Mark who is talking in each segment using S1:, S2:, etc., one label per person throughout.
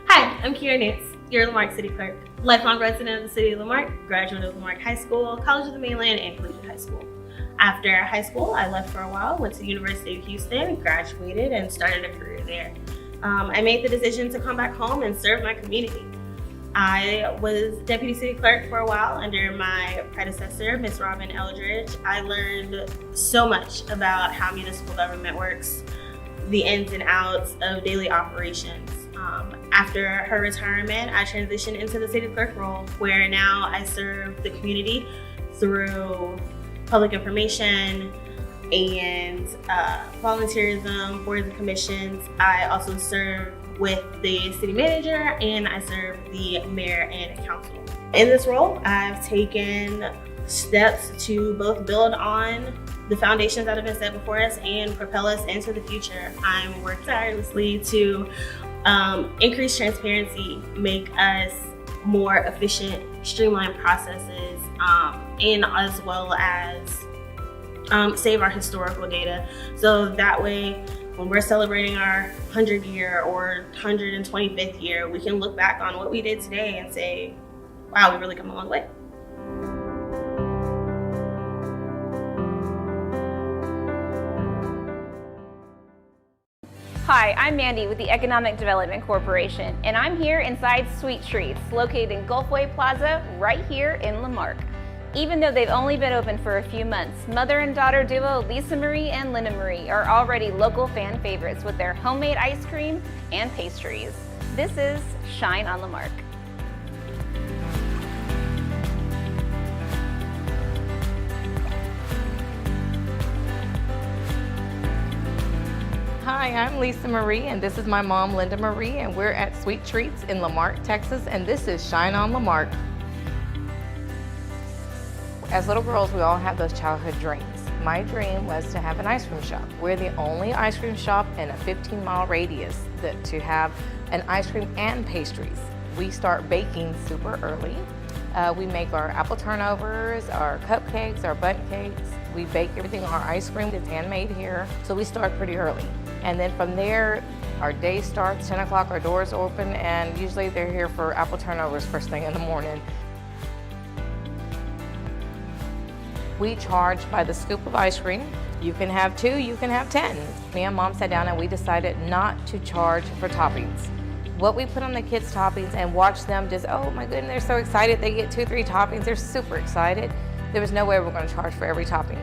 S1: Hi, I'm Kira Nance, your Lamarck City Clerk, lifelong resident of the city of Lamarck, graduate of Lamarck High School, College of the Mainland, and Collegiate High School. After high school, I left for a while, went to the University of Houston, graduated, and started a career there. I made the decision to come back home and serve my community. I was deputy city clerk for a while under my predecessor, Ms. Robin Eldridge. I learned so much about how municipal government works, the ins and outs of daily operations. After her retirement, I transitioned into the city clerk role, where now I serve the community through public information and volunteerism, boards and commissions. I also serve with the city manager, and I serve the mayor and council. In this role, I've taken steps to both build on the foundations that have been set before us and propel us into the future. I'm working tirelessly to increase transparency, make us more efficient, streamline processes, and as well as save our historical data. So that way, when we're celebrating our 100th year or 125th year, we can look back on what we did today and say, wow, we really come a long way.
S2: Hi, I'm Mandy with the Economic Development Corporation, and I'm here inside Sweet Treats, located in Gulfway Plaza, right here in Lamarck. Even though they've only been open for a few months, mother and daughter duo Lisa Marie and Linda Marie are already local fan favorites with their homemade ice cream and pastries. This is Shine on Lamarck.
S3: Hi, I'm Lisa Marie, and this is my mom, Linda Marie, and we're at Sweet Treats in Lamarck, Texas, and this is Shine on Lamarck. As little girls, we all have those childhood dreams. My dream was to have an ice cream shop. We're the only ice cream shop in a 15-mile radius to have an ice cream and pastries. We start baking super early. We make our apple turnovers, our cupcakes, our bundt cakes. We bake everything. Our ice cream is handmade here, so we start pretty early. And then from there, our day starts, 10 o'clock, our doors open, and usually they're here for apple turnovers first thing in the morning. We charge by the scoop of ice cream. You can have 2, you can have 10. Me and Mom sat down and we decided not to charge for toppings. What we put on the kids' toppings and watch them just, oh my goodness, they're so excited. They get 2, 3 toppings. They're super excited. There was no way we're going to charge for every topping.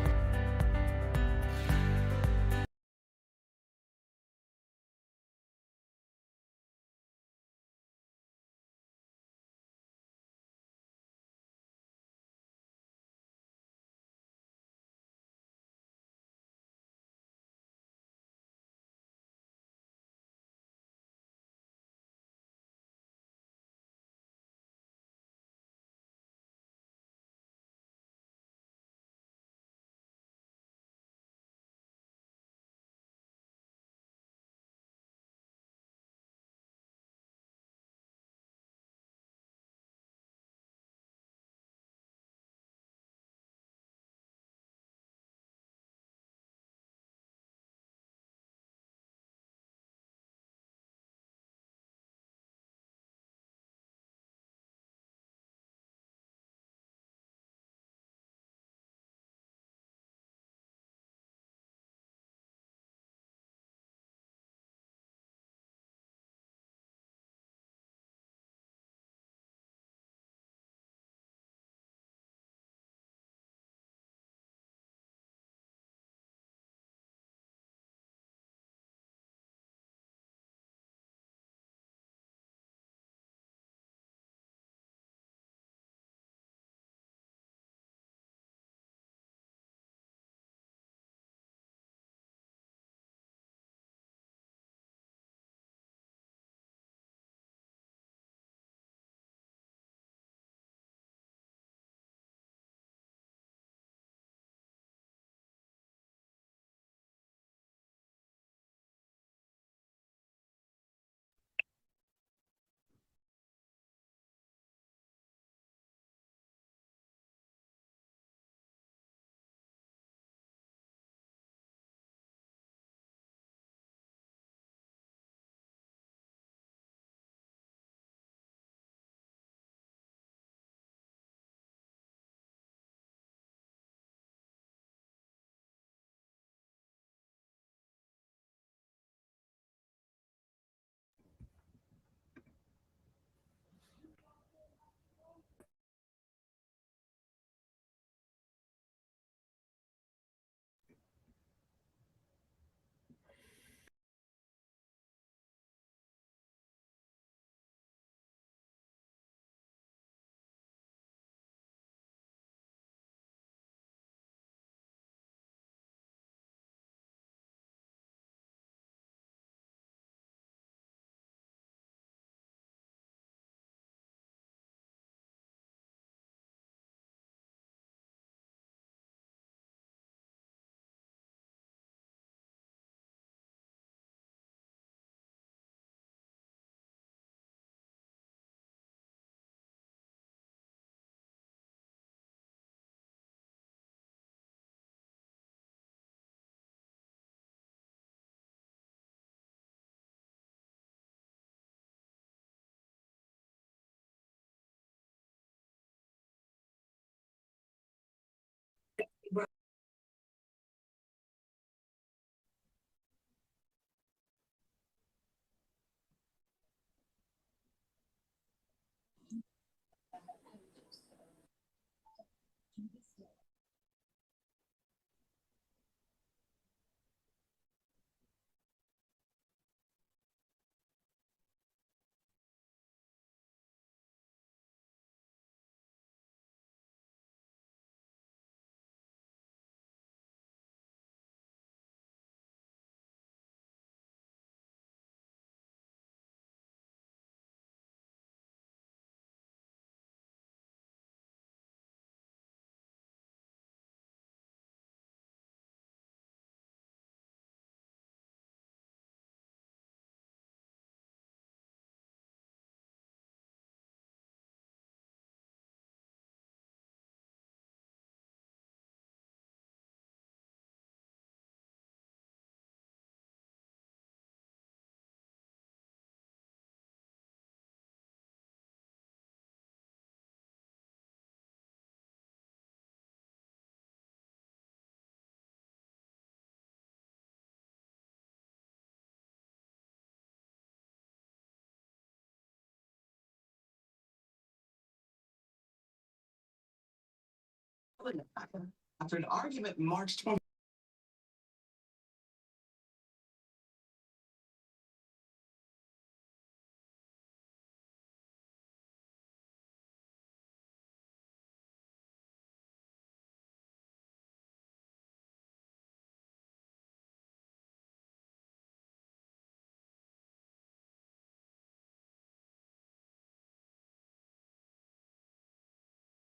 S4: After an argument March 20.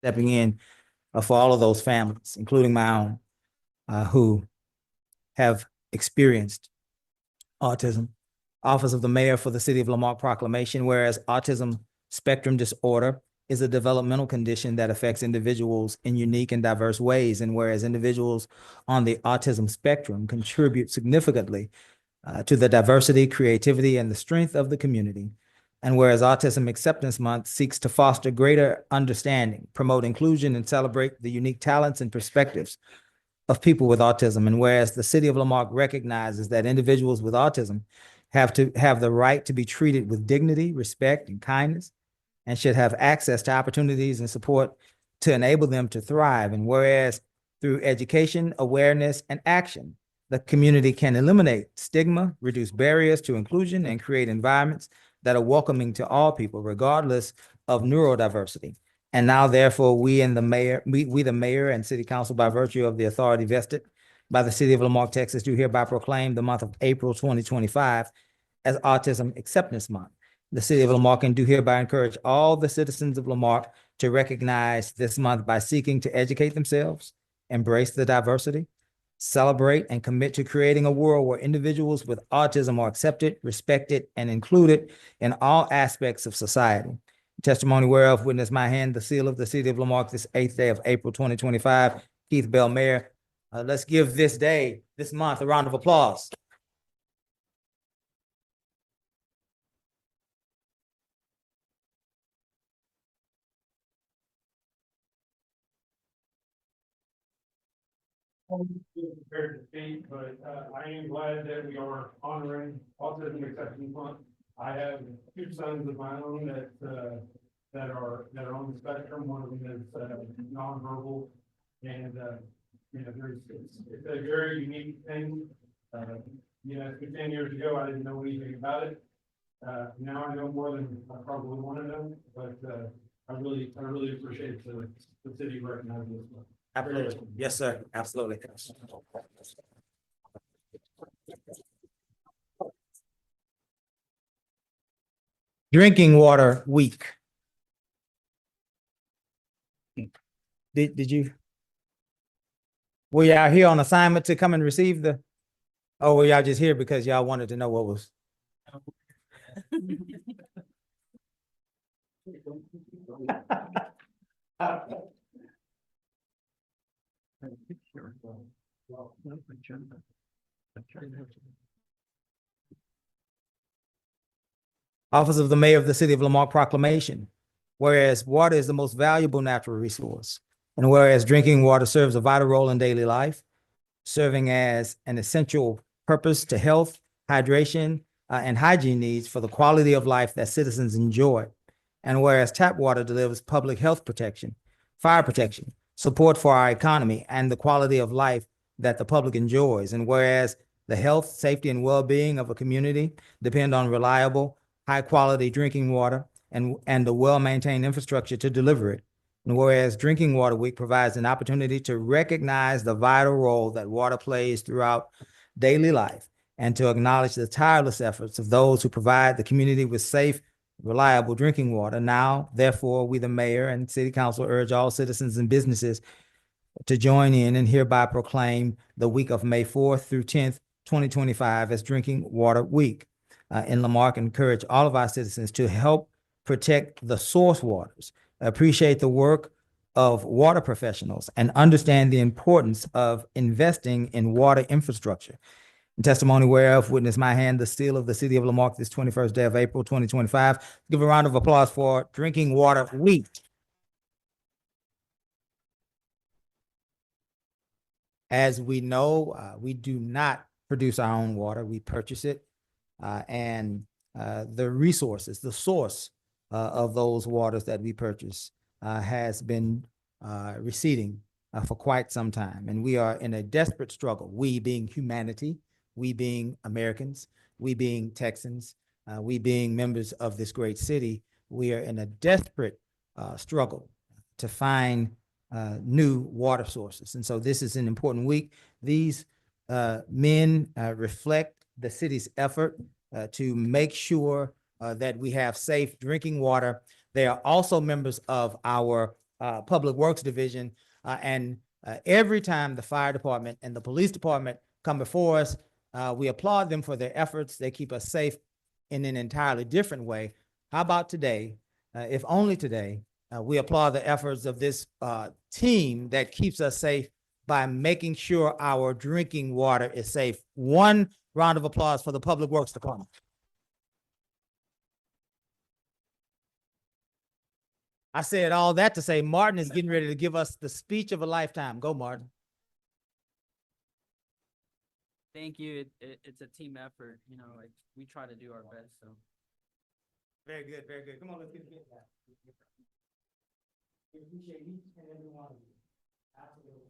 S5: Stepping in for all of those families, including my own, who have experienced autism. Office of the Mayor for the City of Lamarque proclamation, whereas autism spectrum disorder is a developmental condition that affects individuals in unique and diverse ways, and whereas individuals on the autism spectrum contribute significantly to the diversity, creativity, and the strength of the community. And whereas Autism Acceptance Month seeks to foster greater understanding, promote inclusion, and celebrate the unique talents and perspectives of people with autism. And whereas the City of Lamarque recognizes that individuals with autism have the right to be treated with dignity, respect, and kindness, and should have access to opportunities and support to enable them to thrive. And whereas through education, awareness, and action, the community can eliminate stigma, reduce barriers to inclusion, and create environments that are welcoming to all people, regardless of neurodiversity. And now, therefore, we the mayor and city council, by virtue of the authority vested by the city of Lamarque, Texas, do hereby proclaim the month of April 2025 as Autism Acceptance Month. The city of Lamarque and do hereby encourage all the citizens of Lamarque to recognize this month by seeking to educate themselves, embrace the diversity, celebrate, and commit to creating a world where individuals with autism are accepted, respected, and included in all aspects of society. Testimony whereof witness my hand, the seal of the city of Lamarque, this 8th day of April 2025. Keith Bell, Mayor. Let's give this month, a round of applause.
S6: Prepared to speak, but I am glad that we are honoring Autism Acceptance Month. I have two sons of my own that are on the spectrum. One of them is nonverbal, and it's a very unique thing. 10 years ago, I didn't know anything about it. Now I know more than I probably want to know, but I really appreciate the city recognizing this one.
S5: Absolutely. Yes, sir. Absolutely. Drinking Water Week. Did you? Were y'all here on assignment to come and receive the? Oh, were y'all just here because y'all wanted to know what was? Office of the Mayor of the City of Lamarque proclamation. Whereas water is the most valuable natural resource, and whereas drinking water serves a vital role in daily life, serving as an essential purpose to health, hydration, and hygiene needs for the quality of life that citizens enjoy. And whereas tap water delivers public health protection, fire protection, support for our economy, and the quality of life that the public enjoys. And whereas the health, safety, and well-being of a community depend on reliable, high-quality drinking water and the well-maintained infrastructure to deliver it. And whereas Drinking Water Week provides an opportunity to recognize the vital role that water plays throughout daily life and to acknowledge the tireless efforts of those who provide the community with safe, reliable drinking water. Now, therefore, we, the mayor and city council, urge all citizens and businesses to join in and hereby proclaim the week of May 4th through 10th, 2025 as Drinking Water Week. In Lamarque, encourage all of our citizens to help protect the source waters, appreciate the work of water professionals, and understand the importance of investing in water infrastructure. In testimony whereof witness my hand, the seal of the city of Lamarque, this 21st day of April 2025. Give a round of applause for Drinking Water Week. As we know, we do not produce our own water, we purchase it. And the resources, the source of those waters that we purchase has been receding for quite some time. And we are in a desperate struggle, we being humanity, we being Americans, we being Texans, we being members of this great city. We are in a desperate struggle to find new water sources. And so this is an important week. These men reflect the city's effort to make sure that we have safe drinking water. They are also members of our Public Works Division. And every time the fire department and the police department come before us, we applaud them for their efforts. They keep us safe in an entirely different way. How about today, if only today, we applaud the efforts of this team that keeps us safe by making sure our drinking water is safe. One round of applause for the Public Works Department. I said all that to say Martin is getting ready to give us the speech of a lifetime. Go, Martin.
S4: Thank you. It's a team effort. You know, we try to do our best. So
S5: very good, very good. Come on, let's get that. We appreciate each and every one of you. Absolutely.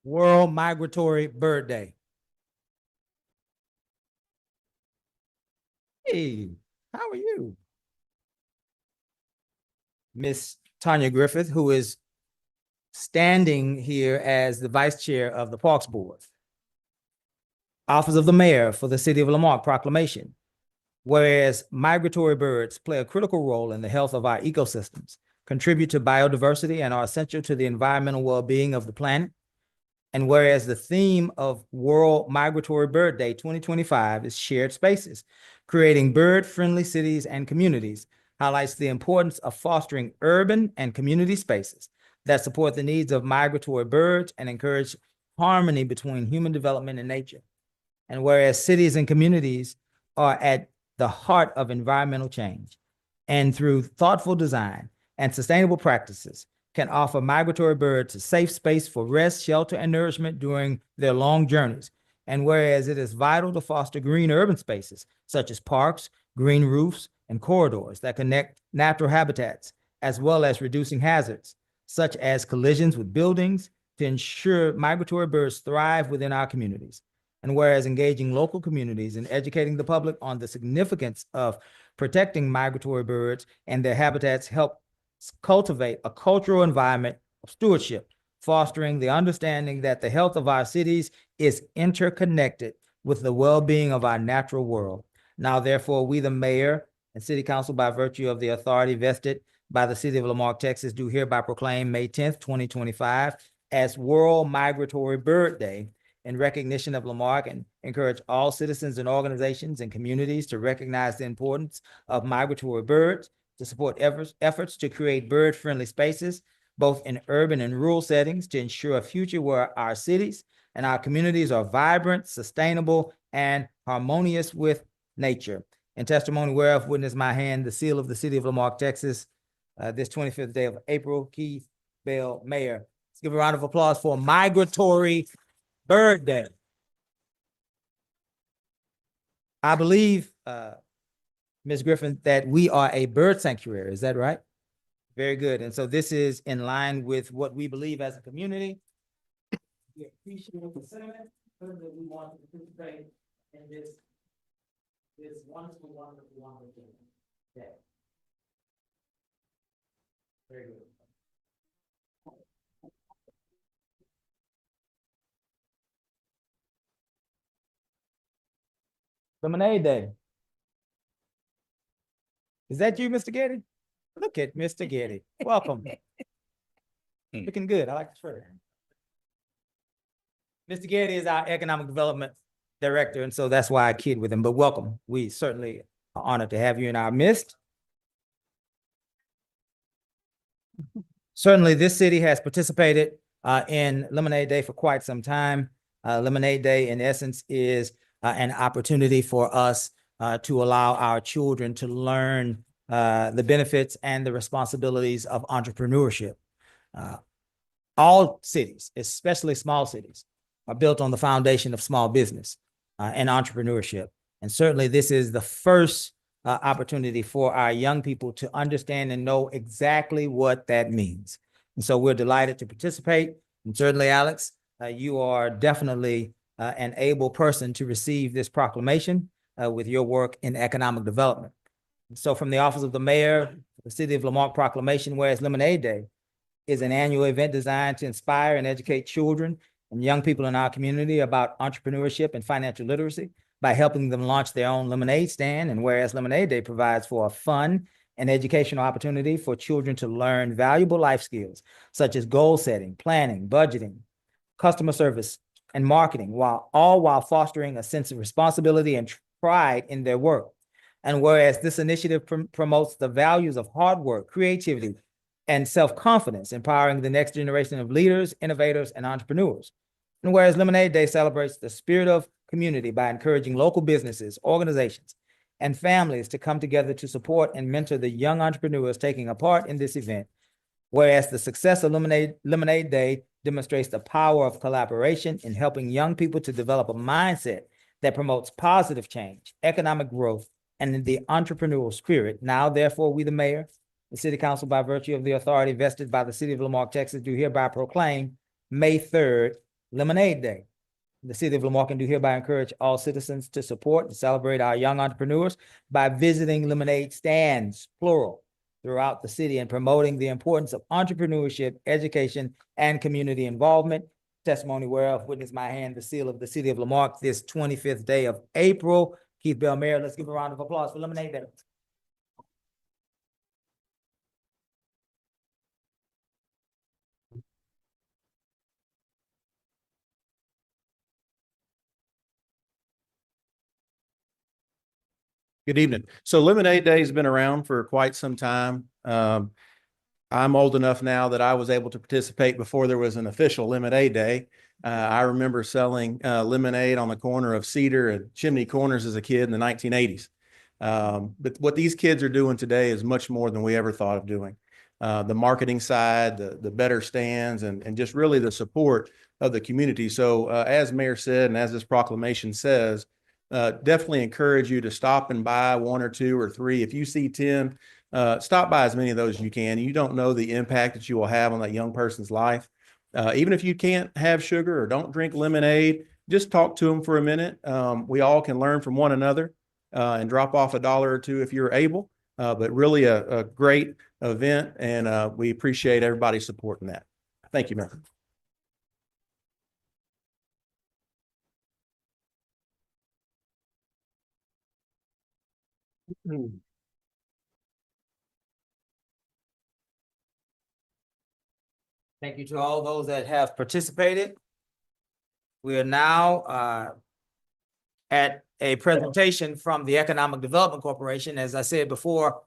S5: World Migratory Bird Day. Hey, how are you? Miss Tanya Griffith, who is standing here as the vice chair of the Parks Board. Office of the Mayor for the City of Lamarque proclamation. Whereas migratory birds play a critical role in the health of our ecosystems, contribute to biodiversity, and are essential to the environmental well-being of the planet. And whereas the theme of World Migratory Bird Day 2025 is shared spaces, creating bird-friendly cities and communities, highlights the importance of fostering urban and community spaces that support the needs of migratory birds and encourage harmony between human development and nature. And whereas cities and communities are at the heart of environmental change, and through thoughtful design and sustainable practices, can offer migratory birds a safe space for rest, shelter, and nourishment during their long journeys. And whereas it is vital to foster green urban spaces, such as parks, green roofs, and corridors that connect natural habitats, as well as reducing hazards, such as collisions with buildings, to ensure migratory birds thrive within our communities. And whereas engaging local communities and educating the public on the significance of protecting migratory birds and their habitats help cultivate a cultural environment of stewardship, fostering the understanding that the health of our cities is interconnected with the well-being of our natural world. Now, therefore, we, the mayor and city council, by virtue of the authority vested by the city of Lamarque, Texas, do hereby proclaim May 10th, 2025 as World Migratory Bird Day in recognition of Lamarque, and encourage all citizens and organizations and communities to recognize the importance of migratory birds, to support efforts to create bird-friendly spaces, both in urban and rural settings, to ensure a future where our cities and our communities are vibrant, sustainable, and harmonious with nature. In testimony whereof, witness my hand, the seal of the city of Lamarque, Texas, this 25th day of April, Keith Bell, Mayor. Let's give a round of applause for Migratory Bird Day. I believe, Ms. Griffin, that we are a bird sanctuary. Is that right? Very good. And so this is in line with what we believe as a community. We appreciate the sentiment, that we want to participate in this wonderful day. Very good. Lemonade Day. Is that you, Mr. Getty? Look at Mr. Getty. Welcome. Looking good. I like the shirt. Mr. Getty is our economic development director, and so that's why I kid with him, but welcome. We certainly are honored to have you in our midst. Certainly, this city has participated in Lemonade Day for quite some time. Lemonade Day, in essence, is an opportunity for us to allow our children to learn the benefits and the responsibilities of entrepreneurship. All cities, especially small cities, are built on the foundation of small business and entrepreneurship. And certainly this is the first opportunity for our young people to understand and know exactly what that means. And so we're delighted to participate. And certainly, Alex, you are definitely an able person to receive this proclamation with your work in economic development. So from the Office of the Mayor, the City of Lamarque proclamation, whereas Lemonade Day is an annual event designed to inspire and educate children and young people in our community about entrepreneurship and financial literacy by helping them launch their own lemonade stand. And whereas Lemonade Day provides for a fun and educational opportunity for children to learn valuable life skills, such as goal setting, planning, budgeting, customer service, and marketing, while fostering a sense of responsibility and pride in their work. And whereas this initiative promotes the values of hard work, creativity, and self-confidence, empowering the next generation of leaders, innovators, and entrepreneurs. And whereas Lemonade Day celebrates the spirit of community by encouraging local businesses, organizations, and families to come together to support and mentor the young entrepreneurs taking a part in this event. Whereas the success of Lemonade Day demonstrates the power of collaboration in helping young people to develop a mindset that promotes positive change, economic growth, and the entrepreneurial spirit. Now, therefore, we, the mayor, the city council, by virtue of the authority vested by the city of Lamarque, Texas, do hereby proclaim May 3rd, Lemonade Day. The city of Lamarque do hereby encourage all citizens to support and celebrate our young entrepreneurs by visiting lemonade stands, plural, throughout the city and promoting the importance of entrepreneurship, education, and community involvement. Testimony whereof witness my hand, the seal of the city of Lamarque, this 25th day of April. Keith Bell, Mayor, let's give a round of applause for Lemonade Day.
S7: Good evening. So Lemonade Day has been around for quite some time. I'm old enough now that I was able to participate before there was an official Lemonade Day. I remember selling lemonade on the corner of Cedar and Chimney Corners as a kid in the 1980s. But what these kids are doing today is much more than we ever thought of doing. The marketing side, the better stands, and just really the support of the community. So as Mayor said, and as this proclamation says, definitely encourage you to stop and buy one or two or three. If you see 10, stop by as many of those as you can. You don't know the impact that you will have on that young person's life. Even if you can't have sugar or don't drink lemonade, just talk to them for a minute. We all can learn from one another and drop off $1 or $2 if you're able. But really a great event, and we appreciate everybody supporting that. Thank you, Mayor.
S5: Thank you to all those that have participated. We are now at a presentation from the Economic Development Corporation. As I said before,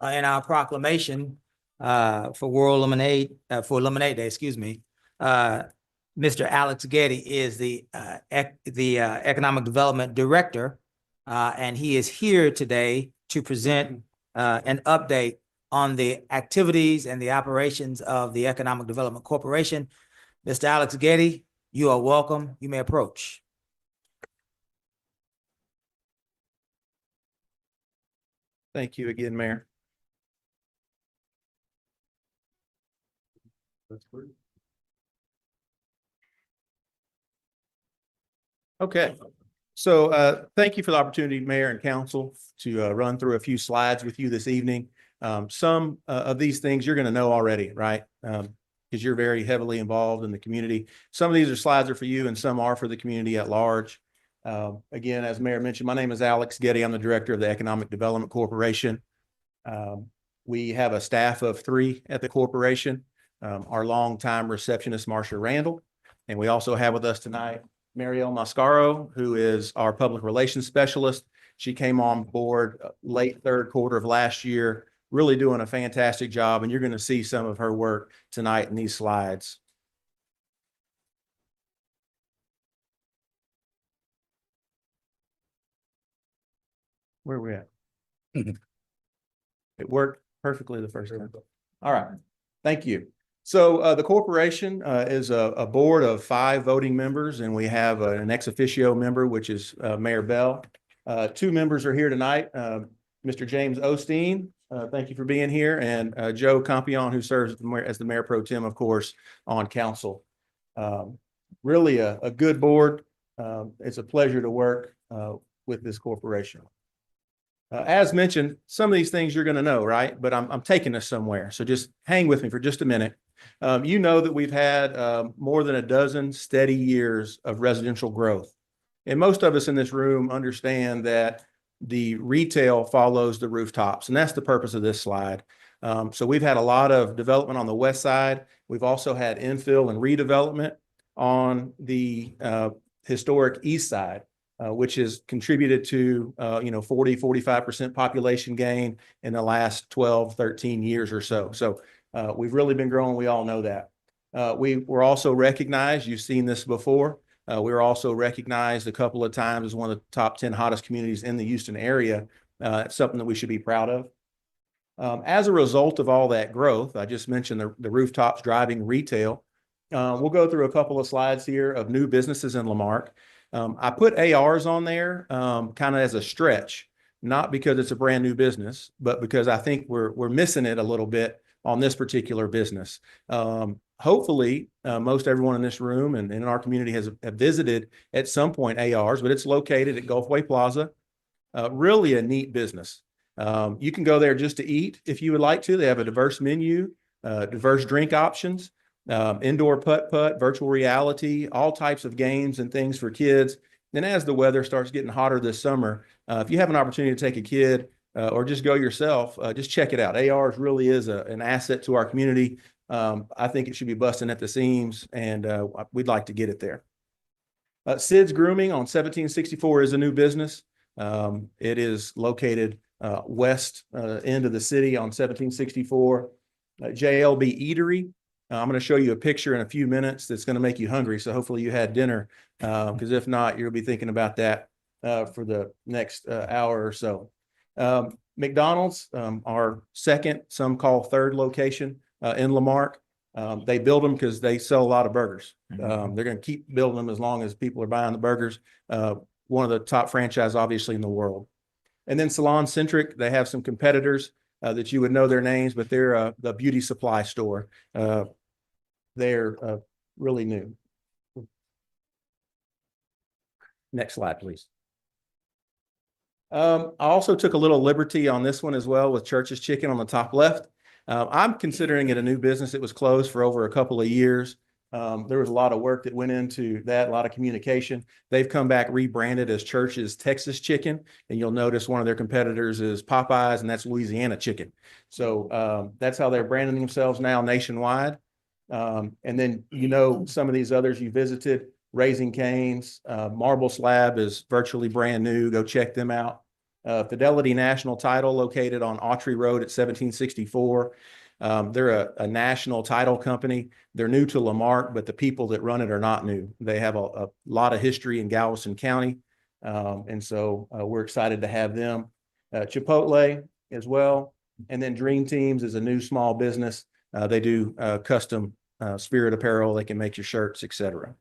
S5: in our proclamation for Lemonade Day, excuse me, Mr. Alex Getty is the Economic Development Director, and he is here today to present an update on the activities and the operations of the Economic Development Corporation. Mr. Alex Getty, you are welcome. You may approach.
S7: Thank you again, Mayor. Okay. So thank you for the opportunity, Mayor and Council, to run through a few slides with you this evening. Some of these things you're going to know already, right? Because you're very heavily involved in the community. Some of these slides are for you and some are for the community at large. Again, as Mayor mentioned, my name is Alex Getty. I'm the Director of the Economic Development Corporation. We have a staff of 3 at the corporation. Our longtime receptionist, Marcia Randall. And we also have with us tonight Marielle Mascaro, who is our public relations specialist. She came on board late 3rd quarter of last year, really doing a fantastic job. And you're going to see some of her work tonight in these slides. Where are we at? It worked perfectly the first time. All right, thank you. So the corporation is a board of 5 voting members, and we have an ex officio member, which is Mayor Bell. 2 members are here tonight. Mr. James Osteen, thank you for being here, and Joe Campion, who serves as the mayor pro tem, of course, on council. Really a good board. It's a pleasure to work with this corporation. As mentioned, some of these things you're going to know, right? But I'm taking us somewhere. So just hang with me for just a minute. You know that we've had more than a dozen steady years of residential growth. And most of us in this room understand that the retail follows the rooftops. And that's the purpose of this slide. So we've had a lot of development on the west side. We've also had infill and redevelopment on the historic east side. Which has contributed to, 45% population gain in the last 12, 13 years or so. So we've really been growing. We all know that. We were also recognized, you've seen this before. We were also recognized a couple of times as one of the top 10 hottest communities in the Houston area. It's something that we should be proud of. As a result of all that growth, I just mentioned the rooftops driving retail. We'll go through a couple of slides here of new businesses in Lamarque. I put ARs on there kind of as a stretch, not because it's a brand new business, but because I think we're missing it a little bit on this particular business. Hopefully, most everyone in this room and in our community have visited at some point ARs, but it's located at Gulfway Plaza. Really a neat business. You can go there just to eat if you would like to. They have a diverse menu, diverse drink options. Indoor putt-putt, virtual reality, all types of games and things for kids. And as the weather starts getting hotter this summer, if you have an opportunity to take a kid or just go yourself, just check it out. ARs really is an asset to our community. I think it should be busting at the seams, and we'd like to get it there. Sid's Grooming on 1764 is a new business. It is located west end of the city on 1764. JLB Eatery. I'm going to show you a picture in a few minutes that's going to make you hungry. So hopefully you had dinner, because if not, you'll be thinking about that for the next hour or so. McDonald's, our second, some call third location in Lamarque. They build them because they sell a lot of burgers. They're going to keep building them as long as people are buying the burgers. One of the top franchise, obviously, in the world. And then Salon Centric, they have some competitors that you would know their names, but they're the beauty supply store. They're really new. Next slide, please. I also took a little liberty on this one as well with Church's Chicken on the top left. I'm considering it a new business. It was closed for over a couple of years. There was a lot of work that went into that, a lot of communication. They've come back rebranded as Church's Texas Chicken, and you'll notice one of their competitors is Popeyes, and that's Louisiana Chicken. So that's how they're branding themselves now nationwide. And then, some of these others you visited, Raising Cane's, Marble Slab is virtually brand new. Go check them out. Fidelity National Title located on Autry Road at 1764. They're a national title company. They're new to Lamarque, but the people that run it are not new. They have a lot of history in Galveston County. And so we're excited to have them. Chipotle as well. And then Dream Teams is a new small business. They do custom spirit apparel. They can make your shirts, etc.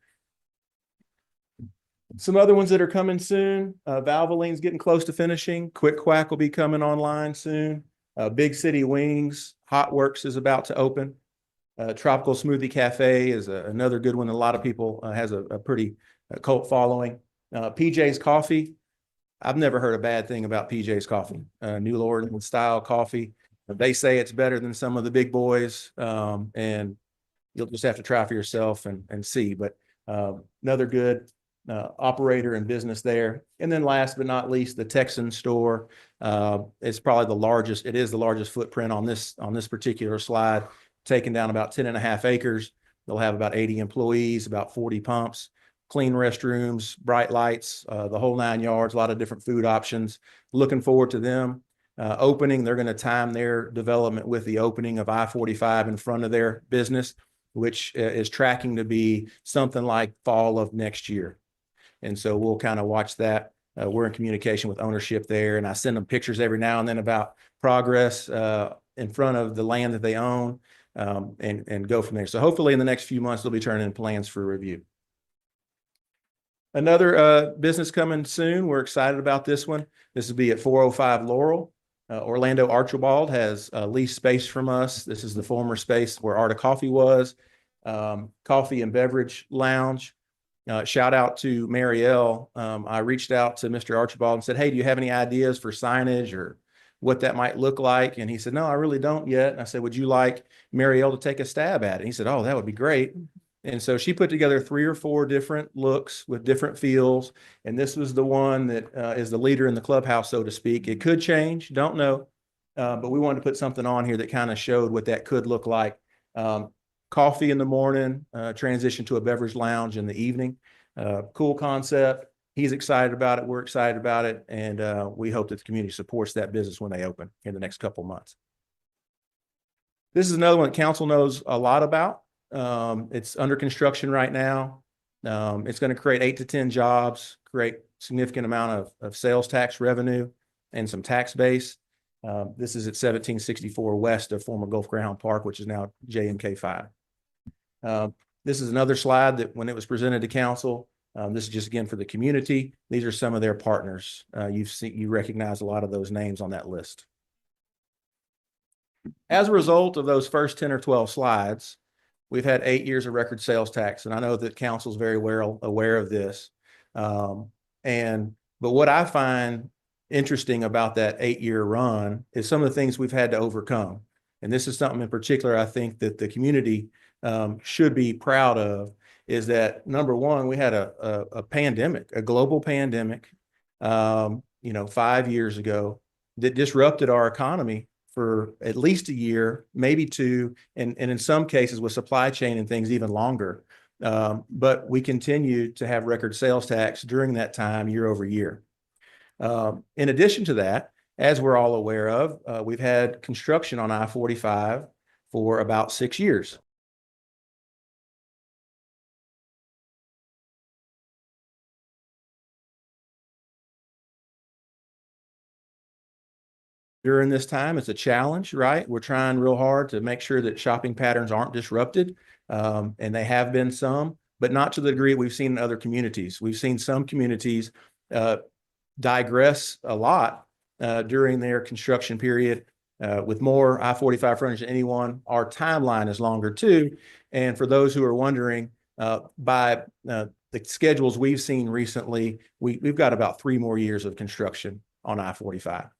S7: Some other ones that are coming soon. Valvoline's getting close to finishing. Quick Quack will be coming online soon. Big City Wings, Hot Works is about to open. Tropical Smoothie Cafe is another good one. A lot of people has a pretty cult following. PJ's Coffee. I've never heard a bad thing about PJ's Coffee. New Orleans style coffee. They say it's better than some of the big boys, and you'll just have to try for yourself and see. But another good operator and business there. And then last but not least, the Texan store. It's probably the largest. It is the largest footprint on this particular slide, taking down about 10.5 acres. They'll have about 80 employees, about 40 pumps, clean restrooms, bright lights, the whole 9 yards, a lot of different food options. Looking forward to them opening. They're going to time their development with the opening of I-45 in front of their business, which is tracking to be something like fall of next year. And so we'll kind of watch that we're in communication with ownership there, and I send them pictures every now and then about progress in front of the land that they own, and go from there. So hopefully in the next few months, they'll be turning in plans for review. Another business coming soon. We're excited about this one. This will be at 405 Laurel. Orlando Archibald has leased space from us. This is the former space where Art of Coffee was, coffee and beverage lounge. Shout out to Marielle. I reached out to Mr. Archibald and said, hey, do you have any ideas for signage or what that might look like? And he said, no, I really don't yet. And I said, would you like Marielle to take a stab at it? And he said, oh, that would be great. And so she put together 3 or 4 different looks with different feels. And this was the one that is the leader in the clubhouse, so to speak. It could change, don't know. But we wanted to put something on here that kind of showed what that could look like. Coffee in the morning, transition to a beverage lounge in the evening. Cool concept. He's excited about it. We're excited about it. And we hope that the community supports that business when they open in the next couple of months. This is another one that council knows a lot about. It's under construction right now. It's going to create 8 to 10 jobs, create significant amount of sales tax revenue and some tax base. This is at 1764 west of former Gulf Greyhound Park, which is now JMK5. This is another slide that when it was presented to council, this is just again for the community. These are some of their partners. You recognize a lot of those names on that list. As a result of those first 10 or 12 slides, we've had 8 years of record sales tax, and I know that council's very well aware of this. But what I find interesting about that 8-year run is some of the things we've had to overcome. And this is something in particular I think that the community should be proud of, is that number one, we had a pandemic, a global pandemic, 5 years ago that disrupted our economy for at least a year, maybe 2, and in some cases with supply chain and things even longer. But we continued to have record sales tax during that time, year over year. In addition to that, as we're all aware of, we've had construction on I-45 for about 6 years. During this time, it's a challenge, right? We're trying real hard to make sure that shopping patterns aren't disrupted, and they have been some, but not to the degree we've seen in other communities. We've seen some communities digress a lot during their construction period with more I-45 frontage than anyone. Our timeline is longer too. And for those who are wondering, by the schedules we've seen recently, we've got about 3 more years of construction on I-45.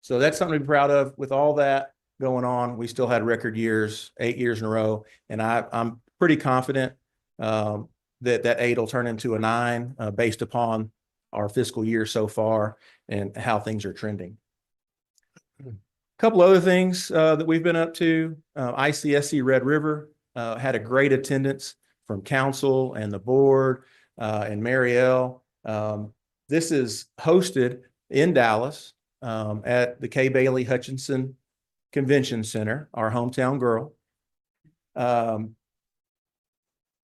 S7: So that's something to be proud of. With all that going on, we still had record years, 8 years in a row. And I'm pretty confident that 8 will turn into a 9 based upon our fiscal year so far and how things are trending. A couple other things that we've been up to. ICSC Red River had a great attendance from council and the board and Marielle. This is hosted in Dallas at the Kay Bailey Hutchinson Convention Center, our hometown girl.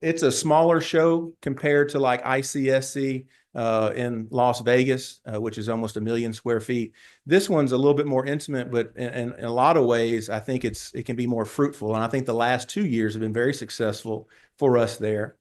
S7: It's a smaller show compared to like ICSC in Las Vegas, which is almost 1 million square feet. This one's a little bit more intimate, but in a lot of ways, I think it can be more fruitful. And I think the last 2 years have been very successful for us there.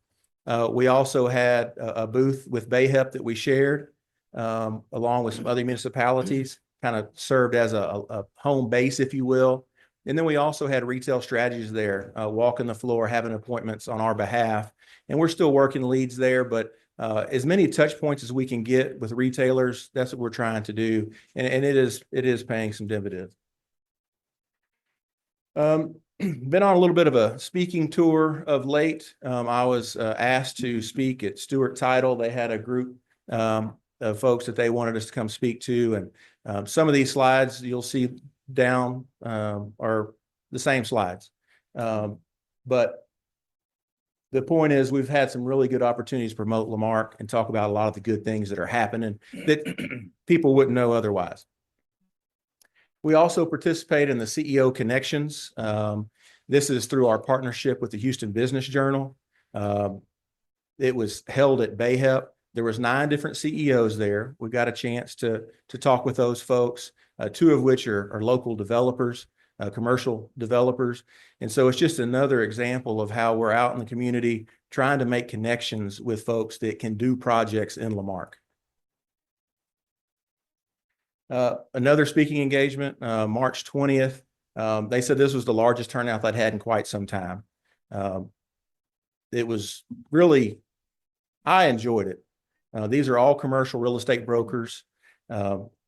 S7: We also had a booth with BAHEP that we shared along with some other municipalities, kind of served as a home base, if you will. And then we also had retail strategies there, walking the floor, having appointments on our behalf. And we're still working leads there, but as many touch points as we can get with retailers, that's what we're trying to do. And it is paying some dividends. Been on a little bit of a speaking tour of late. I was asked to speak at Stewart Title. They had a group of folks that they wanted us to come speak to. And some of these slides you'll see down are the same slides. But the point is we've had some really good opportunities to promote La Marque and talk about a lot of the good things that are happening that people wouldn't know otherwise. We also participate in the CEO Connections. This is through our partnership with the Houston Business Journal. It was held at BAHEP. There was 9 different CEOs there. We got a chance to talk with those folks, 2 of which are local developers, commercial developers. And so it's just another example of how we're out in the community trying to make connections with folks that can do projects in Lamarque. Another speaking engagement, March 20th. They said this was the largest turnout they'd had in quite some time. It was really, I enjoyed it. These are all commercial real estate brokers.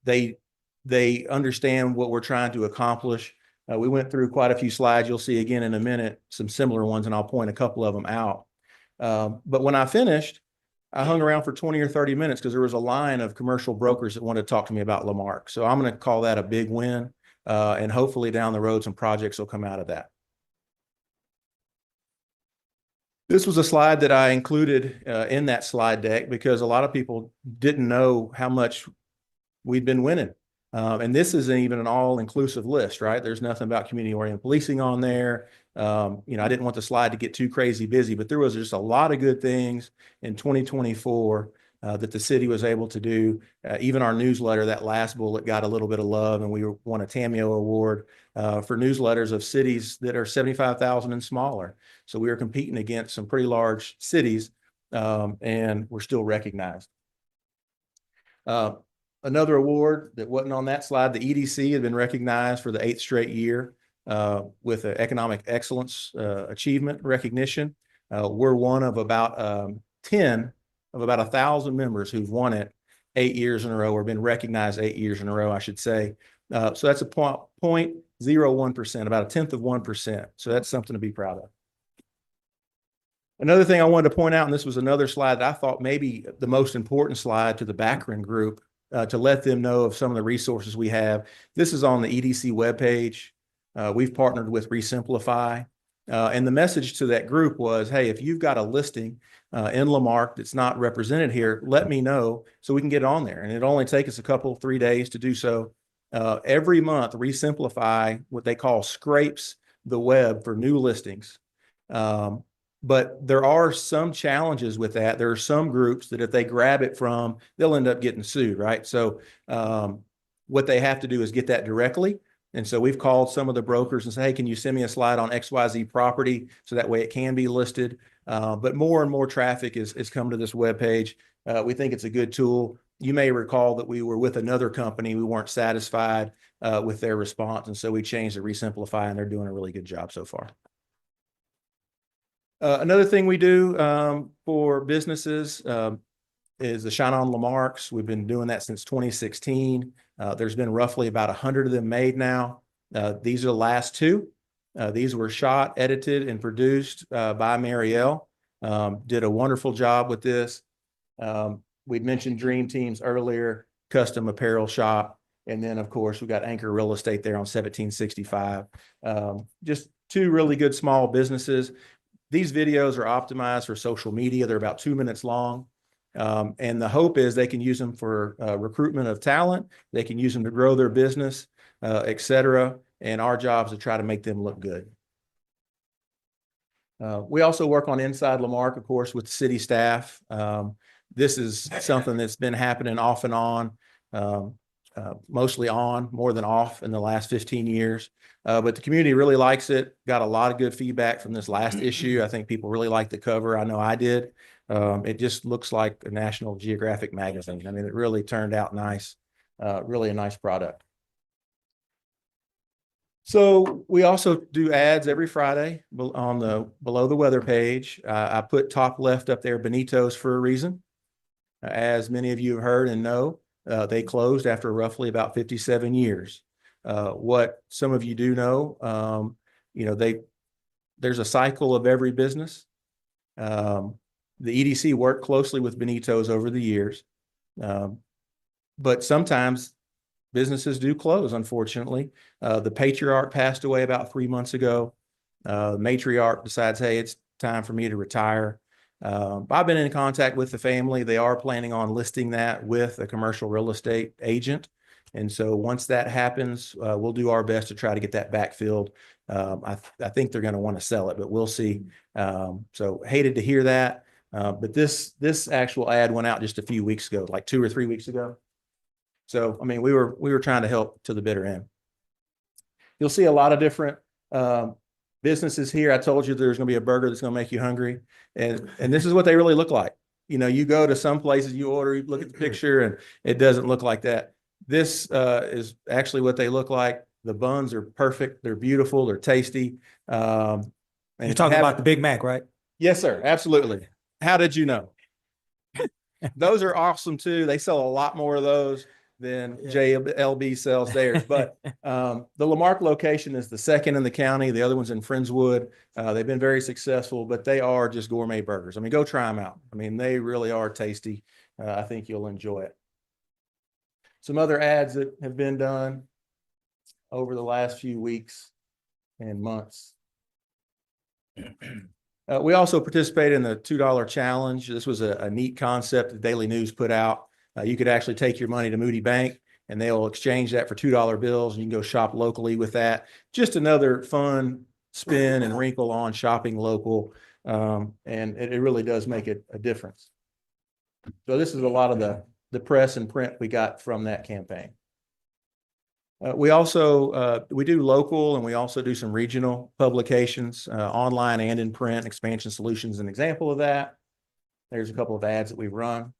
S7: They understand what we're trying to accomplish. We went through quite a few slides. You'll see again in a minute some similar ones, and I'll point a couple of them out. But when I finished, I hung around for 20 or 30 minutes because there was a line of commercial brokers that wanted to talk to me about Lamarque. So I'm going to call that a big win, and hopefully down the road some projects will come out of that. This was a slide that I included in that slide deck because a lot of people didn't know how much we'd been winning. And this isn't even an all-inclusive list, right? There's nothing about community-oriented policing on there. I didn't want the slide to get too crazy busy, but there was just a lot of good things in 2024 that the city was able to do. Even our newsletter, that last bullet got a little bit of love, and we won a Tamio Award for newsletters of cities that are 75,000 and smaller. So we were competing against some pretty large cities, and we're still recognized. Another award that wasn't on that slide, the EDC had been recognized for the 8th straight year with an economic excellence achievement recognition. We're one of about 10 of about 1,000 members who've won it 8 years in a row, or been recognized 8 years in a row, I should say. So that's a 0.01%, about 1/10 of 1%. So that's something to be proud of. Another thing I wanted to point out, and this was another slide that I thought maybe the most important slide to the Backren group, to let them know of some of the resources we have. This is on the EDC webpage. We've partnered with Resimplify. And the message to that group was, hey, if you've got a listing in Lamarque that's not represented here, let me know so we can get it on there. And it'll only take us 3 days to do so. Every month, Resimplify, what they call scrapes the web for new listings. But there are some challenges with that. There are some groups that if they grab it from, they'll end up getting sued, right? So what they have to do is get that directly. And so we've called some of the brokers and say, hey, can you send me a slide on XYZ property so that way it can be listed? But more and more traffic is coming to this webpage. We think it's a good tool. You may recall that we were with another company. We weren't satisfied with their response. And so we changed to Resimplify, and they're doing a really good job so far. Another thing we do for businesses is the Shine On Lamarques. We've been doing that since 2016. There's been roughly about 100 of them made now. These are the last 2. These were shot, edited, and produced by Marielle. Did a wonderful job with this. We'd mentioned Dream Teams earlier, custom apparel shop. And then, of course, we've got Anchor Real Estate there on 1765. Just 2 really good small businesses. These videos are optimized for social media. They're about 2 minutes long. And the hope is they can use them for recruitment of talent. They can use them to grow their business, et cetera. And our job is to try to make them look good. We also work on Inside Lamarque, of course, with the city staff. This is something that's been happening off and on, mostly on, more than off in the last 15 years. But the community really likes it. Got a lot of good feedback from this last issue. I think people really liked the cover. I know I did. It just looks like a National Geographic magazine. I mean, it really turned out nice, really a nice product. So we also do ads every Friday on the below the weather page. I put top left up there, Benito's, for a reason. As many of you have heard and know, they closed after roughly about 57 years. What some of you do know, there's a cycle of every business. The EDC worked closely with Benito's over the years, but sometimes businesses do close, unfortunately. The patriarch passed away about 3 months ago. The matriarch decides, hey, it's time for me to retire. I've been in contact with the family. They are planning on listing that with a commercial real estate agent. And so once that happens, we'll do our best to try to get that backfilled. I think they're going to want to sell it, but we'll see. So hated to hear that. But this actual ad went out just a few weeks ago, like 2 or 3 weeks ago. So, I mean, we were trying to help to the bitter end. You'll see a lot of different businesses here. I told you there's going to be a burger that's going to make you hungry, and this is what they really look like. You know, you go to some places, you order, you look at the picture, and it doesn't look like that. This is actually what they look like. The buns are perfect. They're beautiful. They're tasty. And
S5: You're talking about the Big Mac, right?
S7: Yes, sir. Absolutely. How did you know? Those are awesome too. They sell a lot more of those than JLB sells theirs. But the Lamarque location is the second in the county. The other one's in Friendswood. They've been very successful, but they are just gourmet burgers. I mean, go try them out. I mean, they really are tasty. I think you'll enjoy it. Some other ads that have been done over the last few weeks and months. We also participated in the $2 challenge. This was a neat concept that Daily News put out. You could actually take your money to Moody Bank and they'll exchange that for $2 bills, and you can go shop locally with that. Just another fun spin and wrinkle on shopping local. And it really does make a difference. So this is a lot of the press and print we got from that campaign. We also, we do local, and we also do some regional publications, online and in print. Expansion Solutions is an example of that. There's a couple of ads that we've run.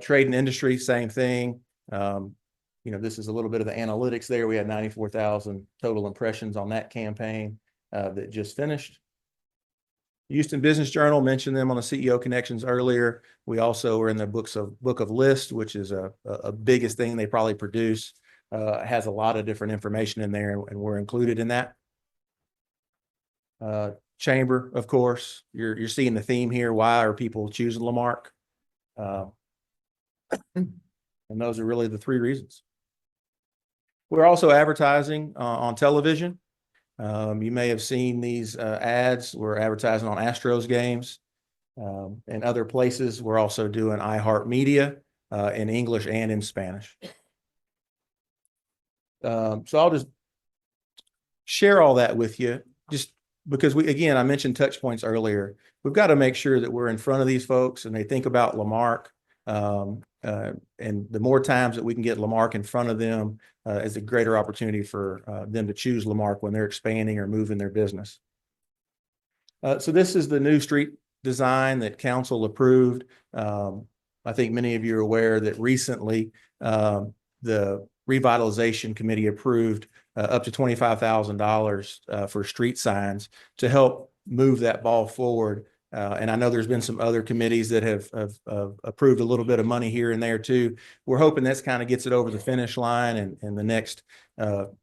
S7: Trade and industry, same thing. You know, this is a little bit of the analytics there. We had 94,000 total impressions on that campaign that just finished. Houston Business Journal, mentioned them on the CEO Connections earlier. We also are in the book of List, which is a biggest thing they probably produce. Has a lot of different information in there, and we're included in that. Chamber, of course, you're seeing the theme here. Why are people choosing Lamarque? And those are really the three reasons. We're also advertising on television. You may have seen these ads. We're advertising on Astros games and other places. We're also doing iHeartMedia in English and in Spanish. So I'll just share all that with you, just because again, I mentioned touch points earlier. We've got to make sure that we're in front of these folks and they think about Lamarque. And the more times that we can get Lamarque in front of them is a greater opportunity for them to choose Lamarque when they're expanding or moving their business. So this is the new street design that council approved. I think many of you are aware that recently the Revitalization Committee approved up to $25,000 for street signs to help move that ball forward. And I know there's been some other committees that have approved a little bit of money here and there too. We're hoping this kind of gets it over the finish line in the next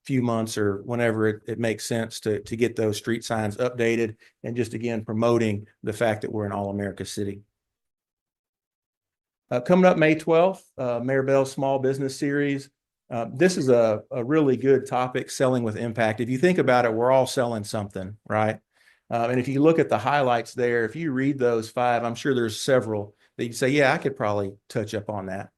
S7: few months or whenever it makes sense to get those street signs updated, and just again promoting the fact that we're an all-America city. Coming up May 12th, Mayor Bell's Small Business Series. This is a really good topic, selling with impact. If you think about it, we're all selling something, right? And if you look at the highlights there, if you read those 5, I'm sure there's several that you say, yeah, I could probably touch up on that.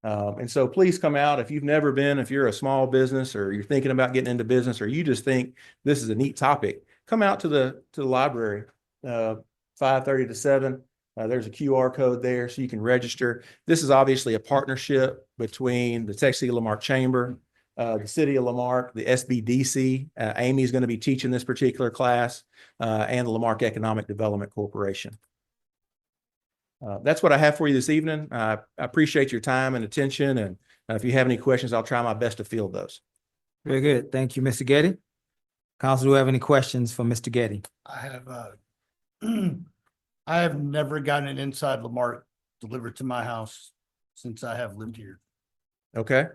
S7: And so please come out. If you've never been, if you're a small business or you're thinking about getting into business, or you just think this is a neat topic, come out to the library, 5:30 to 7. There's a QR code there so you can register. This is obviously a partnership between the Texas City Lamarque Chamber, the City of Lamarque, the SBDC. Amy is going to be teaching this particular class, and the Lamarque Economic Development Corporation. That's what I have for you this evening. I appreciate your time and attention. And if you have any questions, I'll try my best to field those.
S5: Very good. Thank you, Mr. Getty. Council, do we have any questions for Mr. Getty?
S8: I have, I have never gotten an inside Lamarque delivered to my house since I have lived here.
S7: Okay.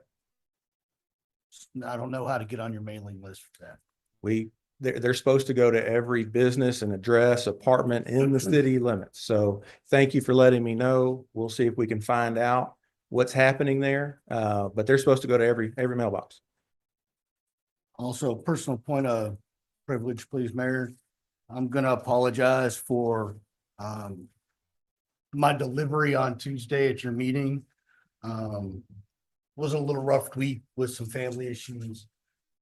S8: I don't know how to get on your mailing list for that.
S7: They're supposed to go to every business and address, apartment in the city limits. So thank you for letting me know. We'll see if we can find out what's happening there. But they're supposed to go to every mailbox.
S8: Also, personal point of privilege, please, Mayor. I'm going to apologize for my delivery on Tuesday at your meeting. Was a little rough week with some family issues.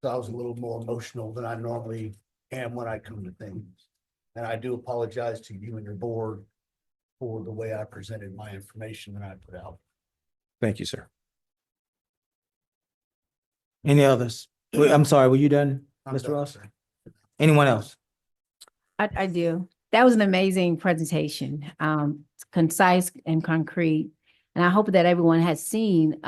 S8: So I was a little more emotional than I normally am when I come to things. And I do apologize to you and your board for the way I presented my information that I put out.
S7: Thank you, sir.
S5: Any others? I'm sorry, were you done,
S8: I'm
S5: Mr.
S8: done,
S5: Ross?
S8: sir.
S5: Anyone else?
S9: I do. That was an amazing presentation, concise and concrete. And I hope that everyone has seen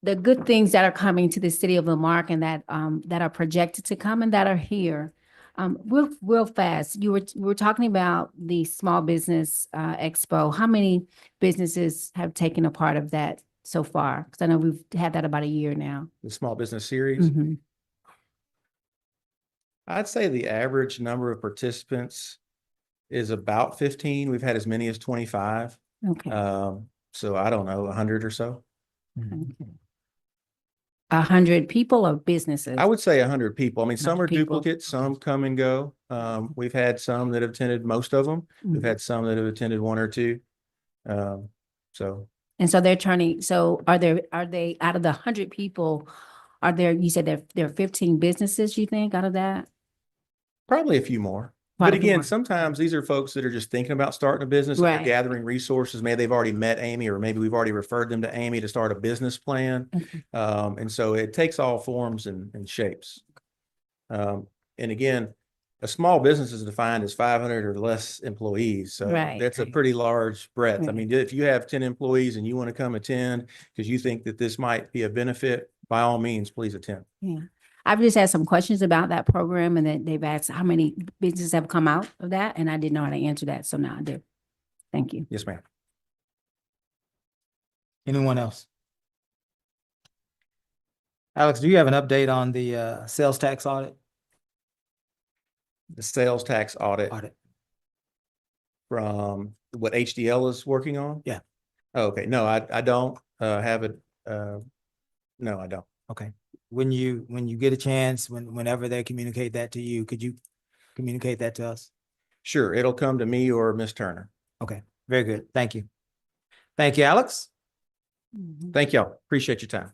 S9: the good things that are coming to the city of Lamarck and that that are projected to come and that are here. Real fast, we were talking about the small business expo. How many businesses have taken a part of that so far? Because I know we've had that about a year now.
S7: The small business series.
S9: Mhm.
S7: I'd say the average number of participants is about 15. We've had as many as 25.
S9: Okay.
S7: So I don't know, 100 or so.
S9: Okay. 100 people or businesses?
S7: I would say 100 people. I mean, some
S9: 100
S7: are
S9: people.
S7: duplicates, some come and go. We've had some that have attended most of them. We've
S9: Mhm.
S7: had some that have attended one or two. So
S9: And so they're turning, so are they out of the 100 people, you said there are 15 businesses, you think, out of that?
S7: probably a few more.
S9: Quite
S7: But
S9: a few
S7: again,
S9: more.
S7: sometimes these are folks that are just thinking about starting a business. And they're
S9: Right.
S7: gathering resources. Maybe they've already met Amy, or maybe we've already referred them to Amy to start a business plan.
S9: Okay.
S7: And so it takes all forms and shapes. And again, a small business is defined as 500 or less employees. So
S9: Right,
S7: that's a
S9: right.
S7: pretty large breadth. I
S9: Right.
S7: mean, if you have 10 employees and you want to come attend because you think that this might be a benefit, by all means, please attend.
S9: Yeah. I've just had some questions about that program and then they've asked how many businesses have come out of that, and I didn't know how to answer that, so now I do. Thank you.
S7: Yes, ma'am.
S5: Anyone else? Alex, do you have an update on the sales tax audit?
S7: The sales tax audit from what HDL is working on?
S5: Yeah.
S7: Oh, okay. No, I don't have it. No, I don't.
S5: Okay. When you get a chance, whenever they communicate that to you, could you communicate that to us?
S7: Sure. It'll come to me or Miss Turner.
S5: Okay, very good. Thank you. Thank you, Alex.
S9: Mhm.
S7: Thank y'all. Appreciate your time.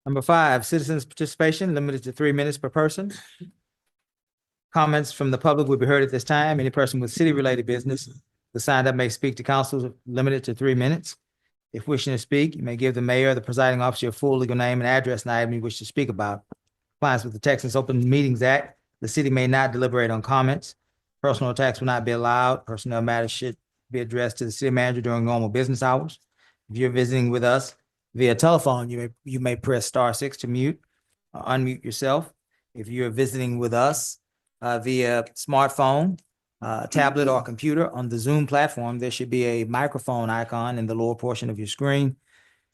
S5: Number 5, citizens' participation limited to 3 minutes per person. Comments from the public will be heard at this time. Any person with city-related business who signed up may speak to council, limited to 3 minutes. If wishing to speak, you may give the mayor or the presiding officer your full legal name and address and item you wish to speak about. Compliance with the Texas Open Meetings Act, the city may not deliberate on comments. Personal attacks will not be allowed. Personnel matters should be addressed to the city manager during normal business hours. If you're visiting with us via telephone, you may press *6 to mute or unmute yourself. If you're visiting with us via smartphone, tablet, or computer on the Zoom platform, there should be a microphone icon in the lower portion of your screen.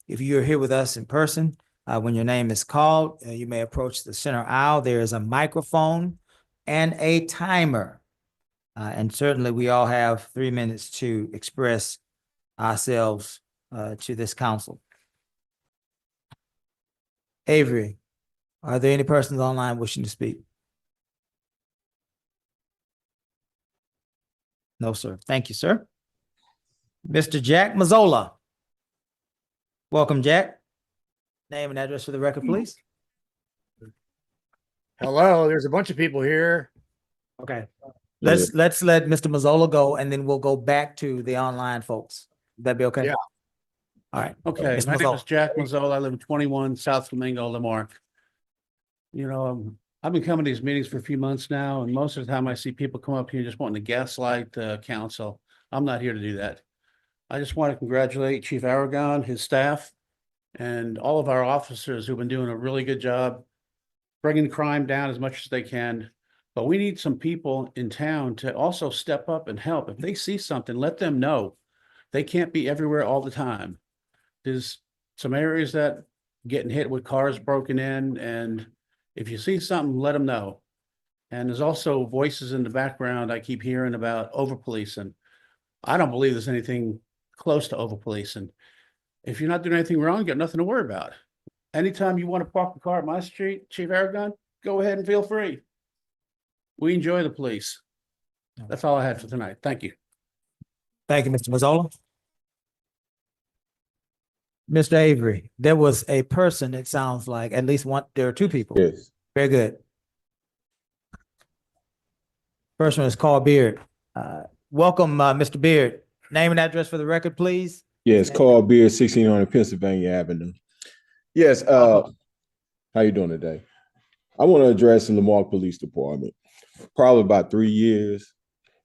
S5: If you're here with us in person, when your name is called, you may approach the center aisle. There is a microphone and a timer. And certainly we all have 3 minutes to express ourselves to this council. Avery, are there any persons online wishing to speak? No, sir. Thank you, sir. Mr. Jack Mazzola. Welcome, Jack. Name and address for the record, please.
S8: Hello, there's a bunch of people here.
S5: Okay. Let's let Mr. Mazzola go, and then we'll go back to the online folks. That'd be okay?
S8: Yeah.
S5: All right.
S10: Okay,
S5: Mr.
S10: my name is
S5: Mazzola.
S10: Jack Mazzola. I live in 21 South Flamingo, Lamarck. You know, I've been coming to these meetings for a few months now, and most of the time I see people come up here just wanting to gaslight the council. I'm not here to do that. I just want to congratulate Chief Aragon, his staff, and all of our officers who've been doing a really good job bringing crime down as much as they can. But we need some people in town to also step up and help. If they see something, let them know. They can't be everywhere all the time. There's some areas that getting hit with cars broken in, and if you see something, let them know. And there's also voices in the background I keep hearing about over-policing. I don't believe there's anything close to over-policing. If you're not doing anything wrong, you got nothing to worry about. Anytime you want to park the car at my street, Chief Aragon, go ahead and feel free. We enjoy the police. That's all I had for tonight. Thank you.
S5: Thank you, Mr. Mazzola. Mr. Avery, there was a person, it sounds like, at least one, there are 2 people.
S11: Yes.
S5: Very good. First one is Carl Beard. Welcome, Mr. Beard. Name and address for the record, please.
S11: Yes, Carl Beard, 1600 Pennsylvania Avenue. Yes, how you doing today? I want to address the Lamarque Police Department. For probably about 3 years,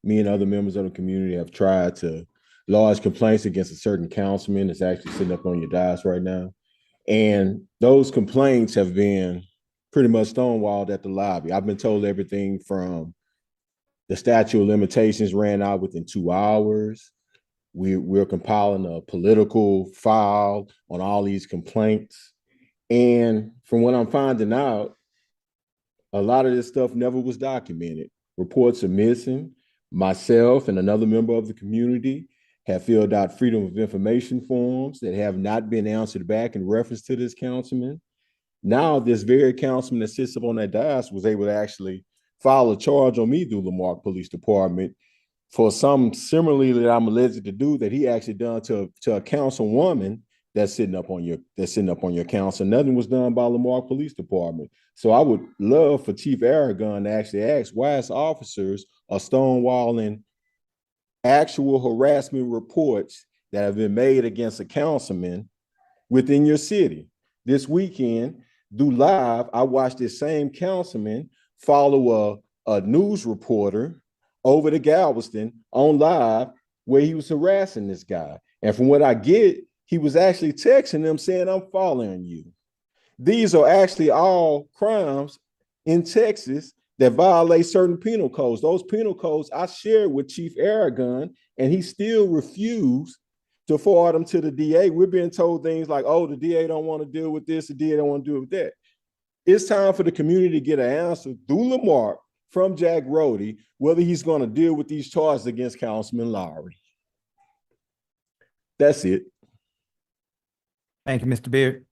S11: me and other members of the community have tried to lodge complaints against a certain councilman that's actually sitting up on your dais right now. And those complaints have been pretty much stonewalled at the lobby. I've been told everything from the statute of limitations ran out within 2 hours. We're compiling a political file on all these complaints. And from what I'm finding out, a lot of this stuff never was documented. Reports are missing. Myself and another member of the community have filled out Freedom of Information forms that have not been answered back in reference to this councilman. Now, this very councilman that sits up on that dais was able to actually file a charge on me through the Marque Police Department for some similarly that I'm alleged to do that he actually done to a councilwoman that's sitting up on your council. Nothing was done by Lamarque Police Department. So I would love for Chief Aragon to actually ask why his officers are stonewalling actual harassment reports that have been made against a councilman within your city. This weekend, do live, I watched this same councilman follow a news reporter over to Galveston on live where he was harassing this guy. And from what I get, he was actually texting them saying, I'm following you. These are actually all crimes in Texas that violate certain penal codes. Those penal codes I shared with Chief Aragon, and he still refused to forward them to the DA. We're being told things like, oh, the DA don't want to deal with this, the DA don't want to deal with that. It's time for the community to get an answer through Lamarque from Jack Rody, whether he's going to deal with these charges against Councilman Lowry. That's it.
S5: Thank you, Mr. Beard.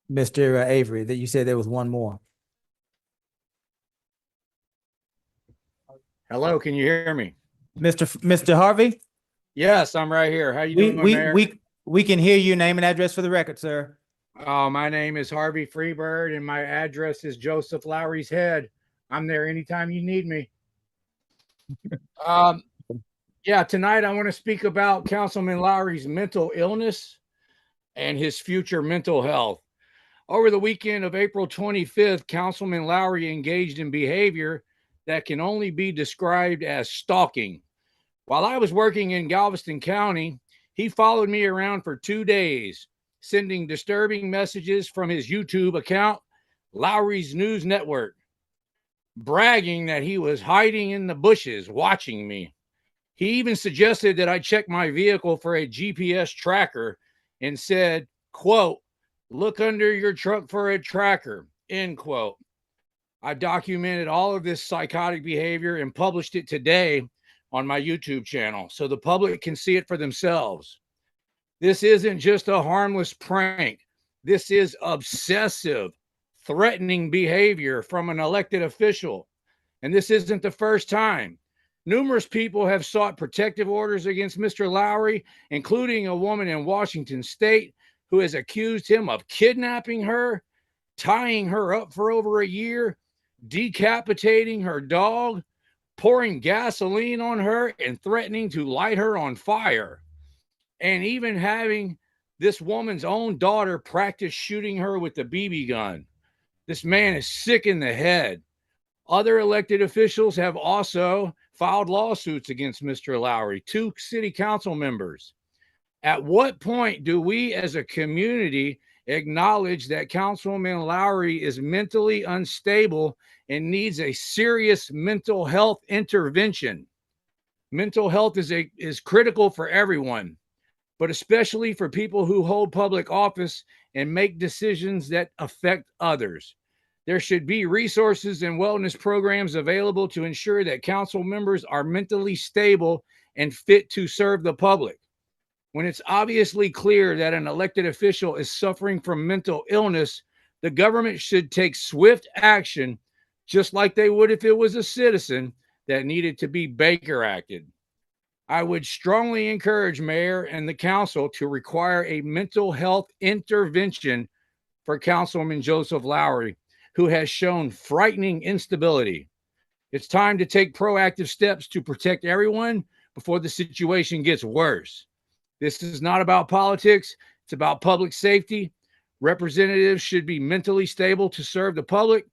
S5: Mr. Avery, that you said there was one more.
S12: Hello, can you hear me?
S5: Mr. Harvey?
S12: Yes, I'm right here. How you doing, Mayor?
S5: We can hear you. Name and address for the record, sir.
S12: My name is Harvey Freebird, and my address is Joseph Lowry's Head. I'm there anytime you need me. Yeah, tonight I want to speak about Councilman Lowry's mental illness and his future mental health. Over the weekend of April 25th, Councilman Lowry engaged in behavior that can only be described as stalking. While I was working in Galveston County, he followed me around for 2 days, sending disturbing messages from his YouTube account, Lowry's News Network, bragging that he was hiding in the bushes watching me. He even suggested that I check my vehicle for a GPS tracker and said, quote, look under your truck for a tracker, end quote. I documented all of this psychotic behavior and published it today on my YouTube channel so the public can see it for themselves. This isn't just a harmless prank. This is obsessive, threatening behavior from an elected official. And this isn't the first time. Numerous people have sought protective orders against Mr. Lowry, including a woman in Washington State who has accused him of kidnapping her, tying her up for over a year, decapitating her dog, pouring gasoline on her, and threatening to light her on fire, and even having this woman's own daughter practice shooting her with the BB gun. This man is sick in the head. Other elected officials have also filed lawsuits against Mr. Lowry, 2 city council members. At what point do we as a community acknowledge that Councilman Lowry is mentally unstable and needs a serious mental health intervention? Mental health is critical for everyone, but especially for people who hold public office and make decisions that affect others. There should be resources and wellness programs available to ensure that council members are mentally stable and fit to serve the public. When it's obviously clear that an elected official is suffering from mental illness, the government should take swift action, just like they would if it was a citizen that needed to be Baker acted. I would strongly encourage Mayor and the council to require a mental health intervention for Councilman Joseph Lowry, who has shown frightening instability. It's time to take proactive steps to protect everyone before the situation gets worse. This is not about politics. It's about public safety. Representatives should be mentally stable to serve the public.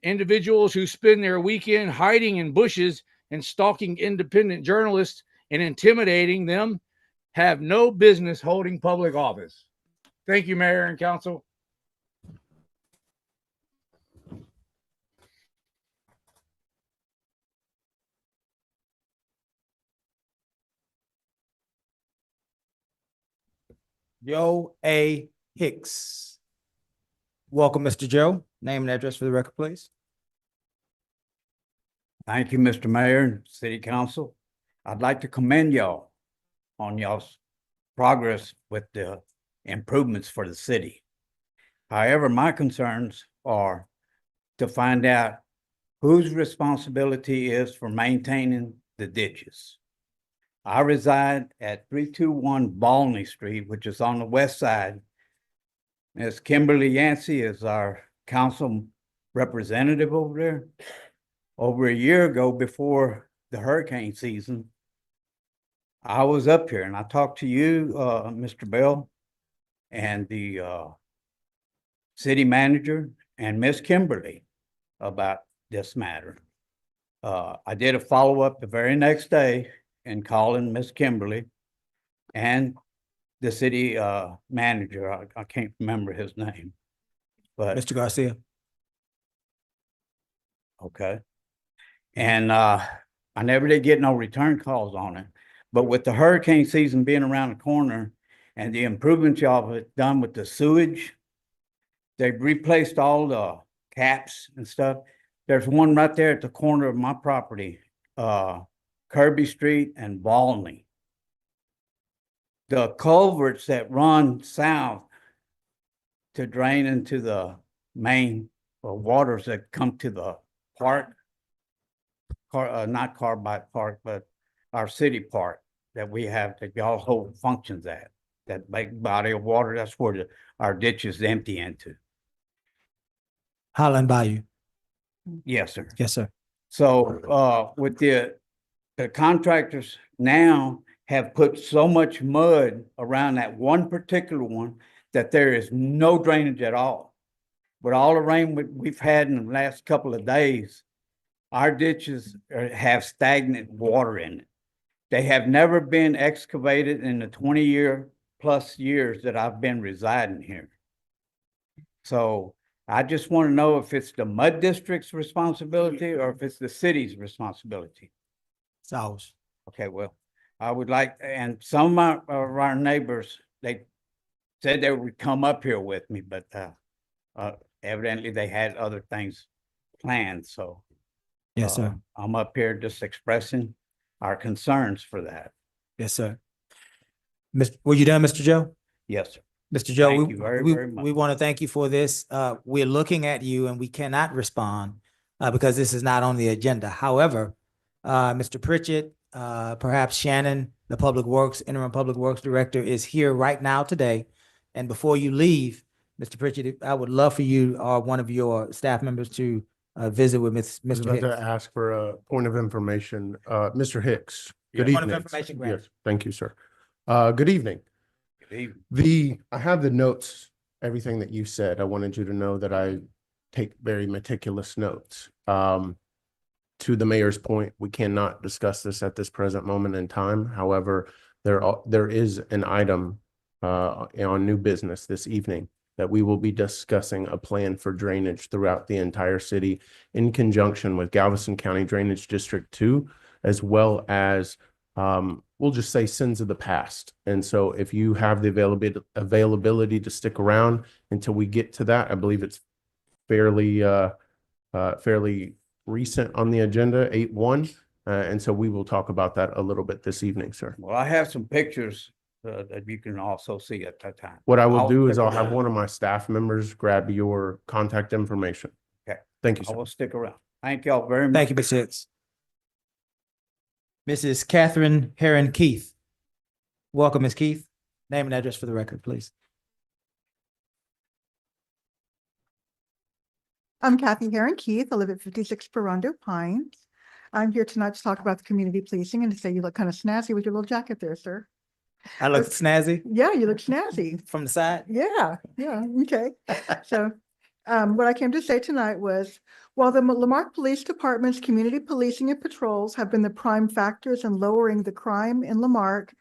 S12: Individuals who spend their weekend hiding in bushes and stalking independent journalists and intimidating them have no business holding public office. Thank you, Mayor and Council.
S5: Joe A. Hicks. Welcome, Mr. Joe. Name and address for the record, please.
S13: Thank you, Mr. Mayor and City Council. I'd like to commend y'all on y'all's progress with the improvements for the city. However, my concerns are to find out whose responsibility is for maintaining the ditches. I reside at 321 Balney Street, which is on the west side. Ms. Kimberly Yancey is our council representative over there. Over a year ago, before the hurricane season, I was up here and I talked to you, Mr. Bell, and the city manager and Miss Kimberly about this matter. I did a follow-up the very next day in calling Miss Kimberly and the city manager. I can't remember his name, but
S5: Mr. Garcia.
S13: okay. And I never did get no return calls on it. But with the hurricane season being around the corner and the improvements y'all have done with the sewage, they've replaced all the caps and stuff. There's one right there at the corner of my property, Kirby Street and Balney. The culverts that run south to drain into the main waters that come to the park, not Carbide Park, but our city park that we have that y'all hold functions at, that big body of water, that's where our ditches empty into.
S5: Highland Bayou.
S13: Yes, sir.
S5: Yes, sir.
S13: So with the contractors now have put so much mud around that one particular one that there is no drainage at all. With all the rain we've had in the last couple of days, our ditches have stagnant water in it. They have never been excavated in the 20+ years that I've been residing here. So I just want to know if it's the mud district's responsibility or if it's the city's responsibility.
S5: It's ours.
S13: Okay, well, I would like, and some of our neighbors, they said they would come up here with me, but evidently they had other things planned, so.
S5: Yes, sir.
S13: I'm up here just expressing our concerns for that.
S5: Yes, sir. Were you done, Mr. Joe?
S13: Yes, sir.
S5: Mr. Joe,
S13: Thank you very much.
S5: we want to thank you for this. We're looking at you and we cannot respond because this is not on the agenda. However, Mr. Pritchett, perhaps Shannon, the interim Public Works Director, is here right now today. And before you leave, Mr. Pritchett, I would love for you or one of your staff members to visit with Mr.
S14: I was
S5: Hicks.
S14: about to ask for a point of information. Mr. Hicks, good
S5: Point of
S14: evening.
S5: information granted.
S14: Yes, thank you, sir. Good evening.
S13: Good evening.
S14: I have the notes, everything that you said. I wanted you to know that I take very meticulous notes. To the mayor's point, we cannot discuss this at this present moment in time. However, there is an item on new business this evening that we will be discussing a plan for drainage throughout the entire city in conjunction with Galveston County Drainage District 2, as well as we'll just say sins of the past. And so if you have the availability to stick around until we get to that, I believe it's fairly recent on the agenda, 8-1. And so we will talk about that a little bit this evening, sir.
S13: Well, I have some pictures that you can also see at that time.
S14: What I will do is
S13: stick
S14: I'll have
S13: around.
S14: one of my staff members grab your contact information.
S13: Okay.
S14: Thank you,
S13: I
S14: sir.
S13: will stick around. Thank y'all very much.
S5: Thank you, Mr. Hicks. Mrs. Catherine Heron Keith. Welcome, Ms. Keith. Name and address for the record, please.
S15: I'm Kathy Heron Keith. I live at 56 Ferrando Pines. I'm here tonight to talk about the community policing and to say you look kind of snazzy with your little jacket there, sir.
S5: I look snazzy
S15: Yeah, you look snazzy.
S5: from the side.
S15: Yeah, okay. So what I came to say tonight was, while the Lamarque Police Department's community policing and patrols have been the prime factors in lowering the crime in Lamarque,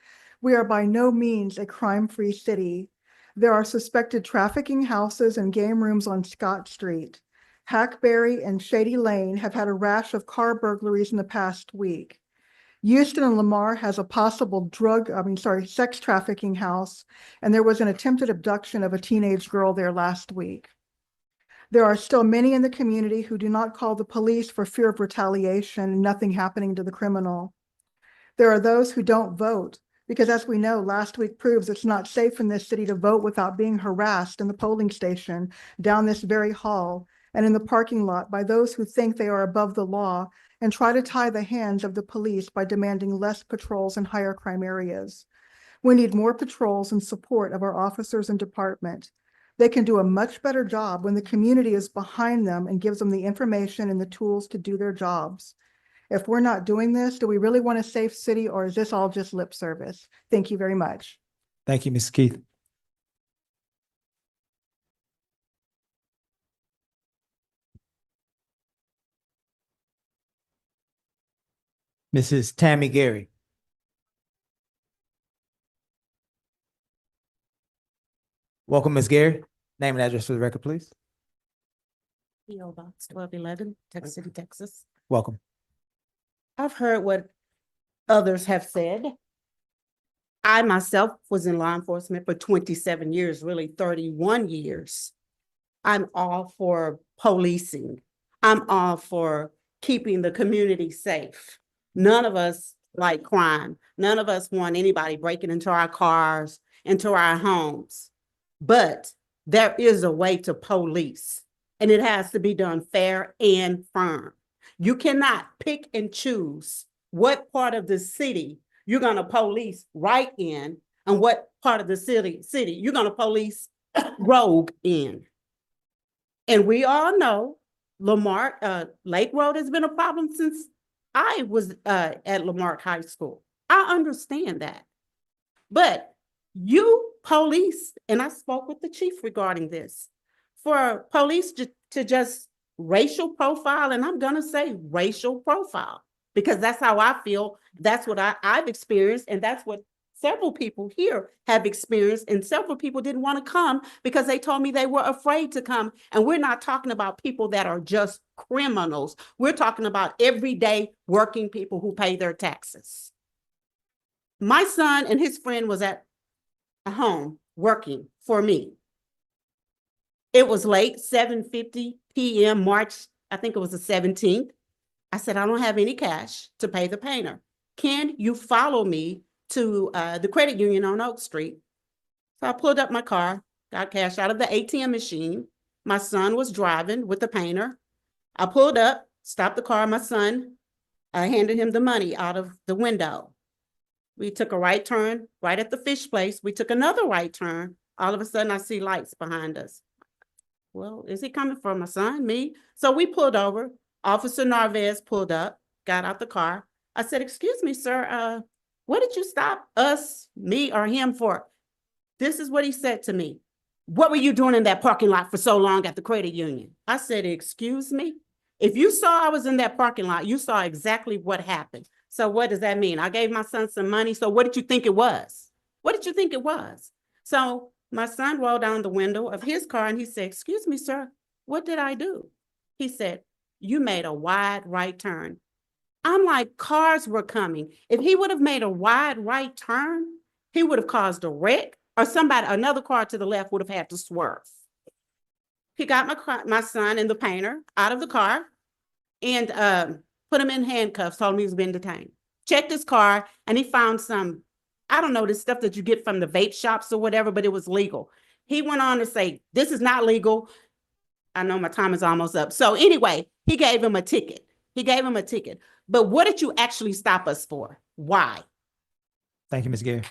S15: we are by no means a crime-free city. There are suspected trafficking houses and game rooms on Scott Street. Hackberry and Shady Lane have had a rash of car burglaries in the past week. Houston and Lamar has a possible sex trafficking house, and there was an attempted abduction of a teenage girl there last week. There are still many in the community who do not call the police for fear of retaliation and nothing happening to the criminal. There are those who don't vote because, as we know, last week proves it's not safe in this city to vote without being harassed in the polling station, down this very hall, and in the parking lot by those who think they are above the law and try to tie the hands of the police by demanding less patrols in higher crime areas. We need more patrols and support of our officers and department. They can do a much better job when the community is behind them and gives them the information and the tools to do their jobs. If we're not doing this, do we really want a safe city, or is this all just lip service? Thank you very much.
S5: Thank you, Ms. Keith. Mrs. Tammy Gary. Welcome, Ms. Gary. Name and address for the record, please.
S16: P.O. Box 1211, Texas City, Texas.
S5: Welcome.
S16: I've heard what others have said. I myself was in law enforcement for 27 years, really 31 years. I'm all for policing. I'm all for keeping the community safe. None of us like crime. None of us want anybody breaking into our cars, into our homes. But there is a way to police, and it has to be done fair and firm. You cannot pick and choose what part of the city you're going to police right in and what part of the city you're going to police rogue in. And we all know Lake Road has been a problem since I was at Lamarque High School. I understand that. But you police, and I spoke with the chief regarding this, for police to just racial profile, and I'm going to say racial profile, because that's how I feel. That's what I've experienced, and that's what several people here have experienced, and several people didn't want to come because they told me they were afraid to come. And we're not talking about people that are just criminals. We're talking about everyday working people who pay their taxes. My son and his friend was at home working for me. It was late, 7:50 p.m. March, I think it was the 17th. I said, I don't have any cash to pay the painter. Can you follow me to the credit union on Oak Street? So I pulled up my car, got cash out of the ATM machine. My son was driving with the painter. I pulled up, stopped the car. My son, I handed him the money out of the window. We took a right turn right at the fish place. We took another right turn. All of a sudden, I see lights behind us. Well, is he coming for my son, me? So we pulled over. Officer Narvaez pulled up, got out the car. I said, excuse me, sir, what did you stop us, me, or him for? This is what he said to me. What were you doing in that parking lot for so long at the credit union? I said, excuse me? If you saw I was in that parking lot, you saw exactly what happened. So what does that mean? I gave my son some money. So what did you think it was? What did you think it was? So my son rolled down the window of his car and he said, excuse me, sir, what did I do? He said, you made a wide right turn. I'm like, cars were coming. If he would have made a wide right turn, he would have caused a wreck, or another car to the left would have had to swerve. He got my son and the painter out of the car and put him in handcuffs, told him he was being detained. Checked his car and he found some, I don't know, this stuff that you get from the vape shops or whatever, but it was legal. He went on to say, this is not legal. I know my time is almost up. So anyway, he gave him a ticket. He gave him a ticket. But what did you actually stop us for? Why?
S5: Thank you, Ms. Gary.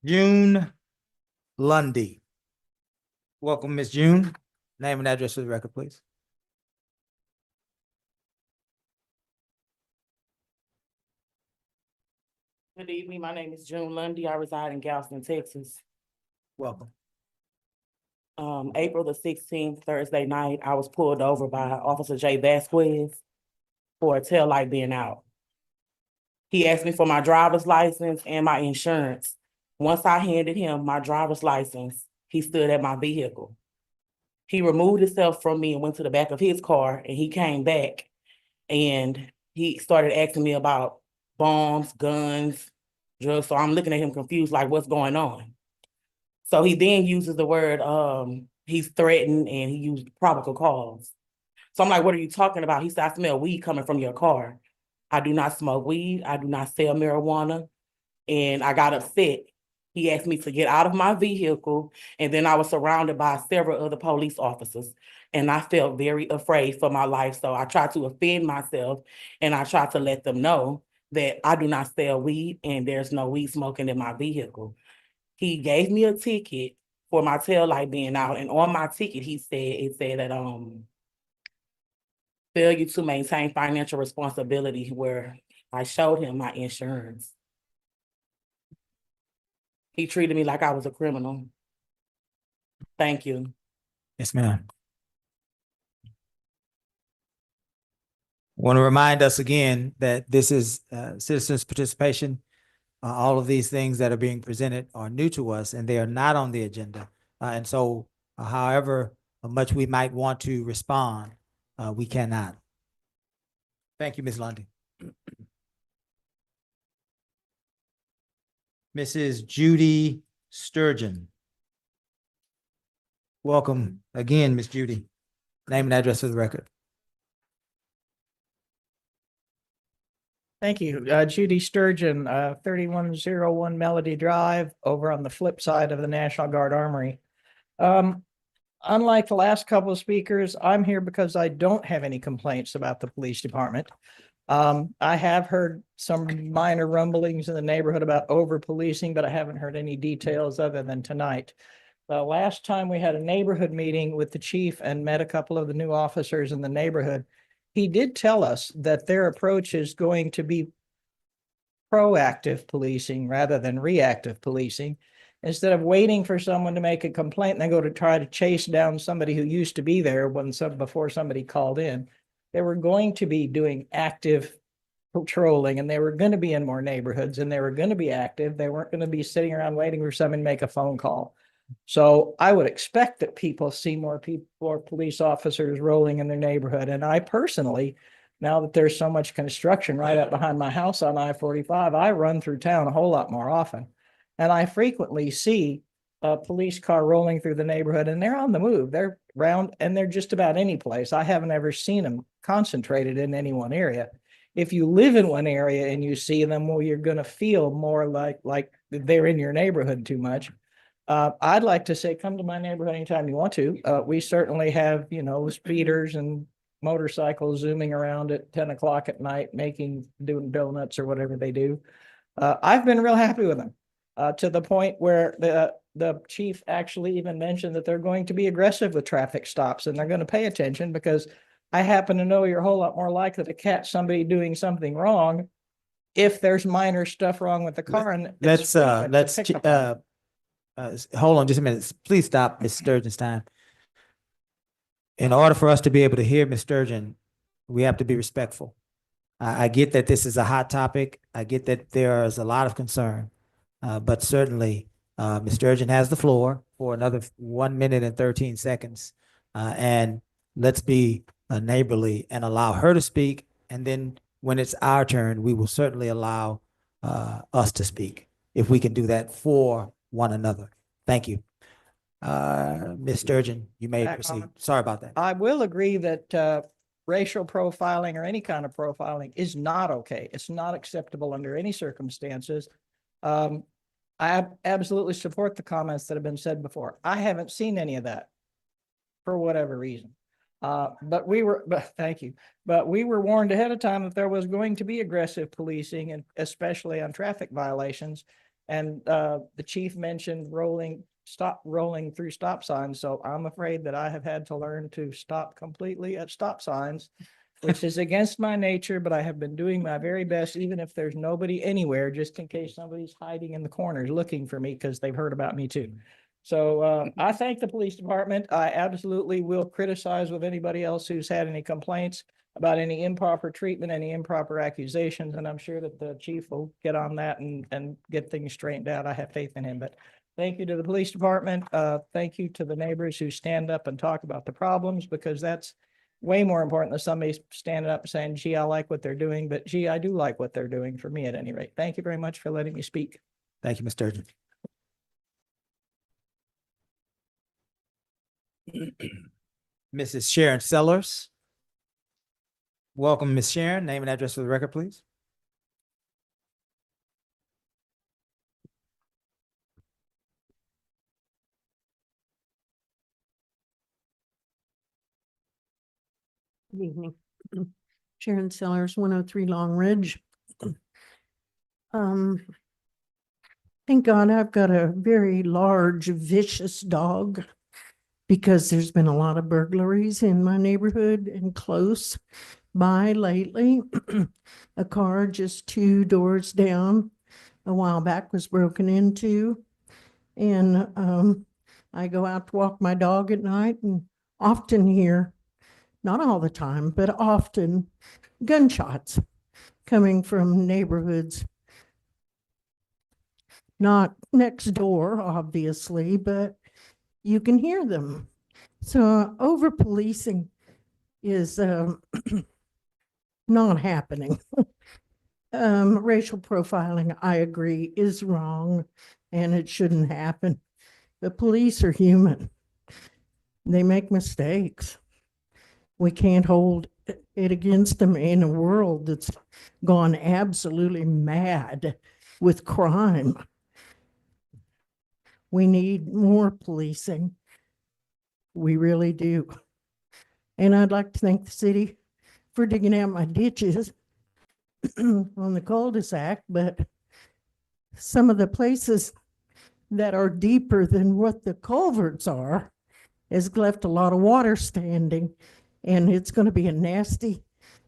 S5: June Lundy. Welcome, Ms. June. Name and address for the record, please.
S17: Good evening. My name is June Lundy. I reside in Galveston, Texas.
S5: Welcome.
S17: April the 16th, Thursday night, I was pulled over by Officer J. Vasquez for a tail light being out. He asked me for my driver's license and my insurance. Once I handed him my driver's license, he stood at my vehicle. He removed himself from me and went to the back of his car, and he came back and he started asking me about bombs, guns, drugs. So I'm looking at him confused, like, what's going on? So he then uses the word, he's threatened, and he used probable cause. So I'm like, what are you talking about? He said, I smell weed coming from your car. I do not smoke weed. I do not sell marijuana. And I got upset. He asked me to get out of my vehicle, and then I was surrounded by several other police officers. And I felt very afraid for my life. So I tried to offend myself, and I tried to let them know that I do not sell weed and there's no weed smoking in my vehicle. He gave me a ticket for my tail light being out, and on my ticket, it said that failure to maintain financial responsibility, where I showed him my insurance. He treated me like I was a criminal. Thank you.
S5: Yes, ma'am. Want to remind us again that this is citizens' participation. All of these things that are being presented are new to us, and they are not on the agenda. And so however much we might want to respond, we cannot. Thank you, Ms. Lundy. Mrs. Judy Sturgeon. Welcome again, Ms. Judy. Name and address for the record.
S18: Thank you. Judy Sturgeon, 3101 Melody Drive, over on the flip side of the National Guard Armory. Unlike the last couple of speakers, I'm here because I don't have any complaints about the police department. I have heard some minor rumblings in the neighborhood about over-policing, but I haven't heard any details other than tonight. The last time we had a neighborhood meeting with the chief and met a couple of the new officers in the neighborhood, he did tell us that their approach is going to be proactive policing rather than reactive policing. Instead of waiting for someone to make a complaint and then go to try to chase down somebody who used to be there before somebody called in, they were going to be doing active patrolling, and they were going to be in more neighborhoods, and they were going to be active. They weren't going to be sitting around waiting for someone to make a phone call. So I would expect that people see more police officers rolling in their neighborhood. And I personally, now that there's so much construction right up behind my house on I-45, I run through town a whole lot more often. And I frequently see a police car rolling through the neighborhood, and they're on the move. They're around, and they're just about any place. I haven't ever seen them concentrated in any one area. If you live in one area and you see them, well, you're going to feel more like they're in your neighborhood too much. I'd like to say, come to my neighborhood anytime you want to. We certainly have, speeders and motorcycles zooming around at 10 o'clock at night, doing donuts or whatever they do. I've been real happy with them, to the point where the chief actually even mentioned that they're going to be aggressive with traffic stops, and they're going to pay attention, because I happen to know you're a whole lot more likely to catch somebody doing something wrong if there's minor stuff wrong with the car. And
S5: hold on just a minute. Please stop, Ms. Sturgeon's time. In order for us to be able to hear Ms. Sturgeon, we have to be respectful. I get that this is a hot topic. I get that there is a lot of concern, but certainly Ms. Sturgeon has the floor for another 1 minute and 13 seconds. And let's be neighborly and allow her to speak. And then when it's our turn, we will certainly allow us to speak, if we can do that for one another. Thank you. Ms. Sturgeon, you may proceed. Sorry about that.
S18: I will agree that racial profiling or any kind of profiling is not okay. It's not acceptable under any circumstances. I absolutely support the comments that have been said before. I haven't seen any of that for whatever reason. But thank you. But we were warned ahead of time that there was going to be aggressive policing, and especially on traffic violations. And the chief mentioned stop rolling through stop signs. So I'm afraid that I have had to learn to stop completely at stop signs, which is against my nature, but I have been doing my very best, even if there's nobody anywhere, just in case somebody's hiding in the corners looking for me because they've heard about me too. So I thank the police department. I absolutely will criticize with anybody else who's had any complaints about any improper treatment, any improper accusations, and I'm sure that the chief will get on that and get things straightened out. I have faith in him, but thank you to the police department. Thank you to the neighbors who stand up and talk about the problems, because that's way more important than somebody standing up and saying, gee, I like what they're doing, but gee, I do like what they're doing, for me at any rate. Thank you very much for letting me speak.
S5: Thank you, Ms. Sturgeon. Mrs. Sharon Sellers. Welcome, Ms. Sharon. Name and address for the record, please.
S19: Good evening. Sharon Sellers, 103 Long Ridge. Thank God I've got a very large, vicious dog, because there's been a lot of burglaries in my neighborhood and close by lately. A car just 2 doors down a while back was broken into. And I go out to walk my dog at night and often hear, not all the time, but often, gunshots coming from neighborhoods not next door, obviously, but you can hear them. So over policing is not happening. Racial profiling, I agree, is wrong and it shouldn't happen. The police are human. They make mistakes. We can't hold it against them in a world that's gone absolutely mad with crime. We need more policing. We really do. And I'd like to thank the city for digging out my ditches on the cul-de-sac, but some of the places that are deeper than what the culverts are has left a lot of water standing, and it's going to be a nasty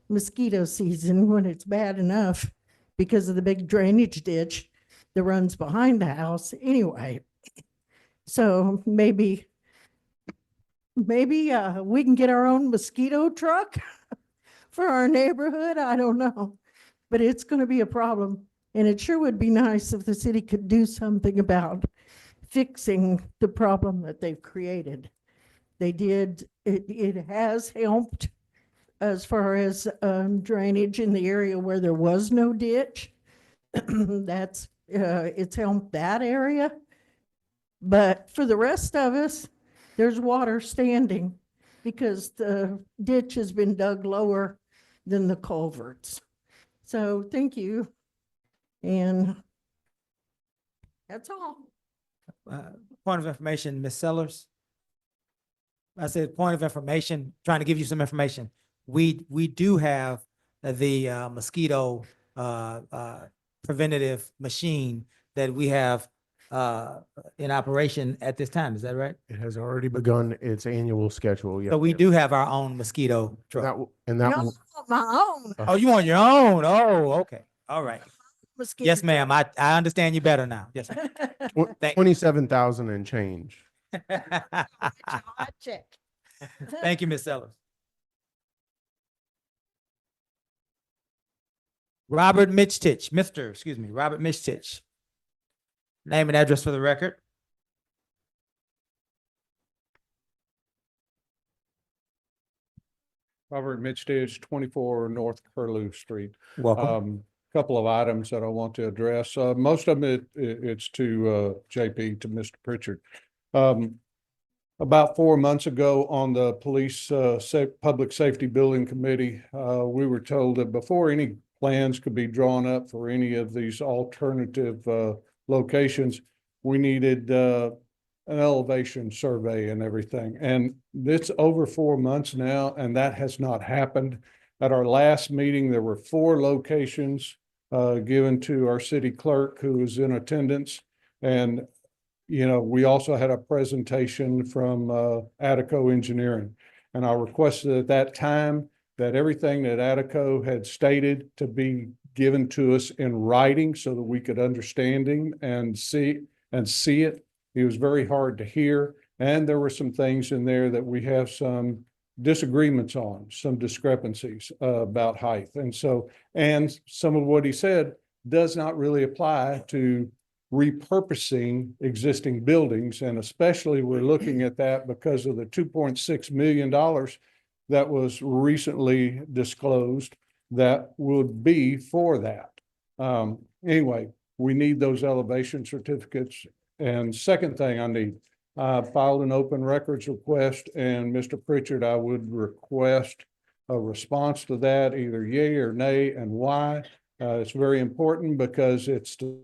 S19: mosquito season when it's bad enough because of the big drainage ditch that runs behind the house anyway. So maybe we can get our own mosquito truck for our neighborhood. I don't know, but it's going to be a problem. And it sure would be nice if the city could do something about fixing the problem that they've created. They did, it has helped as far as drainage in the area where there was no ditch. It's helped that area. But for the rest of us, there's water standing because the ditch has been dug lower than the culverts. So thank you. And that's all.
S5: Point of information, Ms. Sellers. I said point of information, trying to give you some information. We do have the mosquito preventative machine that we have in operation at this time. Is that right?
S14: It has already begun its annual schedule.
S5: So we do have our own mosquito truck.
S19: No, my own.
S5: Oh, you want your own? Oh, okay. All right.
S19: Mosquito
S5: Yes, ma'am. I understand you better now. Yes. Ma'am.
S14: 27,000 and change.
S19: I check.
S5: Thank you, Ms. Sellers. Robert Michtich, Robert Michtich. Name and address for the record.
S20: Robert Michtich, 24 North Curlew Street.
S5: Welcome.
S20: Couple of items that I want to address. Most of it's to JP, to Mr. Pritchard. About 4 months ago on the police public safety building committee, we were told that before any plans could be drawn up for any of these alternative locations, we needed, an elevation survey and everything. And it's over 4 months now, and that has not happened. At our last meeting, there were 4 locations given to our city clerk who was in attendance. And, you know, we also had a presentation from Attico Engineering. And I requested at that time that everything that Attico had stated to be given to us in writing so that we could understand him and see it. He was very hard to hear. And there were some things in there that we have some disagreements on, some discrepancies about height. And so, and some of what he said does not really apply to repurposing existing buildings. And especially we're looking at that because of the $2.6 million that was recently disclosed that would be for that. Anyway, we need those elevation certificates. And second thing I need, I filed an open records request, and Mr. Pritchard, I would request a response to that, either yay or nay, and why. It's very important because it's the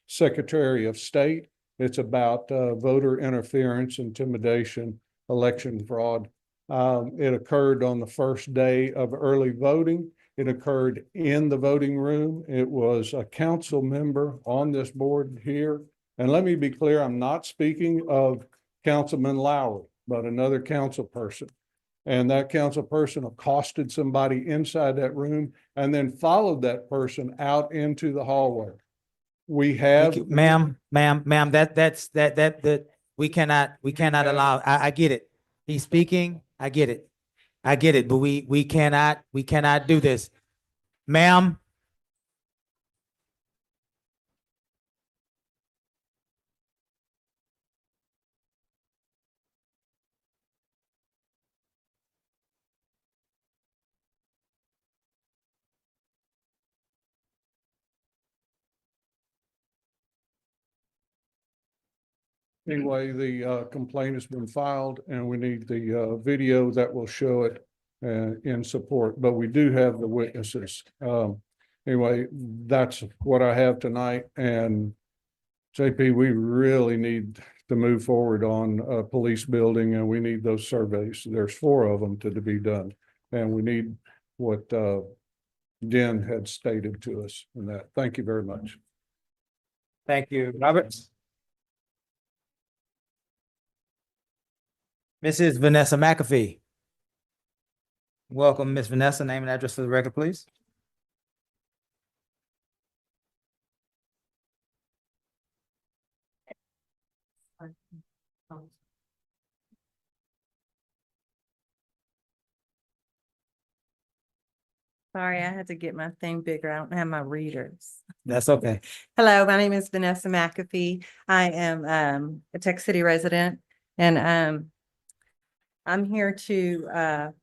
S20: Secretary of State. It's about voter interference, intimidation, election fraud. It occurred on the first day of early voting. It occurred in the voting room. It was a council member on this board here. And let me be clear, I'm not speaking of Councilman Lowry, but another council person. And that council person accosted somebody inside that room and then followed that person out into the hallway. We have,
S5: Ma'am, that we cannot allow, I get it. He's speaking, I get it. But we cannot do this. Ma'am.
S20: anyway, the complaint has been filed and we need the video that will show it in support, but we do have the witnesses. Anyway, that's what I have tonight. And JP, we really need to move forward on a police building, and we need those surveys. There's 4 of them to be done. And we need what Jen had stated to us in that. Thank you very much.
S5: Thank you, Robert. Mrs. Vanessa McAfee. Welcome, Miss Vanessa. Name and address for the record, please.
S21: Sorry, I had to get my thing bigger. I don't have my readers.
S5: That's okay.
S21: Hello, my name is Vanessa McAfee. I am a Tech City resident, and I'm here to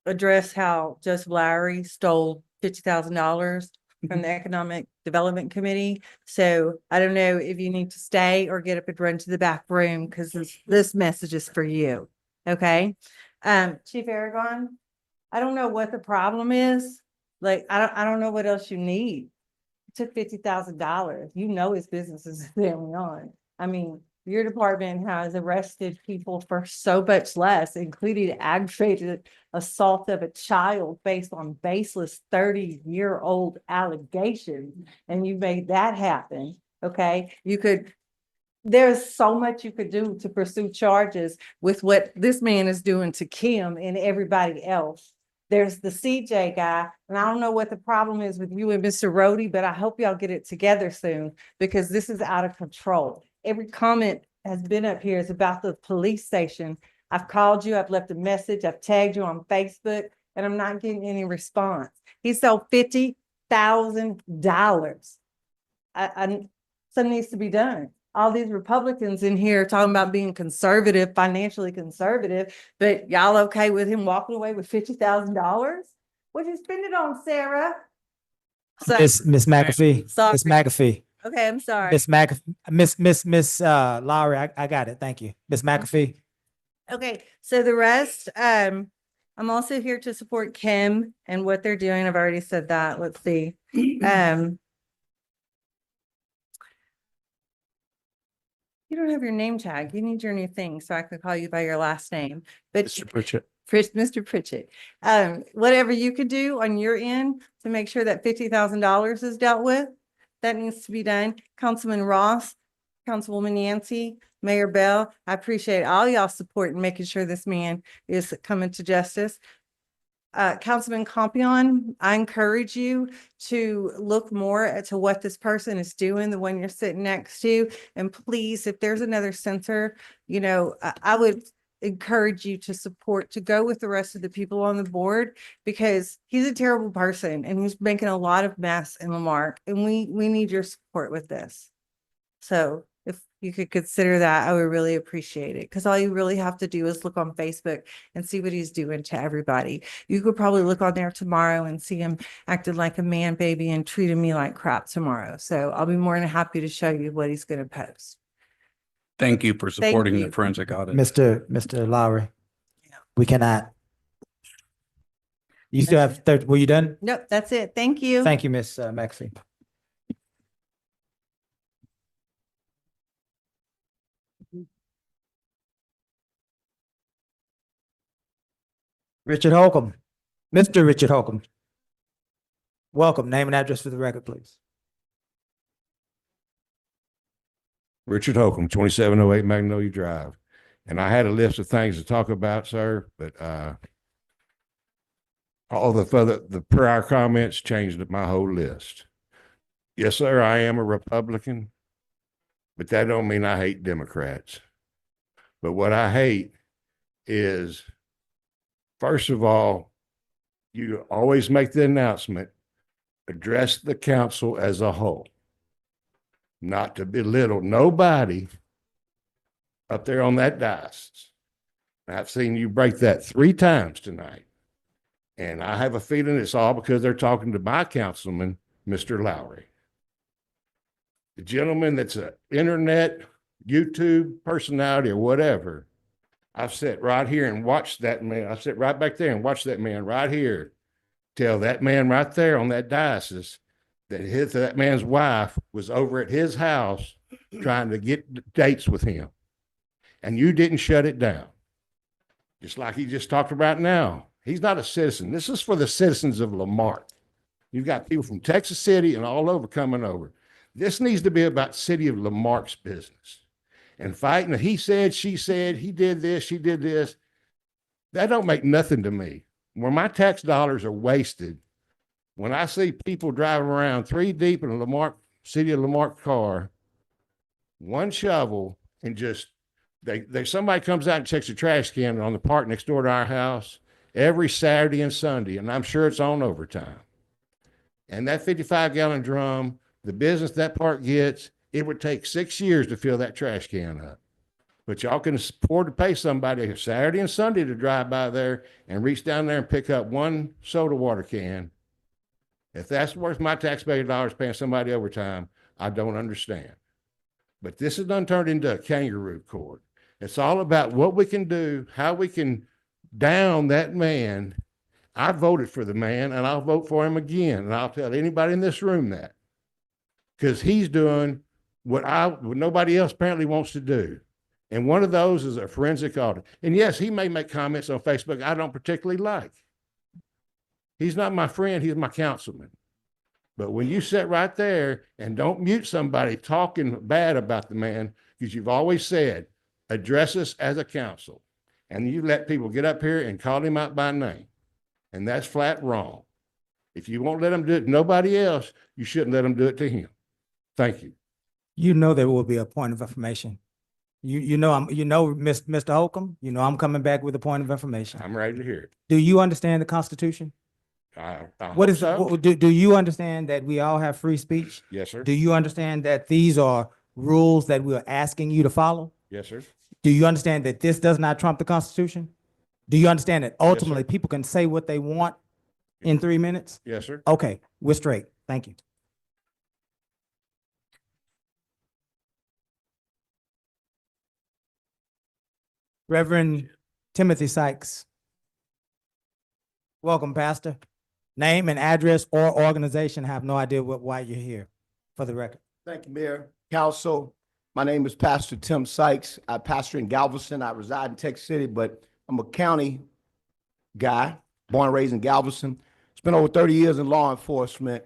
S21: address how Joseph Lowry stole $50,000 from the Economic Development Committee. So I don't know if you need to stay or get up and run to the back room, because this message is for you. Okay. Chief Aragon, I don't know what the problem is. Like, I don't know what else you need. It took $50,000. You know his business is family on. I mean, your department has arrested people for so much less, including aggravated assault of a child based on baseless 30-year-old allegations, and you made that happen. Okay, there's so much you could do to pursue charges with what this man is doing to Kim and everybody else. There's the CJ guy, and I don't know what the problem is with you and Mr. Rhodey, but I hope y'all get it together soon, because this is out of control. Every comment has been up here is about the police station. I've called you, I've left a message, I've tagged you on Facebook, and I'm not getting any response. He sold $50,000. Something needs to be done. All these Republicans in here talking about being conservative, financially conservative, but y'all okay with him walking away with $50,000? What'd you spend it on, Sarah? So,
S5: Miss McAfee.
S21: Sorry.
S5: Miss McAfee.
S21: Okay, I'm sorry.
S5: Miss McAfee. Miss Lowry. I got it. Thank you, Miss McAfee.
S21: Okay, so the rest, I'm I'm also here to support Kim and what they're doing. I've already said that. Let's see. You don't have your name tag. You need your new thing so I can call you by your last name. But
S14: Mr. Pritchett.
S21: Mr. Pritchett, whatever you could do on your end to make sure that $50,000 is dealt with, that needs to be done. Councilman Ross, Councilwoman Yancey, Mayor Bell, I appreciate all y'all support in making sure this man is coming to justice. Councilman Compion, I encourage you to look more into what this person is doing, the one you're sitting next to. And please, if there's another censor, I would encourage you to go with the rest of the people on the board, because he's a terrible person and he's making a lot of mess in Lamarck, and we need your support with this. So if you could consider that, I would really appreciate it, because all you really have to do is look on Facebook and see what he's doing to everybody. You could probably look on there tomorrow and see him acting like a man baby and treating me like crap tomorrow. So I'll be more than happy to show you what he's going to post.
S13: Thank you for supporting
S21: you.
S13: the forensic audit.
S5: Mr. Lowry, we cannot. You still have 30, were you done?
S21: Nope, that's it. Thank you.
S5: Thank you, Ms. Maxey. Richard Holcomb, Mr. Richard Holcomb. Welcome. Name and address for the record, please.
S1: Richard Holcomb, 2708 Magnolia Drive. And I had a list of things to talk about, sir, but all the prior comments changed my whole list. Yes, sir, I am a Republican, but that don't mean I hate Democrats. But what I hate is, first of all, you always make the announcement, address the council as a whole, not to belittle nobody up there on that dais. I've seen you break that 3 times tonight. And I have a feeling it's all because they're talking to my councilman, Mr. Lowry. The gentleman that's an internet, YouTube personality or whatever, I've sat right here and watched that man. I sit right back there and watched that man right here tell that man right there on that diocese that that man's wife was over at his house trying to get dates with him. And you didn't shut it down. Just like he just talked about now. He's not a citizen. This is for the citizens of Lamarck. You've got people from Texas City and all over coming over. This needs to be about city of Lamarck's business. And fighting, he said, she said, he did this, she did this. That don't make nothing to me. Where my tax dollars are wasted, when I see people driving around 3 deep in a Lamarck, city of Lamarck car, 1 shovel, and just, somebody comes out and checks a trash can on the park next door to our house every Saturday and Sunday, and I'm sure it's on overtime. And that 55-gallon drum, the business that park gets, it would take 6 years to fill that trash can up. But y'all can afford to pay somebody Saturday and Sunday to drive by there and reach down there and pick up 1 soda water can. If that's worth my taxpayer dollars paying somebody overtime, I don't understand. But this is done turned into a kangaroo court. It's all about what we can do, how we can down that man. I voted for the man and I'll vote for him again. And I'll tell anybody in this room that, because he's doing what nobody else apparently wants to do. And one of those is a forensic audit. And yes, he may make comments on Facebook I don't particularly like. He's not my friend, he's my councilman. But when you sit right there and don't mute somebody talking bad about the man, because you've always said, address us as a council. And you let people get up here and call him out by name. And that's flat wrong. If you won't let them do it to nobody else, you shouldn't let them do it to him. Thank you.
S5: You know there will be a point of information. Mr. Holcomb, I'm coming back with a point of information.
S1: I'm ready to hear it.
S5: Do you understand the Constitution?
S1: I
S5: What
S1: hope
S5: is
S1: so.
S5: do you understand that we all have free speech?
S1: Yes, sir.
S5: Do you understand that these are rules that we're asking you to follow?
S1: Yes, sir.
S5: Do you understand that this does not trump the Constitution? Do you understand that ultimately people can say what they want in 3 minutes?
S1: Yes, sir.
S5: Okay, we're straight. Thank you. Reverend Timothy Sykes. Welcome, Pastor. Name and address or organization. Have no idea why you're here, for the record.
S2: Thank you, Mayor, Council. My name is Pastor Tim Sykes. I pastor in Galveston. I reside in Texas City, but I'm a county guy, born and raised in Galveston. Spent over 30 years in law enforcement,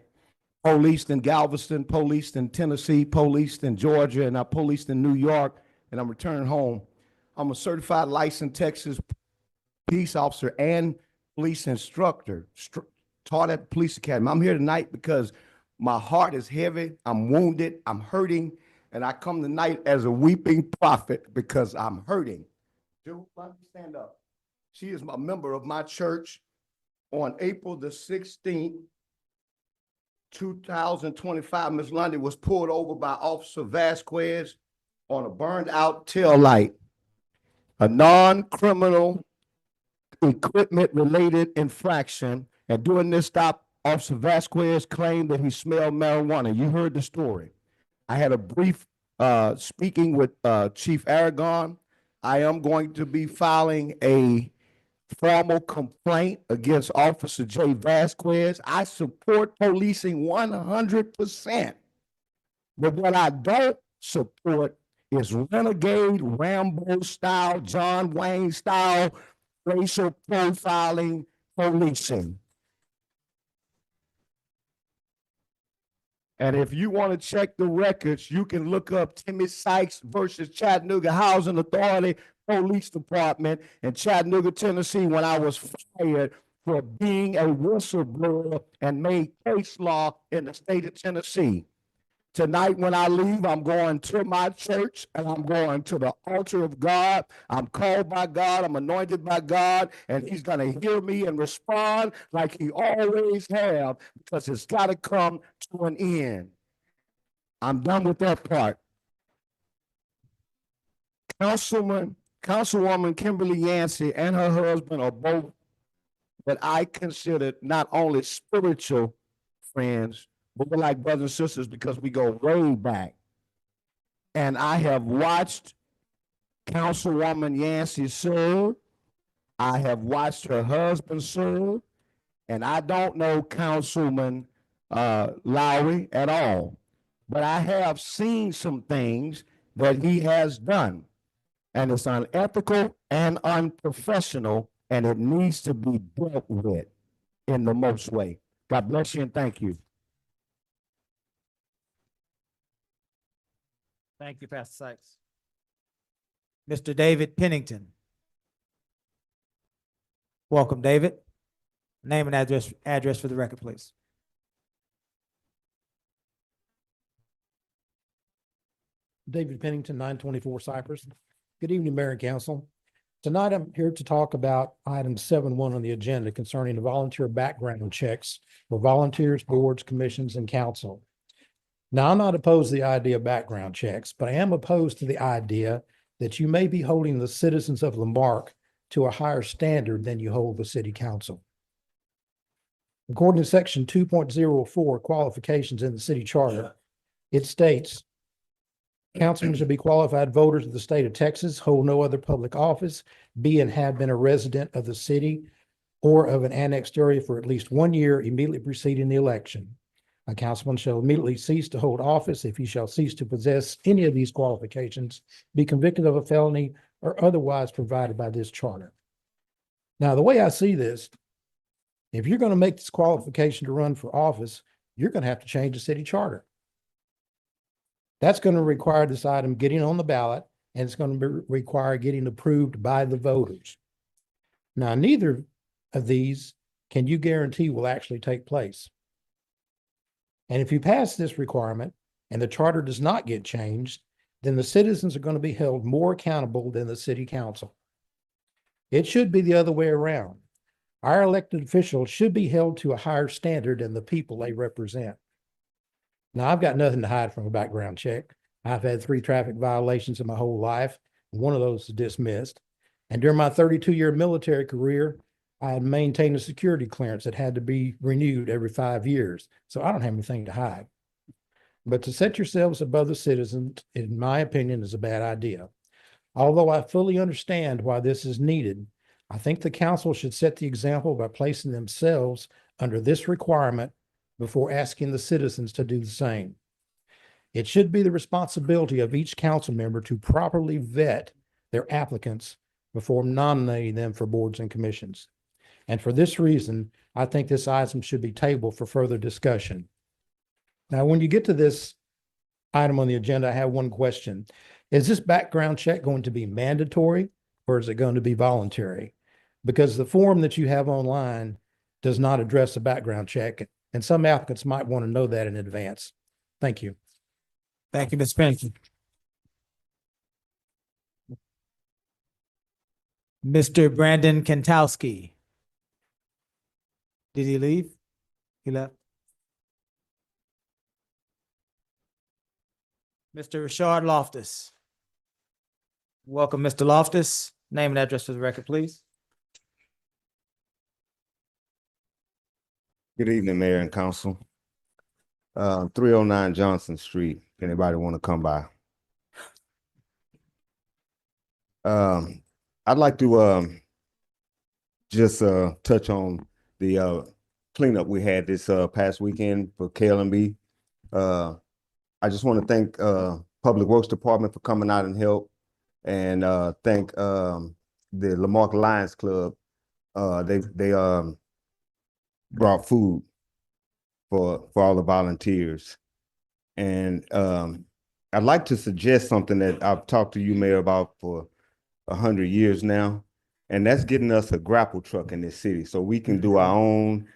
S2: policed in Galveston, policed in Tennessee, policed in Georgia, and I policed in New York, and I'm returning home. I'm a certified licensed Texas peace officer and police instructor, taught at the police academy. I'm here tonight because my heart is heavy, I'm wounded, I'm hurting, and I come tonight as a weeping prophet because I'm hurting. Jill, stand up. She is a member of my church. On April the 16th, 2025, Ms. Lundy was pulled over by Officer Vasquez on a burned out tail light, a non-criminal equipment related infraction. And during this stop, Officer Vasquez claimed that he smelled marijuana. You heard the story. I had a brief speaking with Chief Aragon. I am going to be filing a formal complaint against Officer J. Vasquez. I support policing 100%. But what I don't support is renegade, Rambo style, John Wayne style, racial profiling policing. And if you want to check the records, you can look up Timmy Sykes versus Chattanooga Housing Authority Police Department in Chattanooga, Tennessee, when I was fired for being a whistleblower and made case law in the state of Tennessee. Tonight, when I leave, I'm going to my church and I'm going to the altar of God. I'm called by God, I'm anointed by God, and he's going to hear me and respond like he always have, because it's got to come to an end. I'm done with that part. Councilwoman Kimberly Yancey and her husband are both what I consider not only spiritual friends, but we're like brothers and sisters because we go way back. And I have watched Councilwoman Yancey serve. I have watched her husband serve. And I don't know Councilman Lowry at all. But I have seen some things that he has done. And it's unethical and unprofessional, and it needs to be dealt with in the most way. God bless you and thank you.
S5: Thank you, Pastor Sykes. Mr. David Pennington. Welcome, David. Name and address for the record, please.
S22: David Pennington, 924 Cypress. Good evening, Mayor and Council. Tonight, I'm here to talk about item 7.1 on the agenda concerning the volunteer background checks for volunteers, boards, commissions, and council. Now, I'm not opposed to the idea of background checks, but I am opposed to the idea that you may be holding the citizens of Lamarque to a higher standard than you hold the city council. According to section 2.04 qualifications in the city charter, it states, councilmen should be qualified voters of the state of Texas, hold no other public office, be and have been a resident of the city or of an annexed area for at least 1 year immediately preceding the election. A councilman shall immediately cease to hold office if he shall cease to possess any of these qualifications, be convicted of a felony, or otherwise provided by this charter. Now, the way I see this, if you're going to make this qualification to run for office, you're going to have to change the city charter. That's going to require this item getting on the ballot, and it's going to require getting approved by the voters. Now, neither of these can you guarantee will actually take place. And if you pass this requirement and the charter does not get changed, then the citizens are going to be held more accountable than the city council. It should be the other way around. Our elected officials should be held to a higher standard than the people they represent. Now, I've got nothing to hide from a background check. I've had 3 traffic violations in my whole life. One of those is dismissed. And during my 32-year military career, I had maintained a security clearance that had to be renewed every 5 years. So I don't have anything to hide. But to set yourselves above the citizens, in my opinion, is a bad idea. Although I fully understand why this is needed, I think the council should set the example by placing themselves under this requirement before asking the citizens to do the same. It should be the responsibility of each council member to properly vet their applicants before nominating them for boards and commissions. And for this reason, I think this item should be tabled for further discussion. Now, when you get to this item on the agenda, I have one question. Is this background check going to be mandatory or is it going to be voluntary? Because the form that you have online does not address a background check, and some applicants might want to know that in advance. Thank you.
S5: Thank you, Ms. Pennington. Mr. Brandon Kentowski. Did he leave? He left. Mr. Rashard Loftus. Welcome, Mr. Loftus. Name and address for the record, please.
S1: Good evening, Mayor and Council. 309 Johnson Street, if anybody want to come by. I'd like to just touch on the cleanup we had this past weekend for KLMB. I just want to thank Public Works Department for coming out and help, and thank the Lamarque Lions Club. They brought food for all the volunteers. And I'd like to suggest something that I've talked to you, Mayor, about for 100 years now, and that's getting us a grapple truck in this city so we can do our own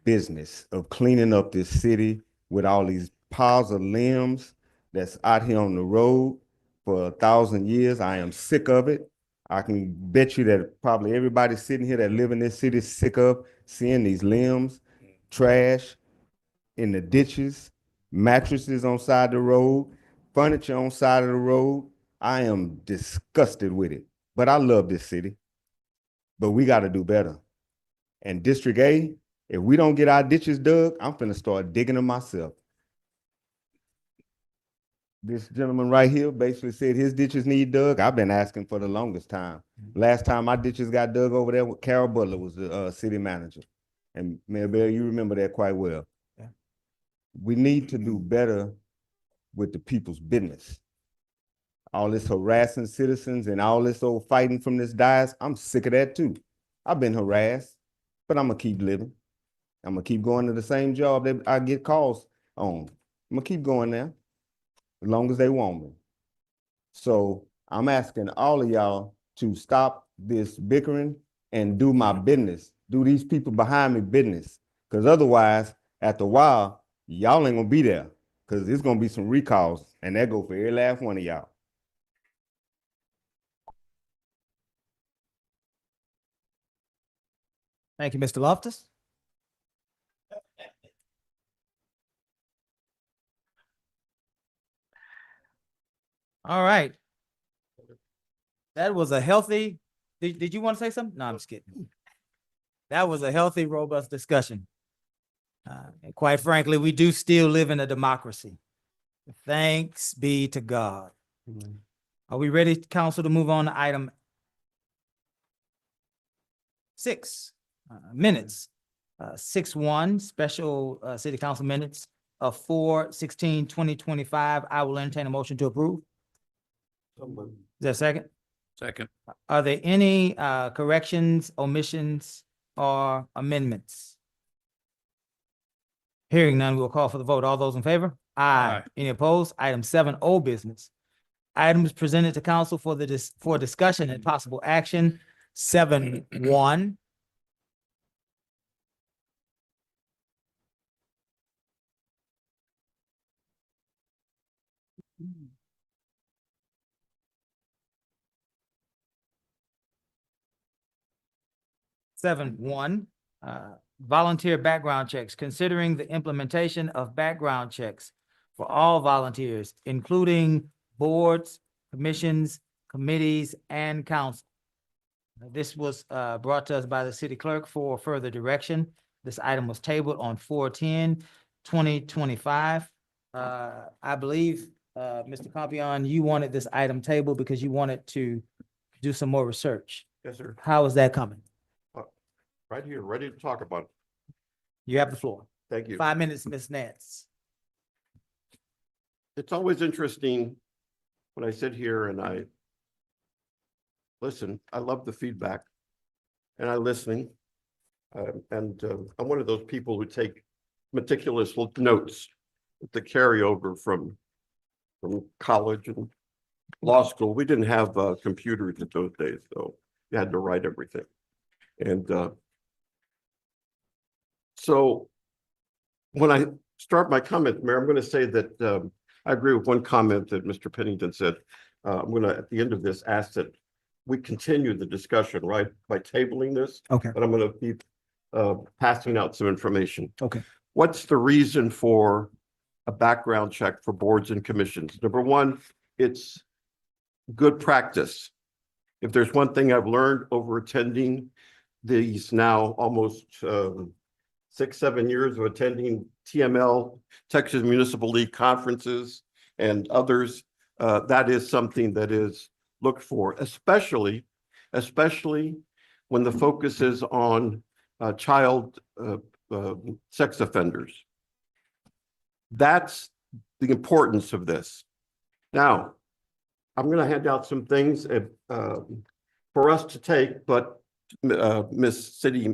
S1: business of cleaning up this city with all these piles of limbs that's out here on the road for 1,000 years. I am sick of it. I can bet you that probably everybody sitting here that live in this city is sick of seeing these limbs, trash in the ditches, mattresses on side of the road, furniture on side of the road. I am disgusted with it, but I love this city. But we got to do better. And District A, if we don't get our ditches dug, I'm finna start digging them myself. This gentleman right here basically said his ditches need dug. I've been asking for the longest time. Last time my ditches got dug over there, Carol Butler was the city manager. And Mayor Bell, you remember that quite well.
S5: Yeah.
S1: We need to do better with the people's business. All this harassing citizens and all this old fighting from this dais, I'm sick of that too. I've been harassed, but I'm gonna keep living. I'm gonna keep going to the same job that I get calls on. I'm gonna keep going there as long as they want me. So I'm asking all of y'all to stop this bickering and do my business. Do these people behind me business. Because otherwise, after a while, y'all ain't gonna be there. Because there's gonna be some recalls, and that go for every last one of y'all.
S5: Thank you, Mr. Loftus. All right. That was a healthy, did you want to say something? No, I'm just kidding. That was a healthy, robust discussion. And quite frankly, we do still live in a democracy. Thanks be to God. Are we ready, council, to move on to item 6, minutes? 6-1, special city council minutes of 4/16/2025. I will entertain a motion to approve. Is there a second?
S12: Second.
S5: Are there any corrections, omissions, or amendments? Hearing none, we'll call for the vote. All those in favor? Aye. Any opposed? Item 7, old business. Items presented to council for for discussion and possible action. 7-1. Volunteer background checks, considering the implementation of background checks for all volunteers, including boards, commissions, committees, and council. This was brought to us by the city clerk for further direction. This item was tabled on 4/10/2025. I believe, Mr. Compion, you wanted this item tabled because you wanted to do some more research.
S1: Yes, sir.
S5: How is that coming?
S1: Right here, ready to talk about it.
S5: You have the floor.
S1: Thank you.
S5: 5 minutes, Ms. Nance.
S1: It's always interesting when I sit here and I listen. I love the feedback and I listen. I'm one of those people who take meticulous notes to carry over from college and law school. We didn't have computers in those days, so you had to write everything. And so when I start my comment, Mayor, I'm going to say that I agree with one comment that Mr. Pennington said. I'm going to, at the end of this, ask that we continue the discussion, right, by tabling this.
S5: Okay.
S1: But I'm going to be passing out some information.
S5: Okay.
S1: What's the reason for a background check for boards and commissions? Number one, it's good practice. If there's one thing I've learned over attending these now almost 6-7 years of attending TML, Texas Municipal League conferences and others, that is something that is looked for, especially when the focus is on child sex offenders. That's the importance of this. Now, I'm going to hand out some things for us to take, but Miss City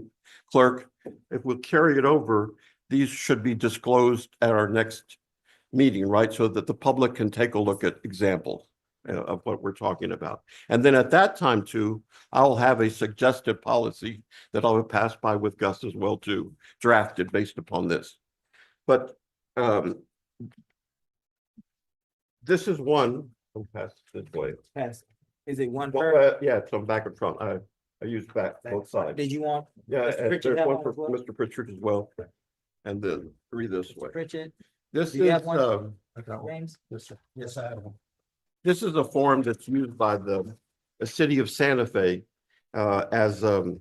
S1: Clerk, if we'll carry it over, these should be disclosed at our next meeting, right? So that the public can take a look at examples of what we're talking about. And then at that time too, I'll have a suggested policy that I'll pass by with Gus as well too, drafted based upon this. But this is one, I'll pass this way.
S5: Pass. Is it one
S1: Well,
S5: per?
S1: yeah, it's on back and front. I use back both sides.
S5: Did you want?
S1: Yeah,
S5: Mr.
S1: and
S5: Pritchard
S1: there's
S5: have
S1: one
S5: one
S1: for
S5: as well?
S1: Mr. Pritchard as well. And then three this way.
S5: Pritchard?
S1: This
S5: Do you
S1: is,
S5: have one?
S1: James?
S14: Yes, sir. Yes, I have one.
S1: This is a form that's used by the city of Santa Fe as a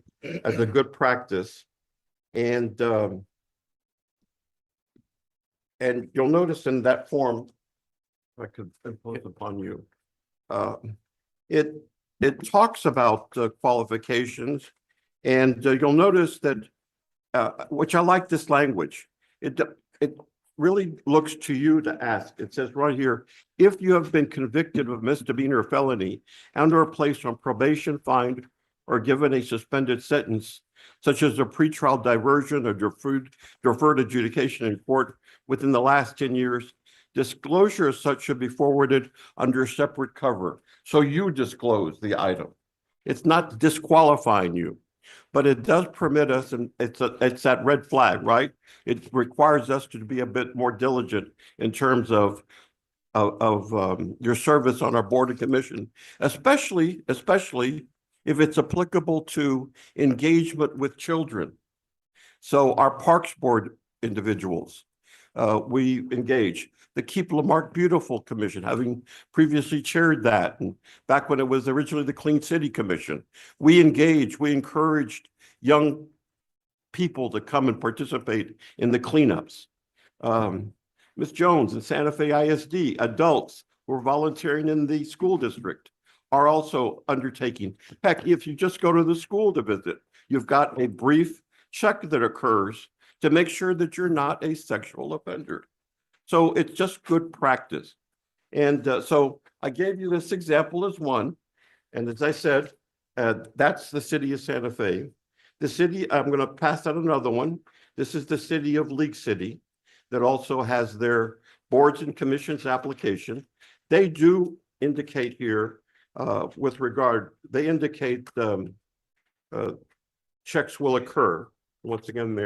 S1: good practice. And you'll notice in that form, if I could impose upon you, it talks about qualifications, and you'll notice that, which I like this language. It really looks to you to ask. It says right here, if you have been convicted of misdemeanor or felony and or placed on probation, fined, or given a suspended sentence, such as a pretrial diversion or deferred adjudication in court within the last 10 years, disclosure as such should be forwarded under separate cover. So you disclose the item. It's not disqualifying you, but it does permit us, and it's that red flag, right? It requires us to be a bit more diligent in terms of your service on our board and commission, especially if it's applicable to engagement with children. So our Parks Board individuals, we engage. The Keep Lamarck Beautiful Commission, having previously chaired that, and back when it was originally the Clean City Commission, we engaged, we encouraged young people to come and participate in the cleanups. Ms. Jones and Santa Fe ISD, adults who are volunteering in the school district are also undertaking. Heck, if you just go to the school to visit, you've got a brief check that occurs to make sure that you're not a sexual offender. So it's just good practice. And so I gave you this example as one. And as I said, that's the city of Santa Fe. The city, I'm going to pass out another one. This is the city of League City that also has their boards and commissions application. They do indicate here with regard, they indicate checks will occur. Once again,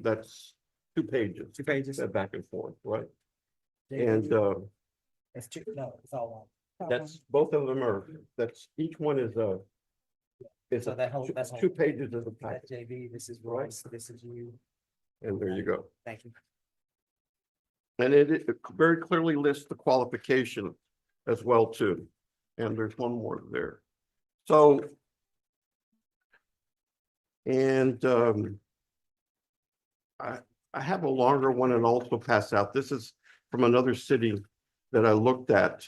S1: that's 2 pages.
S5: 2 pages.
S1: Back and forth, right?
S5: Yeah.
S1: And
S5: It's two, no, it's all one.
S1: that's, both of them are, that's, each one is
S5: So that whole, that's
S1: 2 pages of the
S5: That's
S1: packet.
S5: JV, this is Royce, this is you.
S1: And there you go.
S5: Thank you.
S1: And it very clearly lists the qualification as well too. And there's one more there. So, and I have a longer one and also pass out. This is from another city that I looked at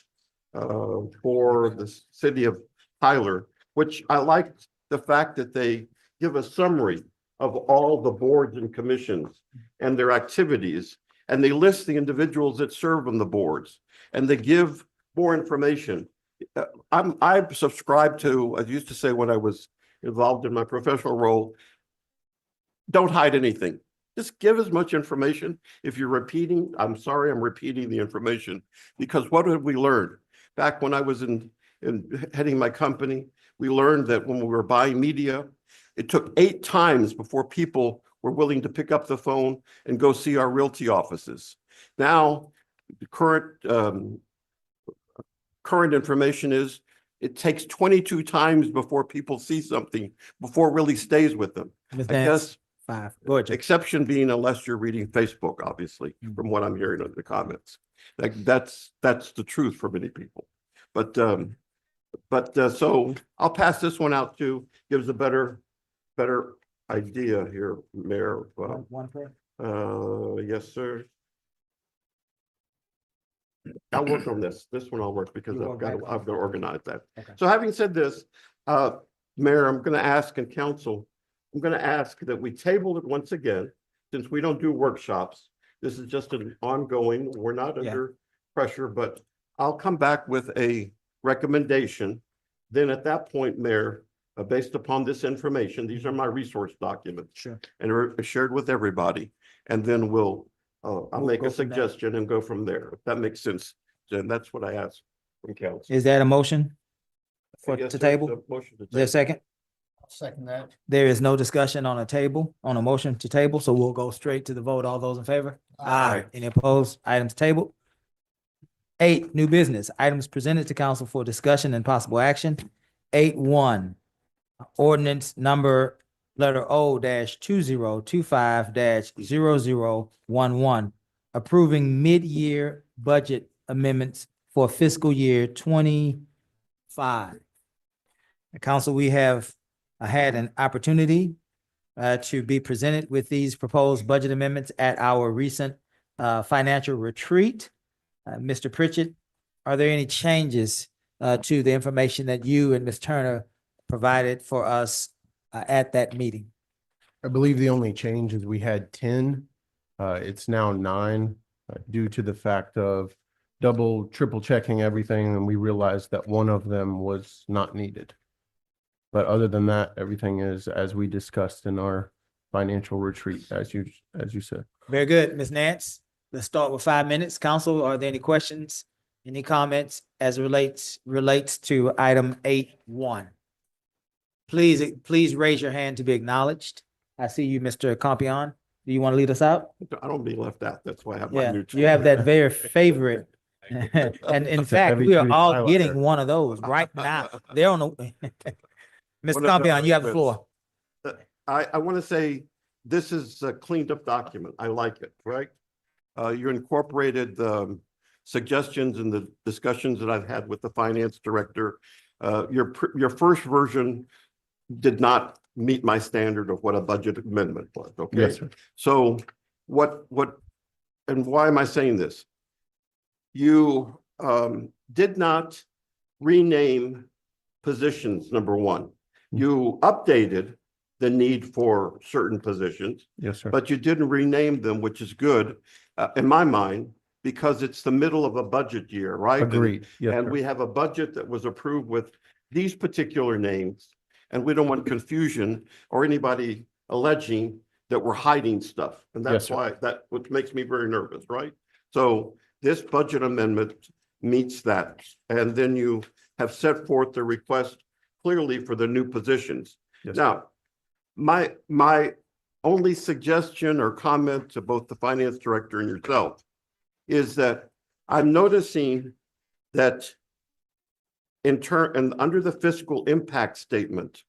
S1: for the city of Tyler.
S3: which I like the fact that they give a summary of all the boards and commissions and their activities. And they list the individuals that serve on the boards and they give more information. I subscribe to, I used to say when I was involved in my professional role, don't hide anything. Just give as much information. If you're repeating, I'm sorry, I'm repeating the information, because what have we learned? Back when I was in heading my company, we learned that when we were buying media, it took 8 times before people were willing to pick up the phone and go see our realty offices. Now, the current information is it takes 22 times before people see something before it really stays with them.
S5: Ms.
S3: I
S5: Nance,
S3: guess
S5: 5. Go ahead, Jay.
S3: exception being unless you're reading Facebook, obviously, from what I'm hearing in the comments. That's the truth for many people. But so I'll pass this one out too. Gives a better idea here, Mayor.
S5: One prayer.
S3: Yes, sir. I'll work on this. This one I'll work because I've got to organize that.
S5: Okay.
S3: So having said this, Mayor, I'm going to ask, and council, I'm going to ask that we table it once again, since we don't do workshops. This is just an ongoing, we're not under pressure, but I'll come back with a recommendation. Then at that point, Mayor, based upon this information, these are my resource documents.
S5: Sure.
S3: And are shared with everybody. And then I'll make a suggestion and go from there. If that makes sense, then that's what I ask from council.
S5: Is that a motion for
S3: Yes,
S5: to
S3: sir,
S5: table?
S3: it's a motion to
S5: Is there a
S3: table.
S5: second?
S8: Second that.
S5: There is no discussion on a motion to table, so we'll go straight to the vote. All those in favor? Aye. Any opposed? Items tabled. 8, new business. Items presented to council for discussion and possible action. 8.1, ordinance number letter O-2025-0011, approving mid-year budget amendments for fiscal year 25. Council, we have had an opportunity to be presented with these proposed budget amendments at our recent financial retreat. Mr. Pritchett, are there any changes to the information that you and Ms. Turner provided for us at that meeting?
S14: I believe the only change is we had 10. It's now 9 due to the fact of triple checking everything, and we realized that one of them was not needed. But other than that, everything is as we discussed in our financial retreat, as you said.
S5: Very good. Ms. Nance, let's start with 5 minutes. Council, are there any questions, any comments as it relates to item 8.1? Please raise your hand to be acknowledged. I see you, Mr. Compion. Do you want to lead us out?
S3: I don't be left out. That's why I have my
S5: Yeah,
S3: new.
S5: you have that very favorite. And in fact, we are all getting one of those right now. They're on the. Mr. Compion, you have the floor.
S3: I want to say this is a cleaned up document. I like it, right? You incorporated the suggestions and the discussions that I've had with the finance director. Your first version did not meet my standard of what a budget amendment was, okay?
S14: Yes, sir.
S3: So and why am I saying this? You did not rename positions, number one. You updated the need for certain positions.
S14: Yes, sir.
S3: But you didn't rename them, which is good, in my mind, because it's the middle of a budget year, right?
S14: Agreed. Yes,
S3: And
S14: sir.
S3: we have a budget that was approved with these particular names, and we don't want confusion or anybody alleging that we're hiding stuff. And
S14: Yes,
S3: that's
S14: sir.
S3: why what makes me very nervous, right? So this budget amendment meets that. And then you have set forth the request clearly for the new positions.
S14: Yes,
S3: Now, my only suggestion or comment to both the finance director and yourself is that I'm noticing that and under the fiscal impact statement,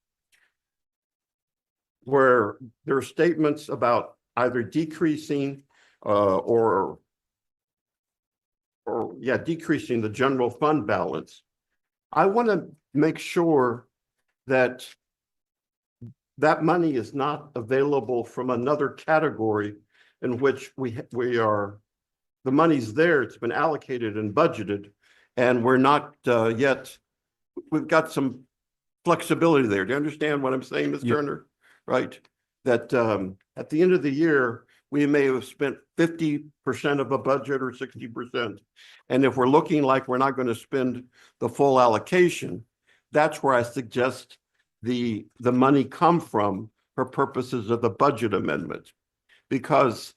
S3: where there are statements about either decreasing decreasing the general fund balance. I want to make sure that that money is not available from another category in which we are, the money's there, it's been allocated and budgeted, and we're not yet, we've got some flexibility there. Do you understand what I'm saying, Ms.
S14: Yeah.
S3: Turner? Right? That at the end of the year, we may have spent 50% of a budget or 60%. And if we're looking like we're not going to spend the full allocation, that's where I suggest the money come from for purposes of the budget amendment. Because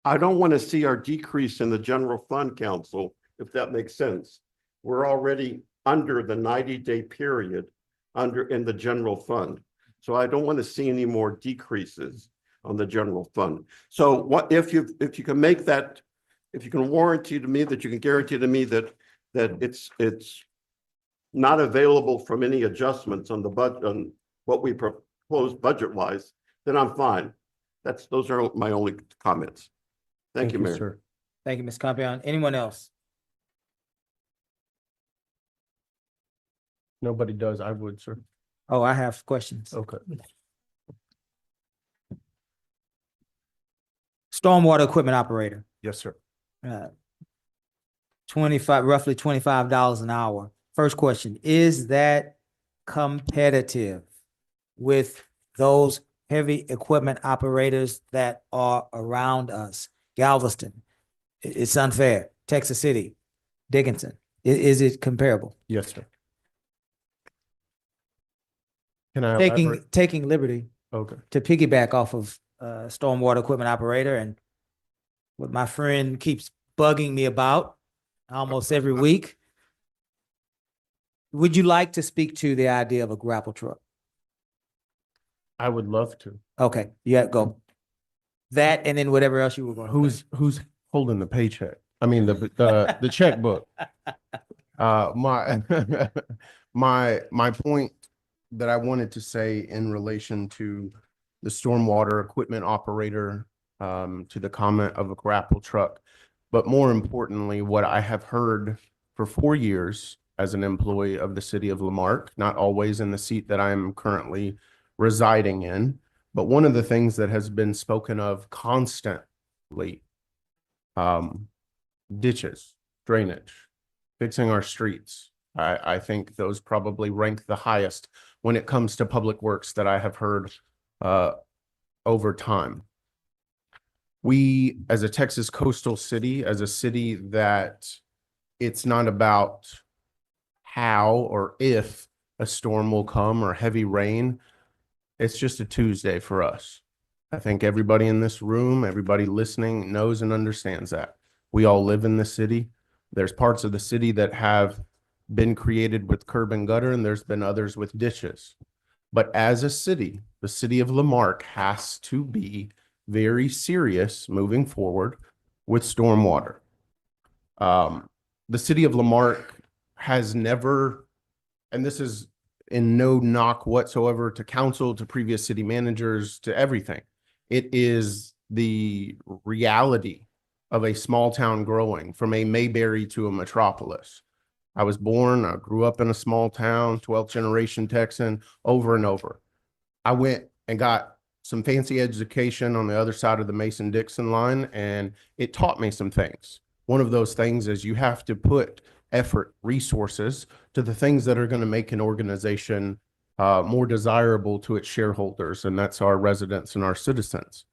S3: I don't want to see our decrease in the general fund, council, if that makes sense. We're already under the 90-day period in the general fund. So I don't want to see any more decreases on the general fund. So what if you can make that, if you can warranty to me that you can guarantee to me that it's not available from any adjustments on the budget, on what we propose budget wise, then I'm fine. Those are my only comments. Thank you, Mayor.
S14: sir.
S5: Thank you, Ms. Compion. Anyone else?
S14: Nobody does. I would, sir.
S5: Oh, I have questions.
S14: Okay.
S5: Stormwater equipment operator,
S14: Yes, sir.
S5: 25, roughly $25 an hour. First question, is that competitive with those heavy equipment operators that are around us? Galveston, it's unfair. Texas City, Dickinson, is it comparable?
S14: Yes, sir. Can I
S5: Taking
S14: elaborate?
S5: liberty
S14: Okay.
S5: to piggyback off of stormwater equipment operator and what my friend keeps bugging me about almost every week. Would you like to speak to the idea of a grapple truck?
S14: I would love to.
S5: Okay, yeah, go. That and then whatever else you were going to say.
S14: Who's holding the paycheck? I mean, the checkbook. My my point that I wanted to say in relation to the stormwater equipment operator, to the comment of a grapple truck, but more importantly, what I have heard for 4 years as an employee of the city of Lamarque, not always in the seat that I am currently residing in, but one of the things that has been spoken of constantly, ditches, drainage, fixing our streets. I think those probably rank the highest when it comes to public works that I have heard over time. We, as a Texas coastal city, as a city that it's not about how or if a storm will come or heavy rain, it's just a Tuesday for us. I think everybody in this room, everybody listening knows and understands that. We all live in the city. There's parts of the city that have been created with curb and gutter, and there's been others with ditches. But as a city, the city of Lamarque has to be very serious moving forward with stormwater. The city of Lamarque has never, and this is in no knock whatsoever to council, to previous city managers, to everything. It is the reality of a small town growing from a Mayberry to a metropolis. I was born, I grew up in a small town, 12th generation Texan, over and over. I went and got some fancy education on the other side of the Mason-Dixon line, and it taught me some things. One of those things is you have to put effort, resources to the things that are going to make an organization more desirable to its shareholders, and that's our residents and our citizens.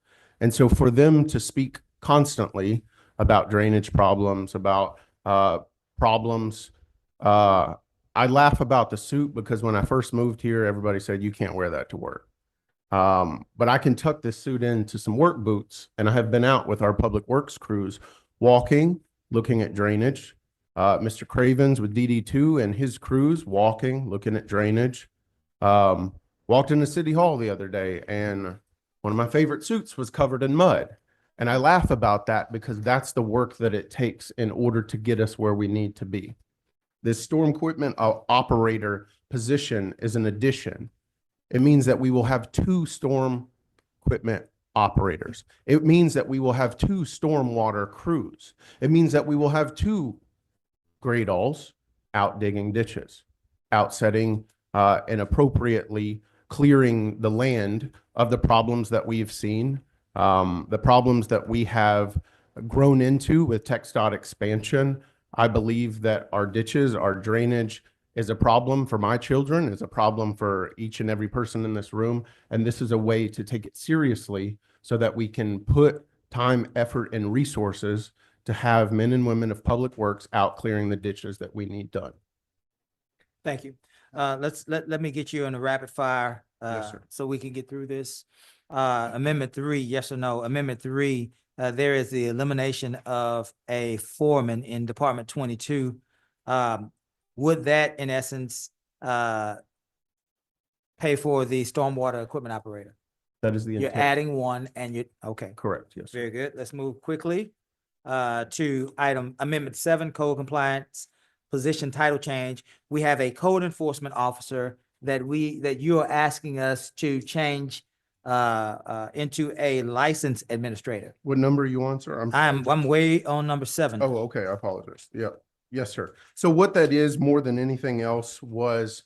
S14: And so for them to speak constantly about drainage problems, about problems, I laugh about the suit because when I first moved here, everybody said, you can't wear that to work. But I can tuck this suit into some work boots, and I have been out with our public works crews walking, looking at drainage. Mr. Cravens with DD2 and his crews walking, looking at drainage. Walked into City Hall the other day, and one of my favorite suits was covered in mud. And I laugh about that because that's the work that it takes in order to get us where we need to be. This storm equipment operator position is an addition. It means that we will have 2 storm equipment operators. It means that we will have 2 stormwater crews. It means that we will have 2 gradals out digging ditches, out setting and appropriately clearing the land of the problems that we've seen, the problems that we have grown into with TxDOT expansion. I believe that our ditches, our drainage is a problem for my children, is a problem for each and every person in this room. And this is a way to take it seriously so that we can put time, effort, and resources to have men and women of public works out clearing the ditches that we need done.
S5: Thank you. Let me get you in a rapid fire,
S14: Yes, sir.
S5: so we can get through this. Amendment 3, yes or no? Amendment 3, there is the elimination of a foreman in Department 22. Would that, in essence, pay for the stormwater equipment operator?
S14: That is the
S5: You're
S14: intent.
S5: adding one and okay.
S14: Correct, yes, sir.
S5: Very good. Let's move quickly to item Amendment 7, code compliance, position title change. We have a code enforcement officer that you are asking us to change into a licensed administrator.
S14: What number are you on, sir?
S5: I'm way on number 7.
S14: Oh, okay, I apologize. Yeah, yes, sir. So what that is more than anything else was,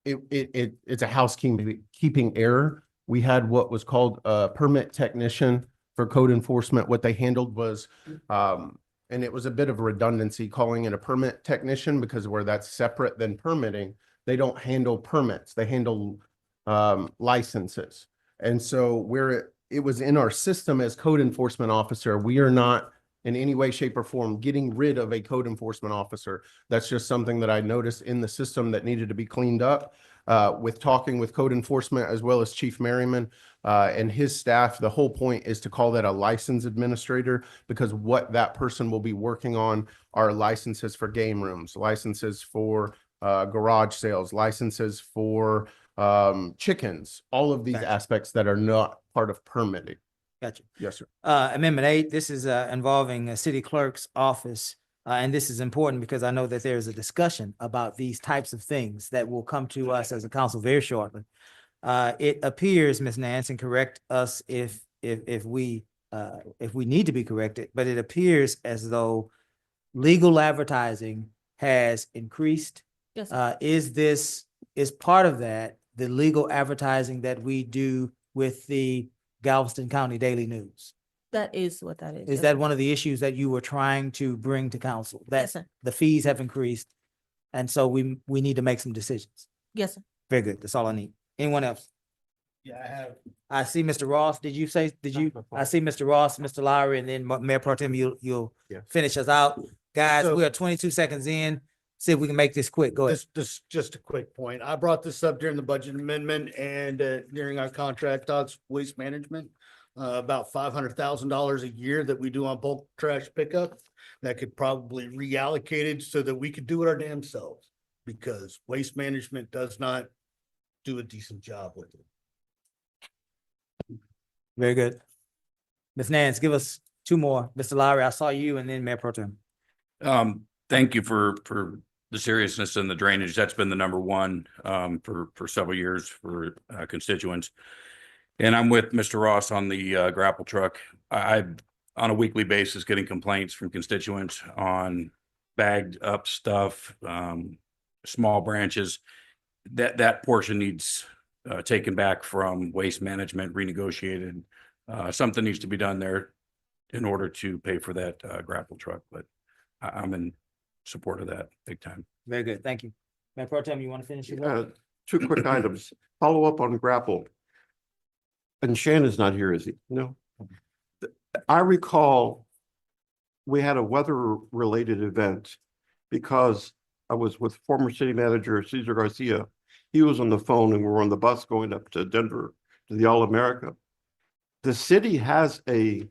S14: it's a housekeeping error. We had what was called a permit technician for code enforcement. What they handled was, and it was a bit of a redundancy calling it a permit technician because where that's separate than permitting, they don't handle permits, they handle licenses. And so where it was in our system as code enforcement officer, we are not in any way, shape, or form getting rid of a code enforcement officer. That's just something that I noticed in the system that needed to be cleaned up. With talking with code enforcement as well as Chief Merriman and his staff, the whole point is to call that a license administrator, because what that person will be working on are licenses for game rooms, licenses for garage sales, licenses for chickens, all of these aspects that are not part of permitting.
S5: Gotcha.
S14: Yes, sir.
S5: Amendment 8, this is involving a city clerk's office. And this is important because I know that there's a discussion about these types of things that will come to us as a council very shortly. It appears, Ms. Nance, and correct us if we need to be corrected, but it appears as though legal advertising has increased.
S21: Yes,
S5: Is part of that the legal advertising that we do with the Galveston County Daily News?
S21: that is what that is.
S5: Is
S21: Yes,
S5: that
S21: sir.
S5: one of the issues that you were trying to bring to council? That
S21: Yes, sir.
S5: the fees have increased, and so we need to make some decisions.
S21: Yes, sir.
S5: Very good. That's all I need. Anyone else?
S10: Yeah, I have.
S5: I see Mr. Ross. Did you? I see Mr. Ross, Mr. Lowry, and then Mayor Pro Tem, you'll
S2: Yeah.
S5: finish us out. Guys,
S8: So-
S5: we are 22 seconds in. See if we can make this quick. Go ahead.
S8: This, just a quick point. I brought this up during the budget amendment and during our contract talks, waste management. About $500,000 a year that we do on bulk trash pickup that could probably reallocate it so that we could do it our damn selves. Because waste management does not do a decent job with it.
S5: Very good. Ms. Nance, give us 2 more. Mr. Lowry, I saw you, and then Mayor Pro Tem.
S4: Thank you for the seriousness and the drainage. That's been the number one for several years for constituents. And I'm with Mr. Ross on the grapple truck. I'm on a weekly basis getting complaints from constituents on bagged up stuff, small branches. That portion needs taken back from waste management, renegotiated. Something needs to be done there in order to pay for that grapple truck, but I'm in support of that big time.
S5: Very good. Thank you. Mayor Pro Tem, you want to finish your vote?
S3: 2 quick items. Follow up on grapple. And Shannon's not here, is he? No. I recall we had a weather-related event because I was with former city manager Cesar Garcia. He was on the phone and we were on the bus going up to Denver to the All-America. The city has a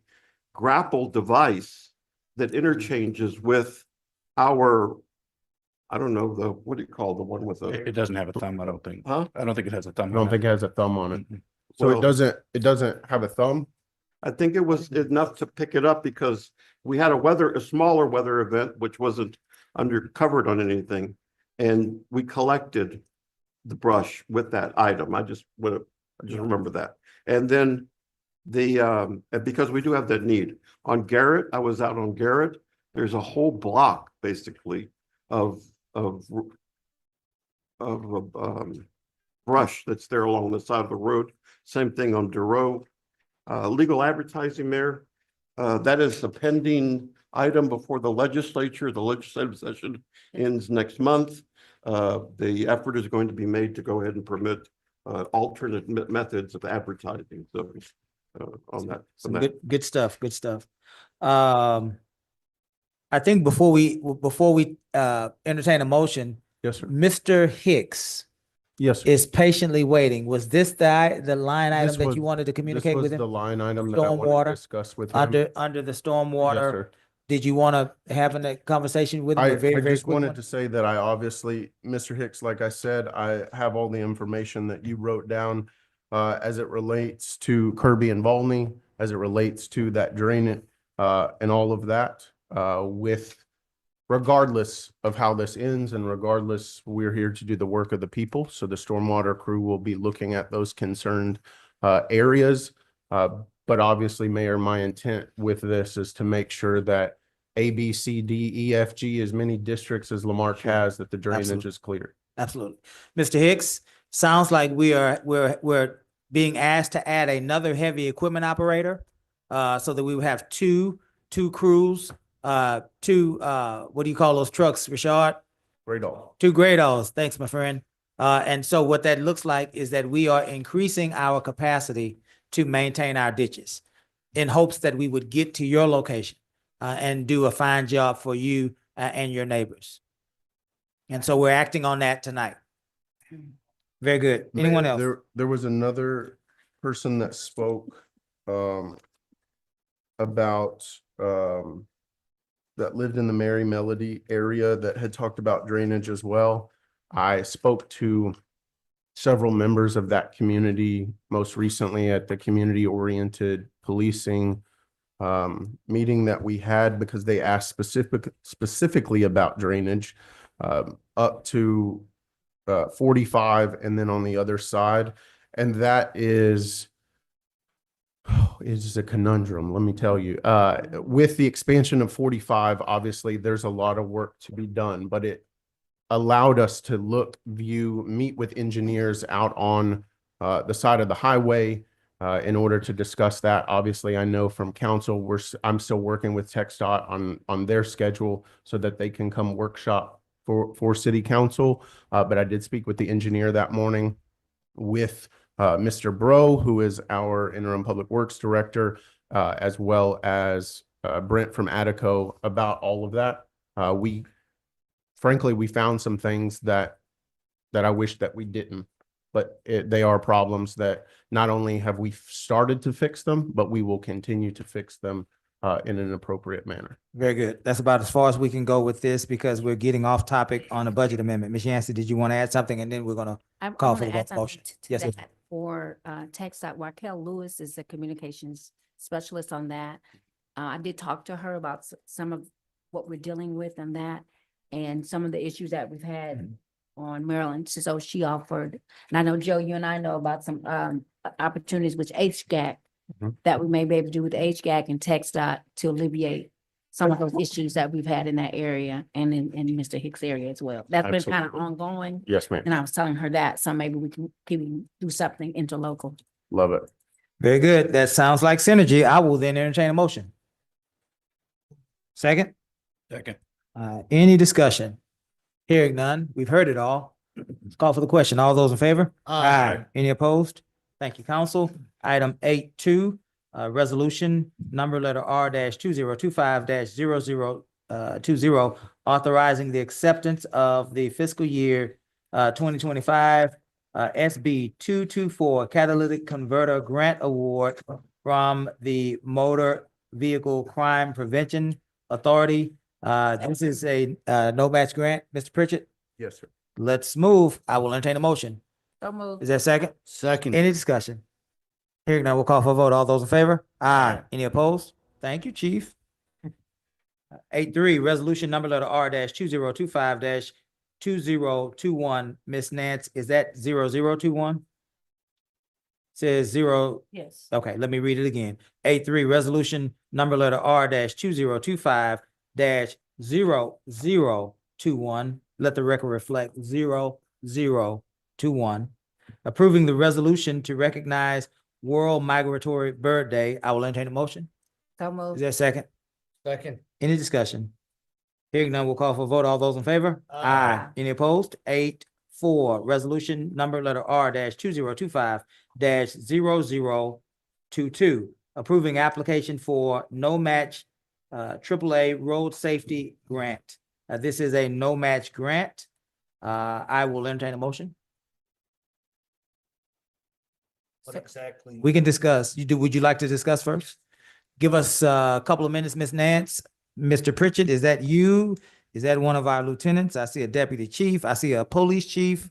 S3: grapple device that interchanges with our, I don't know, what do you call the one with the?
S4: It doesn't have a thumb, I don't think.
S3: Huh?
S4: I don't think it has a thumb.
S14: I don't think it has a thumb on it. So
S3: Well-
S14: it doesn't have a thumb?
S3: I think it was enough to pick it up because we had a smaller weather event, which wasn't covered on anything. And we collected the brush with that item. I just remember that. And then and because we do have that need on Garrett, I was out on Garrett. There's a whole block basically of brush that's there along the side of the road. Same thing on Duro. Legal advertising, Mayor. That is a pending item before the legislature. The legislative session ends next month. The effort is going to be made to go ahead and permit alternate methods of advertising. So on that.
S5: Some good stuff, good stuff. I think before we entertain a motion,
S14: Yes, sir.
S5: Mr. Hicks
S14: Yes, sir.
S5: is patiently waiting. Was this the line
S14: This
S5: item that
S14: was-
S5: you wanted to
S14: This
S5: communicate
S14: was
S5: with him?
S14: the line item that I wanted
S5: Stormwater,
S14: to discuss with him.
S5: Under the
S14: Yes,
S5: stormwater,
S14: sir.
S5: did you want to have a conversation with him?
S14: I
S5: A very, very
S14: just
S5: quick
S14: wanted
S5: one?
S14: to say that I obviously, Mr. Hicks, like I said, I have all the information that you wrote down as it relates to Kirby and Volney, as it relates to that drain and all of that with regardless of how this ends and regardless, we're here to do the work of the people. So the stormwater crew will be looking at those concerned areas. But obviously, Mayor, my intent with this is to make sure that A, B, C, D, E, F, G, as many districts as Lamarck has, that the drainage
S5: Absolutely.
S14: is clear.
S5: Absolutely. Mr. Hicks, sounds like we're being asked to add another heavy equipment operator so that we would have two crews, what do you call those trucks, Rashad?
S14: Great all.
S5: Two Grados. Thanks, my friend. And so what that looks like is that we are increasing our capacity to maintain our ditches in hopes that we would get to your location and do a fine job for you and your neighbors. And so we're acting on that tonight. Very good. Anyone
S14: Mayor,
S5: else?
S14: There was another person that spoke about that lived in the Mary Melody area that had talked about drainage as well. I spoke to several members of that community, most recently at the community-oriented policing meeting that we had because they asked specifically about drainage up to 45 and then on the other side. And that is a conundrum, let me tell you. With the expansion of 45, obviously there's a lot of work to be done, but it allowed us to meet with engineers out on the side of the highway in order to discuss that. Obviously, I know from council, I'm still working with TxDOT on their schedule so that they can come workshop for city council. But I did speak with the engineer that morning with Mr. Bro, who is our interim public works director, as well as Brent from Attico about all of that. Frankly, we found some things that I wish that we didn't, but they are problems that not only have we started to fix them, but we will continue to fix them in an appropriate manner.
S5: Very good. That's about as far as we can go with this because we're getting off topic on the budget amendment. Ms. Yancey, did you want to add something? And then we're going to call for the motion. Yes, sir.
S6: For TxDOT, Raquel Lewis is the communications specialist on that. I did talk to her about some of what we're dealing with and that, and some of the issues that we've had on Maryland. So she offered, and I know, Joe, you and I know about some opportunities with HGAC that we may be able to do with HGAC and TxDOT to alleviate some of those issues that we've had in that area and in Mr. Hicks area as well. That's been kind of ongoing.
S14: Yes, ma'am.
S6: And I was telling her that, so maybe we can do something interlocal.
S14: Love it.
S5: Very good. That sounds like synergy. I will then entertain a motion. Second?
S4: Second.
S5: Any discussion? Hearing none. We've heard it all. Let's call for the question. All those in favor?
S8: Aye.
S5: Any opposed? Thank you, council. Item 8.2, resolution number letter R-2025-0020, authorizing the acceptance of the fiscal year 2025 SB 224 catalytic converter grant award from the Motor Vehicle Crime Prevention Authority. This is a no match grant. Mr. Pritchett,
S14: Yes, sir.
S5: let's move. I will entertain a motion.
S6: So moved.
S5: Is there a second?
S8: Second.
S5: Any discussion? Hearing none, we'll call for a vote. All those in favor? Aye. Any opposed? Thank you, chief. 8.3, resolution number letter R-2025-2021. Ms. Nance, is that 0021? Says 0.
S6: Yes.
S5: Okay, let me read it again. 8.3, resolution number letter R-2025-0021. Let the record reflect 0021. Approving the resolution to recognize World Migratory Bird Day. I will entertain a motion.
S6: So
S5: Is
S6: moved.
S5: there a second?
S8: Second.
S5: Any discussion? Hearing none, we'll call for a vote. All those in favor?
S8: Aye.
S5: Any opposed? 8-4, resolution number letter R 2025 0022, approving application for no match AAA road safety grant. This is a no match grant. I will entertain a motion.
S8: What exactly?
S5: We can discuss. Would you like to discuss first? Give us a couple of minutes, Ms. Nance. Mr. Pritchett, is that you? Is that one of our lieutenants? I see a deputy chief. I see a police chief.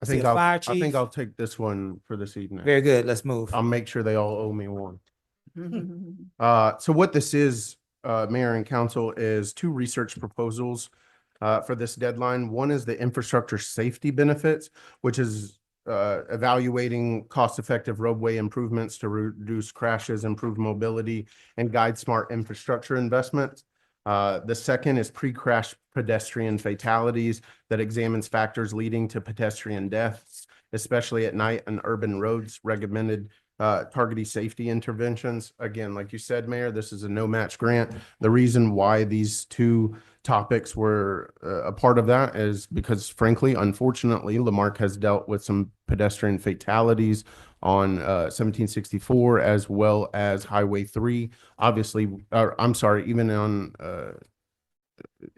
S14: I
S5: see
S14: think
S5: a fire
S14: I think
S5: chief.
S14: I'll take this one for this evening.
S5: Very good. Let's move.
S14: I'll make sure they all owe me one. So what this is, Mayor and Council, is two research proposals for this deadline. One is the infrastructure safety benefits, which is evaluating cost-effective roadway improvements to reduce crashes, improve mobility, and guide smart infrastructure investments. The second is pre-crash pedestrian fatalities that examines factors leading to pedestrian deaths, especially at night on urban roads, recommended targeted safety interventions. Again, like you said, Mayor, this is a no match grant. The reason why these two topics were a part of that is because, frankly, unfortunately, Lamarque has dealt with some pedestrian fatalities on 1764 as well as Highway 3. Obviously, or I'm sorry, even on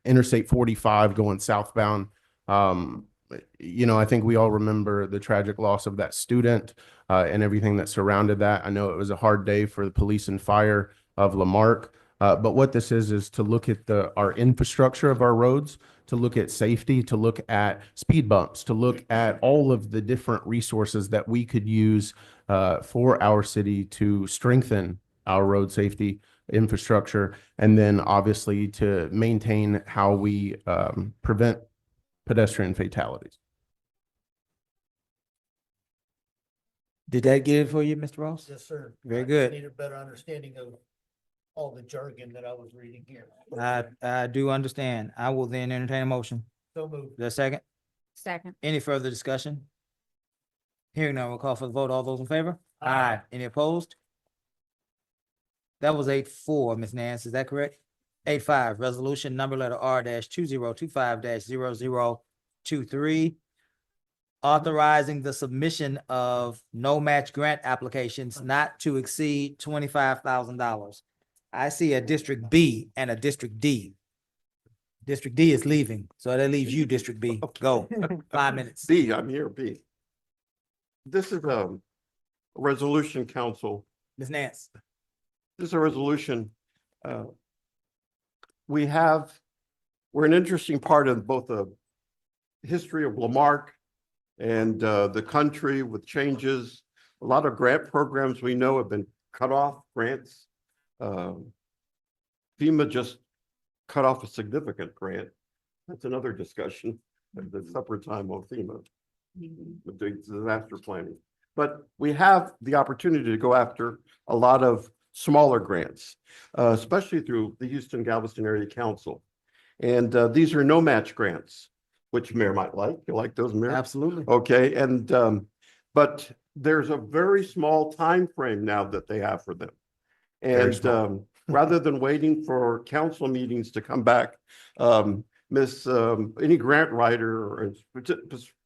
S14: Interstate 45 going southbound. I think we all remember the tragic loss of that student and everything that surrounded that. I know it was a hard day for the police and fire of Lamarque. But what this is to look at our infrastructure of our roads, to look at safety, to look at speed bumps, to look at all of the different resources that we could use for our city to strengthen our road safety infrastructure, and then obviously to maintain how we prevent pedestrian fatalities.
S5: Did that get it for you, Mr. Ross?
S8: Yes, sir.
S5: Very
S8: I just
S5: good.
S8: Need a better understanding of all the jargon that I was reading here.
S5: I do understand. I will then entertain a motion.
S8: So moved.
S5: Is there a second?
S6: Second.
S5: Any further discussion? Hearing none, we'll call for the vote. All those in favor? Aye. Any opposed? That was 8-4, Ms. Nance. Is that correct? 8-5, resolution number letter R 2025 0023, authorizing the submission of no match grant applications not to exceed $25,000. I see a District B and a District D. District D is leaving, so that leaves you, District B. Go, 5 minutes.
S3: B, I'm here, B. This is a resolution, council.
S5: Ms. Nance.
S3: This is a resolution. We're an interesting part of both the history of Lamarque and the country with changes. A lot of grant programs we know have been cut off, grants. FEMA just cut off a significant grant. That's another discussion at the separate time on FEMA, with the disaster planning. But we have the opportunity to go after a lot of smaller grants, especially through the Houston Galveston Area Council. And these are no match grants, which Mayor might like. You like those, Mayor?
S5: Absolutely.
S3: Okay, and but there's a very small time frame now that they have for them. And rather than waiting for council meetings to come back, any grant writer, or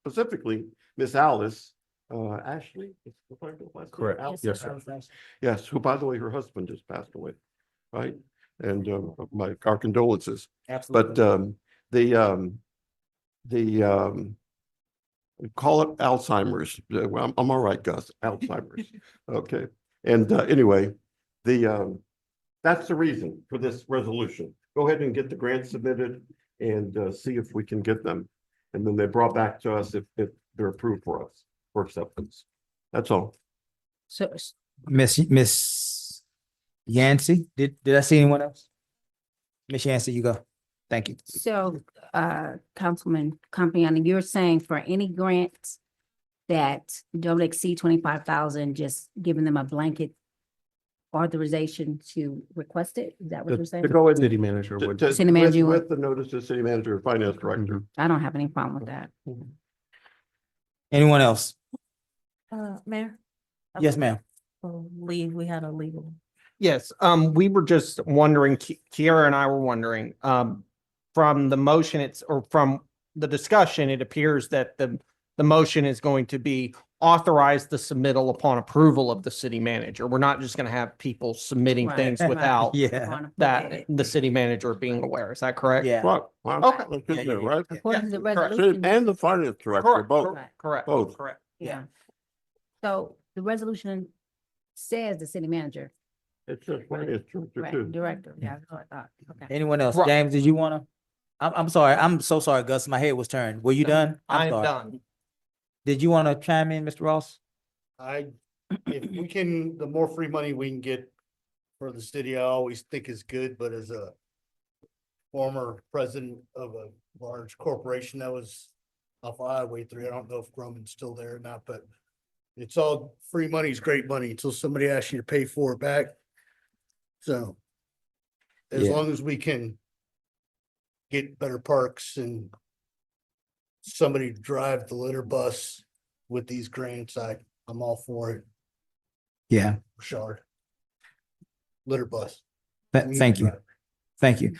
S3: specifically Miss Alice, Ashley?
S14: Correct.
S3: Alice?
S14: Yes, sir.
S3: Yes, who, by the way, her husband just passed away, right? And our condolences.
S5: Absolutely.
S3: But we call it Alzheimer's. Well, I'm all right, Gus, Alzheimer's. Okay. And anyway, that's the reason for this resolution. Go ahead and get the grant submitted and see if we can get them. And then they brought back to us if they're approved for us for acceptance. That's all.
S6: So,
S5: Miss Yancey, did I see anyone else? Miss Yancey, you go. Thank you.
S6: so, Councilman Compiani, you're saying for any grants that don't exceed 25,000, just giving them a blanket authorization to request it? Is that what you're saying?
S3: To go ahead and
S14: City manager would.
S6: City manager would.
S3: with the notice to city manager or finance director.
S6: I don't have any problem with that.
S5: Anyone else?
S17: Mayor?
S5: Yes, ma'am.
S17: We had a legal
S7: Yes, we were just wondering, Kiara and I were wondering, from the motion, or from the discussion, it appears that the motion is going to be authorize the submittal upon approval of the city manager. We're not just gonna have people submitting
S6: Right.
S7: things without
S5: Yeah.
S6: Wanna put
S7: that
S6: it-
S7: the city manager being aware. Is that correct?
S5: Yeah.
S3: Right. Well,
S7: Okay.
S3: that's good there, right?
S6: According to the
S7: correct.
S6: resolution.
S3: And the finance director,
S7: Correct,
S3: both.
S7: correct,
S3: Both.
S7: correct.
S6: Yeah. So the resolution says the city manager,
S3: It's just finance director
S6: right,
S3: too.
S6: director. Yeah, that's what I thought. Okay.
S5: Anyone else?
S7: Right.
S5: James, did you wanna? I'm sorry. I'm so sorry, Gus. My head was turned. Were you done? I'm
S8: I'm
S5: sorry.
S8: done.
S5: Did you wanna chime in, Mr. Ross?
S8: If we can, the more free money we can get for the city, I always think is good, but as a former president of a large corporation that was off of Highway 3, I don't know if Grumman's still there or not, but it's all free money is great money until somebody asks you to pay for it back. So as
S5: Yeah.
S8: long as we can get better parks and somebody drive the litter bus with these grants, I'm all for it.
S5: Yeah.
S8: Shard. Litter bus.
S5: Thank you. Thank you.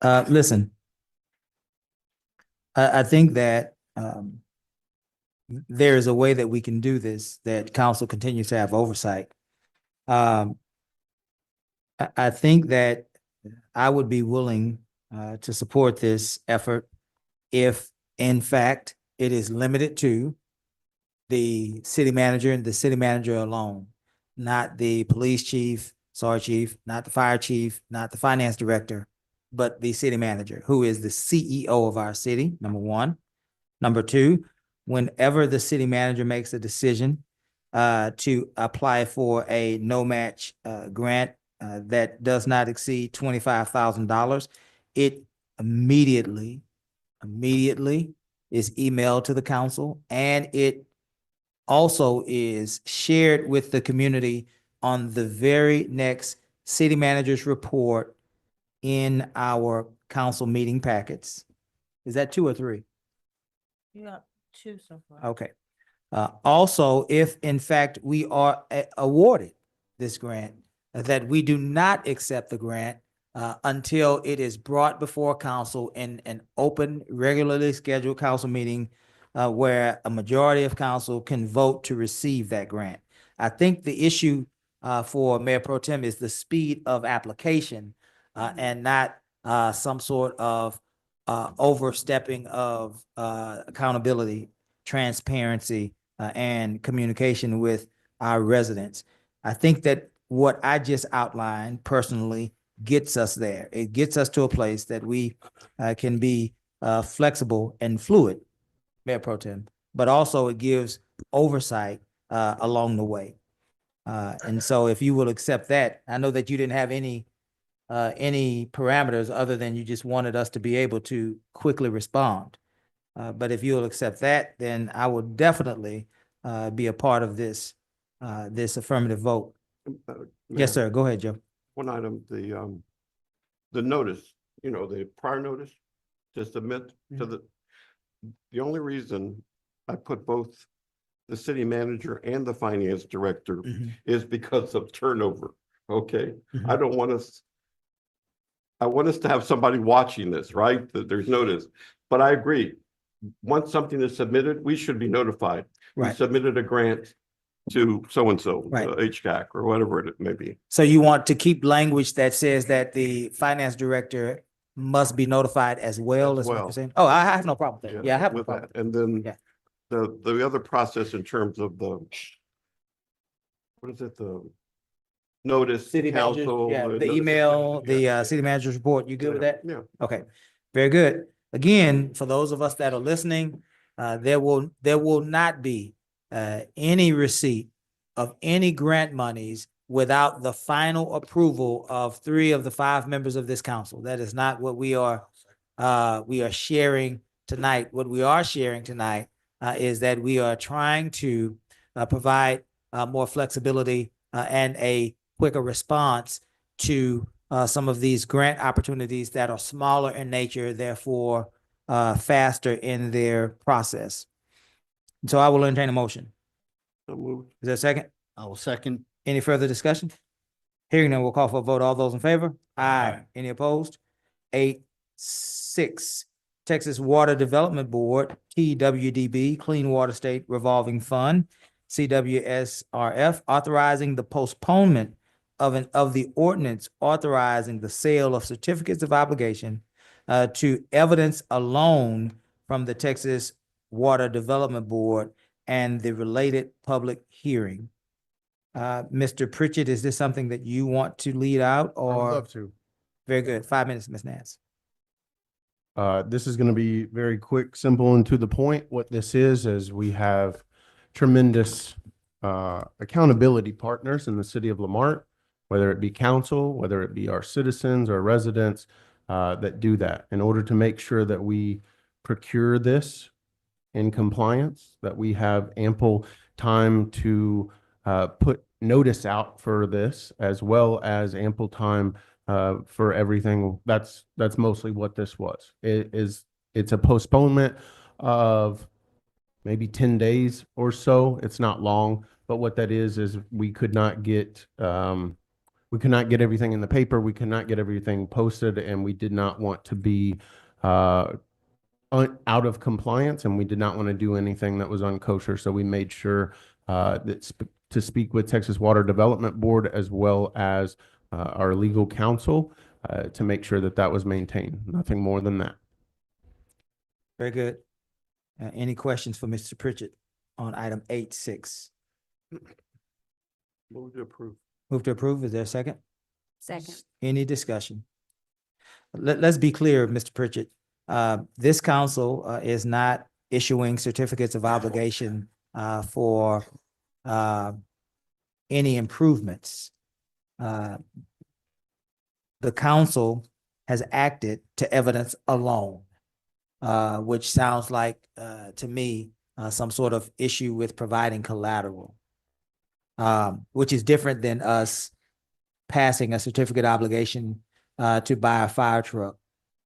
S5: Listen. I think that, there is a way that we can do this, that council continues to have oversight. I think that I would be willing, to support this effort if, in fact, it is limited to the city manager and the city manager alone, not the police chief, sergeant chief, not the fire chief, not the finance director, but the city manager, who is the CEO of our city, number one. Number two, whenever the city manager makes a decision to apply for a no match grant that does not exceed $25,000, it immediately is emailed to the council, and it also is shared with the community on the very next city manager's report in our council meeting packets. Is that 2 or 3?
S6: Yeah, two so far.
S5: Okay. Also, if in fact we are awarded this grant, that we do not accept the grant until it is brought before council in an open, regularly scheduled council meeting where a majority of council can vote to receive that grant. I think the issue for Mayor Pro Tem is the speed of application and not some sort of overstepping of accountability, transparency, and communication with our residents. I think that what I just outlined personally gets us there. It gets us to a place that we can be flexible and fluid, Mayor Pro Tem, but also it gives oversight along the way. And so if you will accept that, I know that you didn't have any parameters other than you just wanted us to be able to quickly respond. But if you'll accept that, then I will definitely be a part of this affirmative vote. Yes, sir. Go ahead, Joe.
S3: One item, the notice, the prior notice to submit to the only reason I put both the city manager and the finance director is because of turnover. Okay. I want us to have somebody watching this, right? That there's notice, but I agree. Once something is submitted, we should be notified. We submitted a grant to so-and-so, HCAC or whatever it may be.
S5: So you want to keep language that says that the finance director must be notified as well, as what you're saying? Oh, I have no problem with that. Yeah, I have no
S3: with
S5: problem.
S3: that. And then the other process in terms of the notice,
S5: City manager,
S3: council.
S5: yeah, the
S3: notice-
S5: email, the city manager's report. You good with that?
S3: Yeah.
S5: Okay, very good. Again, for those of us that are listening, there will not be any receipt of any grant monies without the final approval of 3 of the 5 members of this council. That is not what we are sharing tonight. What we are sharing tonight is that we are trying to provide more flexibility and a quicker response to some of these grant opportunities that are smaller in nature, therefore faster in their process. So I will entertain a motion.
S3: So moved.
S5: Is there a second?
S8: I will second.
S5: Any further discussion? Hearing none, we'll call for a vote. All those in favor? Aye. Any opposed? 8-6, Texas Water Development Board, TWDB, Clean Water State Revolving Fund, CWSRF, authorizing the postponement of the ordinance authorizing the sale of certificates of obligation to evidence alone from the Texas Water Development Board and the related public hearing. Mr. Pritchett, is this something that you want to lead out
S14: I would
S5: or?
S14: love to.
S5: Very good. 5 minutes, Ms. Nance.
S14: This is going to be very quick, simple, and to the point. What this is we have tremendous accountability partners in the city of Lamarque, whether it be council, whether it be our citizens or residents that do that in order to make sure that we procure this in compliance, that we have ample time to put notice out for this, as well as ample time for everything. That's mostly what this was. It's a postponement of maybe 10 days or so. It's not long, but what that is we could not get everything in the paper. We could not get everything posted, and we did not want to be out of compliance, and we did not want to do anything that was unkosher. So we made sure to speak with Texas Water Development Board as well as our legal counsel to make sure that that was maintained. Nothing more than that.
S5: Very good. Any questions for Mr. Pritchett on item 8-6?
S3: Move to approve.
S5: Move to approve. Is there a second?
S6: Second.
S5: Any discussion? Let's be clear, Mr. Pritchett. This council is not issuing certificates of obligation for any improvements. The council has acted to evidence alone, which sounds like to me some sort of issue with providing collateral, which is different than us passing a certificate obligation to buy a fire truck,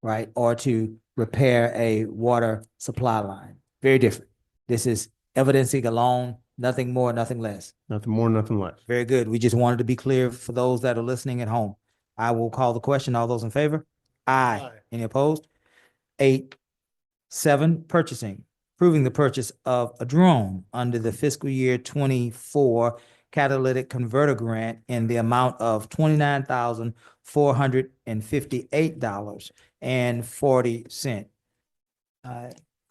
S5: right? Or to repair a water supply line. Very different. This is evidencing alone, nothing more, nothing less.
S14: Nothing more, nothing less.
S5: Very good. We just wanted to be clear for those that are listening at home. I will call the question. All those in favor? Aye.
S8: Aye.
S5: Any opposed? 8-7, purchasing. Approving the purchase of a drone under the fiscal year 24 catalytic converter grant in the amount of $29,458.40.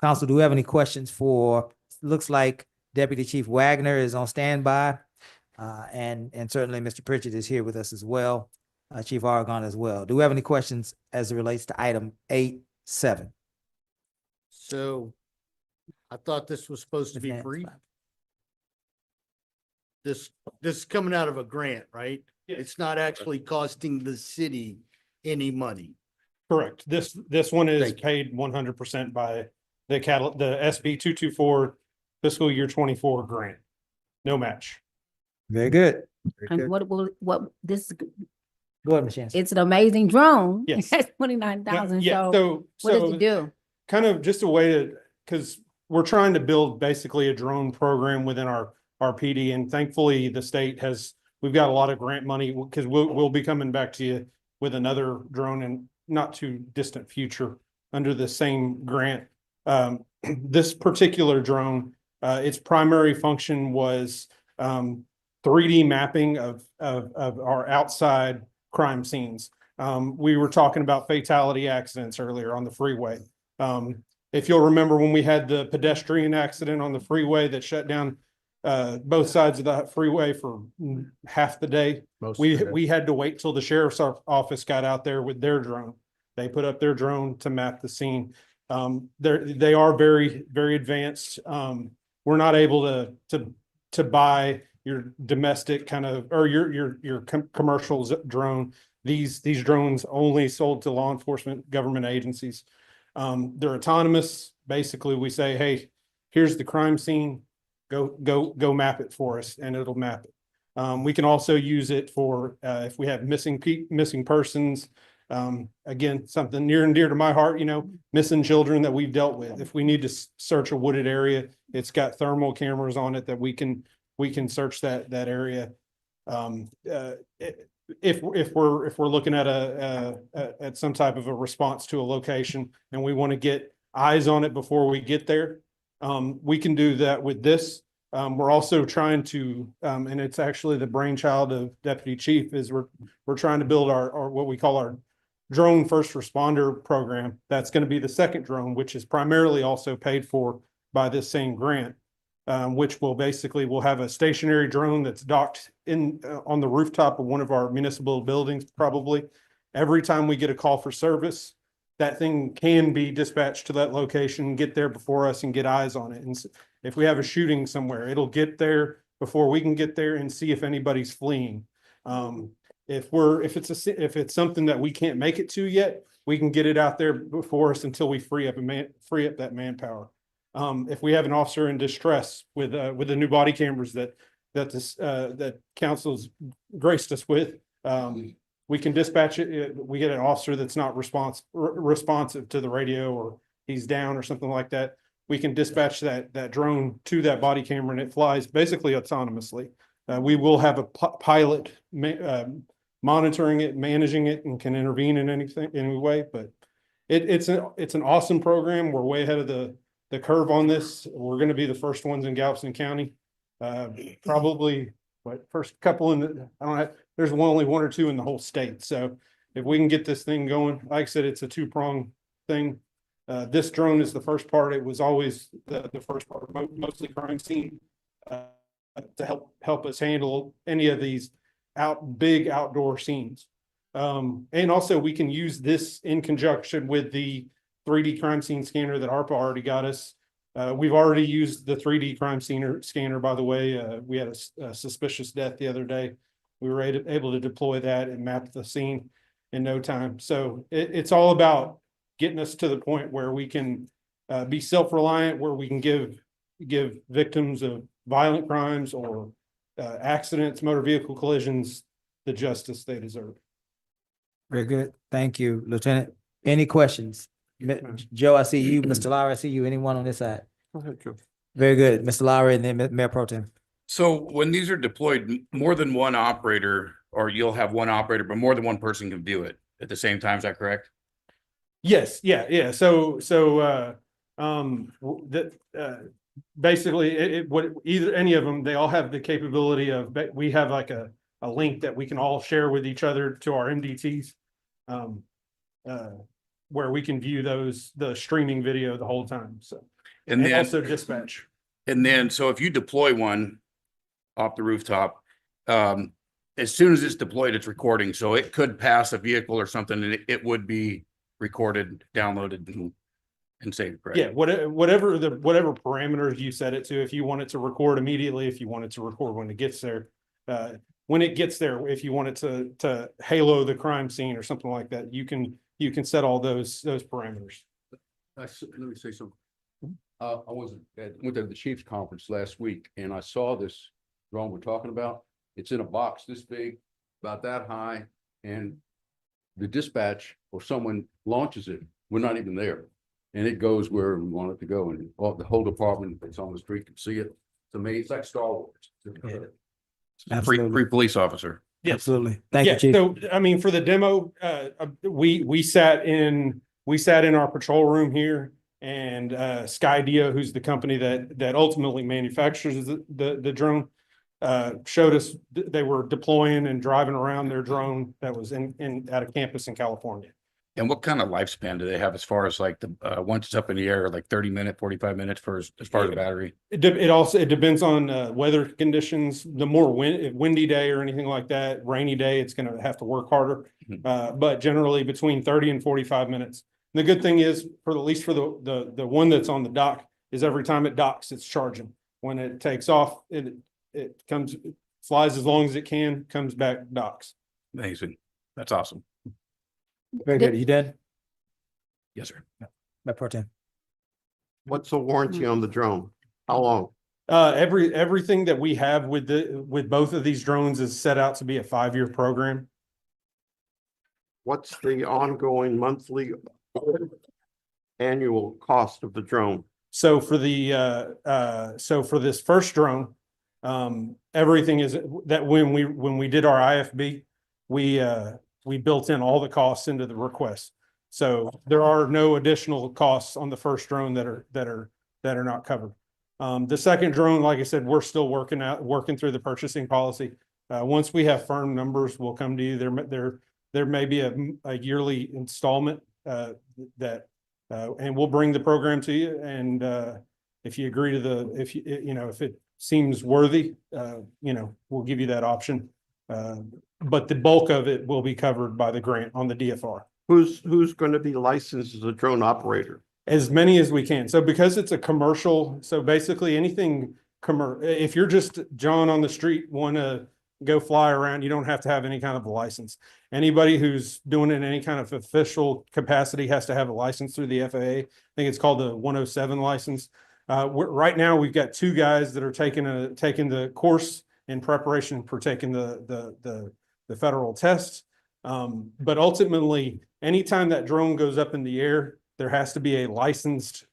S5: Council, do we have any questions for, looks like Deputy Chief Wagner is on standby. And certainly Mr. Pritchett is here with us as well, Chief Oregon as well. Do we have any questions as it relates to item 8-7?
S8: So I thought this was supposed to be free. This is coming out of a grant, right? It's not actually costing the city any money.
S20: Correct. This one is
S8: Thank you.
S20: paid 100% by the SB 224 fiscal year 24 grant. No match.
S5: Very good.
S6: And what this,
S5: Go ahead, Ms. Jansen.
S6: it's an amazing drone.
S20: Yes.
S6: That's 29,000.
S20: Yeah,
S6: So what does it do?
S20: Kind of just a way to, because we're trying to build basically a drone program within our PD, and thankfully the state we've got a lot of grant money, because we'll be coming back to you with another drone in not too distant future under the same grant. This particular drone, its primary function was 3D mapping of our outside crime scenes. We were talking about fatality accidents earlier on the freeway. If you'll remember when we had the pedestrian accident on the freeway that shut down both sides of the freeway for half the day, we had to wait till the sheriff's office got out there with their drone. They put up their drone to map the scene. They are very, very advanced. We're not able to buy your domestic kind of, or your commercial drone. These drones only sold to law enforcement government agencies. They're autonomous. Basically, we say, hey, here's the crime scene. Go map it for us, and it'll map it. We can also use it for if we have missing persons. Again, something near and dear to my heart, missing children that we've dealt with. If we need to search a wooded area, it's got thermal cameras on it that we can search that area. if we're looking at at some type of a response to a location and we want to get eyes on it before we get there, we can do that with this. We're also trying to, and it's actually the brainchild of Deputy Chief, is we're trying to build our what we call our drone first responder program. That's going to be the second drone, which is primarily also paid for by this same grant, which will basically, we'll have a stationary drone that's docked in on the rooftop of one of our municipal buildings, probably. Every time we get a call for service, that thing can be dispatched to that location, get there before us and get eyes on it. And if we have a shooting somewhere, it'll get there before we can get there and see if anybody's fleeing. If it's something that we can't make it to yet, we can get it out there before us until we free up that manpower. If we have an officer in distress with the new body cameras that council's graced us with, we can dispatch it. We get an officer that's not responsive to the radio, or he's down or something like that. We can dispatch that drone to that body camera, and it flies basically autonomously. We will have a pilot monitoring it, managing it, and can intervene in any way. But it's an awesome program. We're way ahead of the curve on this. We're going to be the first ones in Galveston County. Probably first couple there's only one or two in the whole state. So if we can get this thing going, like I said, it's a two-pronged thing. This drone is the first part. It was always the first part, mostly crime scene, to help us handle any of these big outdoor scenes. And also we can use this in conjunction with the 3D crime scene scanner that ARPA already got us. We've already used the 3D crime scanner, by the way. We had a suspicious death the other day. We were able to deploy that and map the scene in no time. So it's all about getting us to the point where we can be self-reliant, where we can give victims of violent crimes or accidents, motor vehicle collisions, the justice they deserve.
S5: Very good. Thank you, Lieutenant. Any questions? Joe, I see you. Mr. Lowry, I see you. Anyone on this side?
S3: Go ahead, Joe.
S5: Very good. Mr. Lowry and then Mayor Pro Tem.
S4: So when these are deployed, more than one operator, or you'll have one operator, but more than one person can view it at the same time. Is that correct?
S20: Yes. Yeah. So basically any of them, they all have the capability of, we have like a link that we can all share with each other to our MDTs, where we can view the streaming video the whole time. So, and then also dispatch.
S4: And then, so if you deploy one off the rooftop, as soon as it's deployed, it's recording. So it could pass a vehicle or something, and it would be recorded, downloaded, and saved, correct?
S20: Yeah, whatever parameters you set it to. If you want it to record immediately, if you want it to record when it gets there, if you want it to halo the crime scene or something like that, you can set all those parameters.
S9: Let me say something. I went to the Chiefs conference last week, and I saw this drone we're talking about. It's in a box this big, about that high, and the dispatch or someone launches it. We're not even there, and it goes where we want it to go, and the whole department that's on the street can see it. It's amazing. It's like Star Wars.
S4: Free police officer.
S20: Yes.
S5: Absolutely. Thank you, Chief.
S20: So, I mean, for the demo, we sat in our patrol room here, and Skydio, who's the company that ultimately manufactures the drone, showed us they were deploying and driving around their drone that was at a campus in California.
S4: And what kind of lifespan do they have as far as like once it's up in the air, like 30-minute, 45 minutes as far as the battery?
S20: It depends on weather conditions. The more windy day or anything like that, rainy day, it's going to have to work harder. But generally between 30 and 45 minutes. And the good thing is, at least for the one that's on the dock, is every time it docks, it's charging. When it takes off, it flies as long as it can, comes back, docks.
S4: Amazing. That's awesome.
S5: Very good. You done?
S4: Yes, sir.
S5: Mayor Pro Tem.
S3: What's the warranty on the drone? How long?
S20: Everything that we have with both of these drones is set out to be a 5-year program.
S3: What's the ongoing monthly annual cost of the drone?
S20: So for this first drone, everything is that when we did our IFB, we built in all the costs into the request. So there are no additional costs on the first drone that are not covered. The second drone, like I said, we're still working through the purchasing policy. Once we have firm numbers, we'll come to you. There may be a yearly installment and we'll bring the program to you. And if you agree to if it seems worthy, we'll give you that option. But the bulk of it will be covered by the grant on the DFR.
S3: Who's going to be licensed as a drone operator?
S20: As many as we can. So because it's a commercial, so basically anything if you're just John on the street, want to go fly around, you don't have to have any kind of a license. Anybody who's doing it in any kind of official capacity has to have a license through the FAA. I think it's called the 107 license. Right now we've got 2 guys that are taking the course in preparation for taking the federal tests. But ultimately, anytime that drone goes up in the air, there has to be a licensed